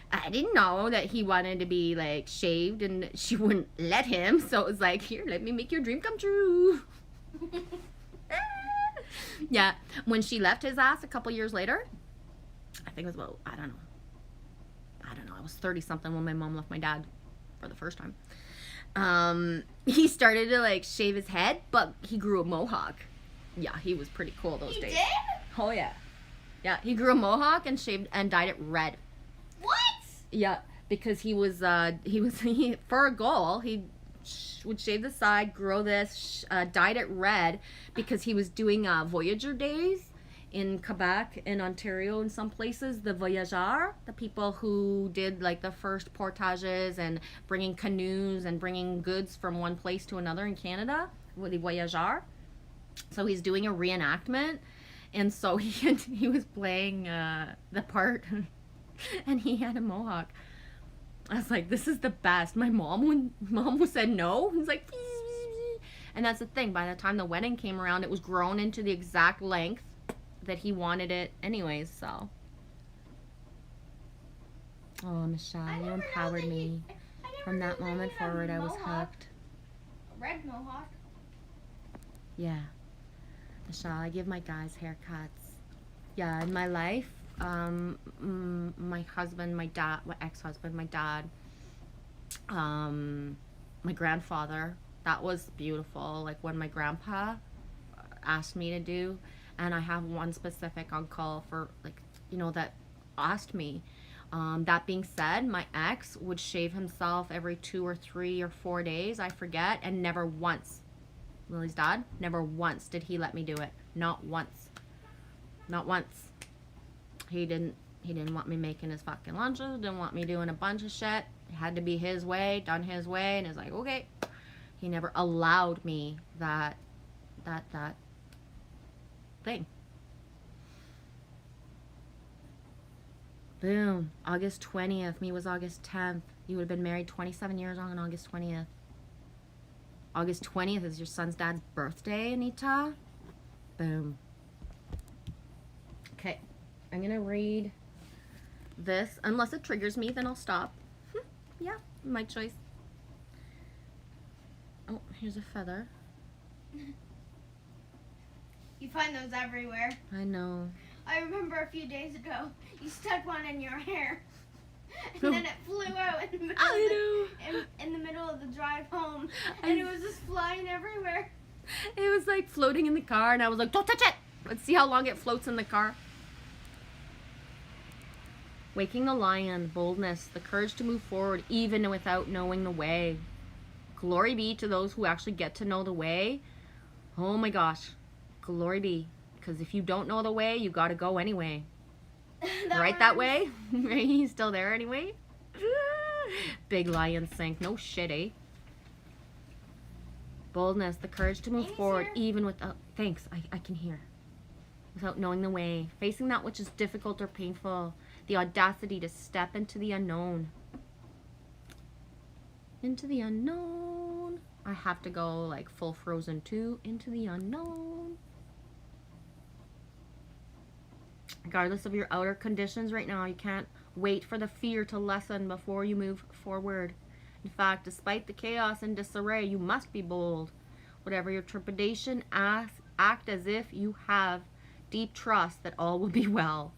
I didn't know that he wanted to be like shaved and she wouldn't let him. So it was like, here, let me make your dream come true. Yeah. When she left his ass a couple years later, I think it was about, I don't know. I was 30 something when my mom left my dad for the first time. He started to like shave his head, but he grew a mohawk. Yeah, he was pretty cool those days. He did? Oh yeah. Yeah, he grew a mohawk and shaved and dyed it red. What? Yeah, because he for a goal, he would shave the side, grow this, dyed it red because he was doing Voyager days in Quebec, in Ontario, in some places, the voyageurs, the people who did like the first portages and bringing canoes and bringing goods from one place to another in Canada, the voyageurs. So he's doing a reenactment, and so he was playing the part, and he had a mohawk. I was like, this is the best. My mom said no. He's like, and that's the thing. By the time the wedding came around, it was grown into the exact length that he wanted it anyways, so. Oh, Michelle, you empowered me. From that moment forward, I was hooked. A red mohawk. Yeah. Michelle, I give my guys haircuts. Yeah, in my life, my husband, my dad, my ex-husband, my dad, my grandfather, that was beautiful. Like when my grandpa asked me to do. And I have one specific uncle for, like, that asked me. That being said, my ex would shave himself every 2 or 3 or 4 days, I forget, and never once, Lily's dad, never once did he let me do it. Not once. Not once. He didn't want me making his fucking lunches, didn't want me doing a bunch of shit. It had to be his way, done his way, and it's like, okay. He never allowed me that thing. Boom. August 20th. Me was August 10th. You would have been married 27 years on August 20th. August 20th is your son's dad's birthday, Anita. Boom. Okay. I'm going to read this. Unless it triggers me, then I'll stop. Yeah, my choice. Oh, here's a feather. You find those everywhere. I know. I remember a few days ago, you stuck one in your hair. And then it flew out in the middle, in the middle of the drive home. And it was just flying everywhere. It was like floating in the car, and I was like, don't touch it! Let's see how long it floats in the car. Waking the lion, boldness, the courage to move forward even without knowing the way. Glory be to those who actually get to know the way. Oh my gosh. Glory be. Because if you don't know the way, you got to go anyway. Right that way? He's still there anyway? Big lion sink. No shit, eh? Boldness, the courage to move forward even without... Thanks, I can hear. Without knowing the way. Facing that which is difficult or painful. The audacity to step into the unknown. Into the unknown. I have to go like full Frozen 2. Into the unknown. Regardless of your outer conditions right now, you can't wait for the fear to lessen before you move forward. In fact, despite the chaos and disarray, you must be bold. Whatever your trepidation, act as if you have deep trust that all will be well.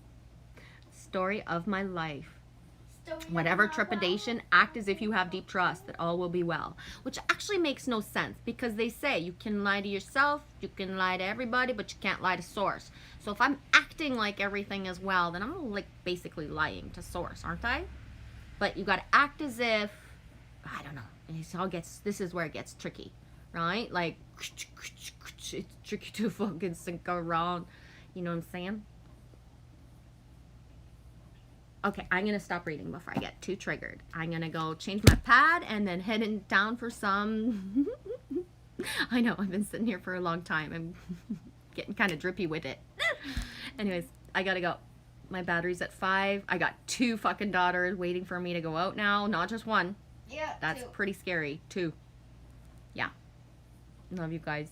Story of my life. Whatever trepidation, act as if you have deep trust that all will be well. Which actually makes no sense, because they say you can lie to yourself, you can lie to everybody, but you can't lie to source. So if I'm acting like everything is well, then I'm like basically lying to source, aren't I? But you got to act as if, I don't know, this is where it gets tricky, right? Like, it's tricky to fucking sync around, you know what I'm saying? Okay, I'm going to stop reading before I get too triggered. I'm going to go change my pad and then heading down for some... I know, I've been sitting here for a long time. I'm getting kind of drippy with it. Anyways, I got to go. My battery's at 5. I got 2 fucking daughters waiting for me to go out now. Not just 1. Yeah, That's 2. pretty scary. 2. Yeah. Love you guys.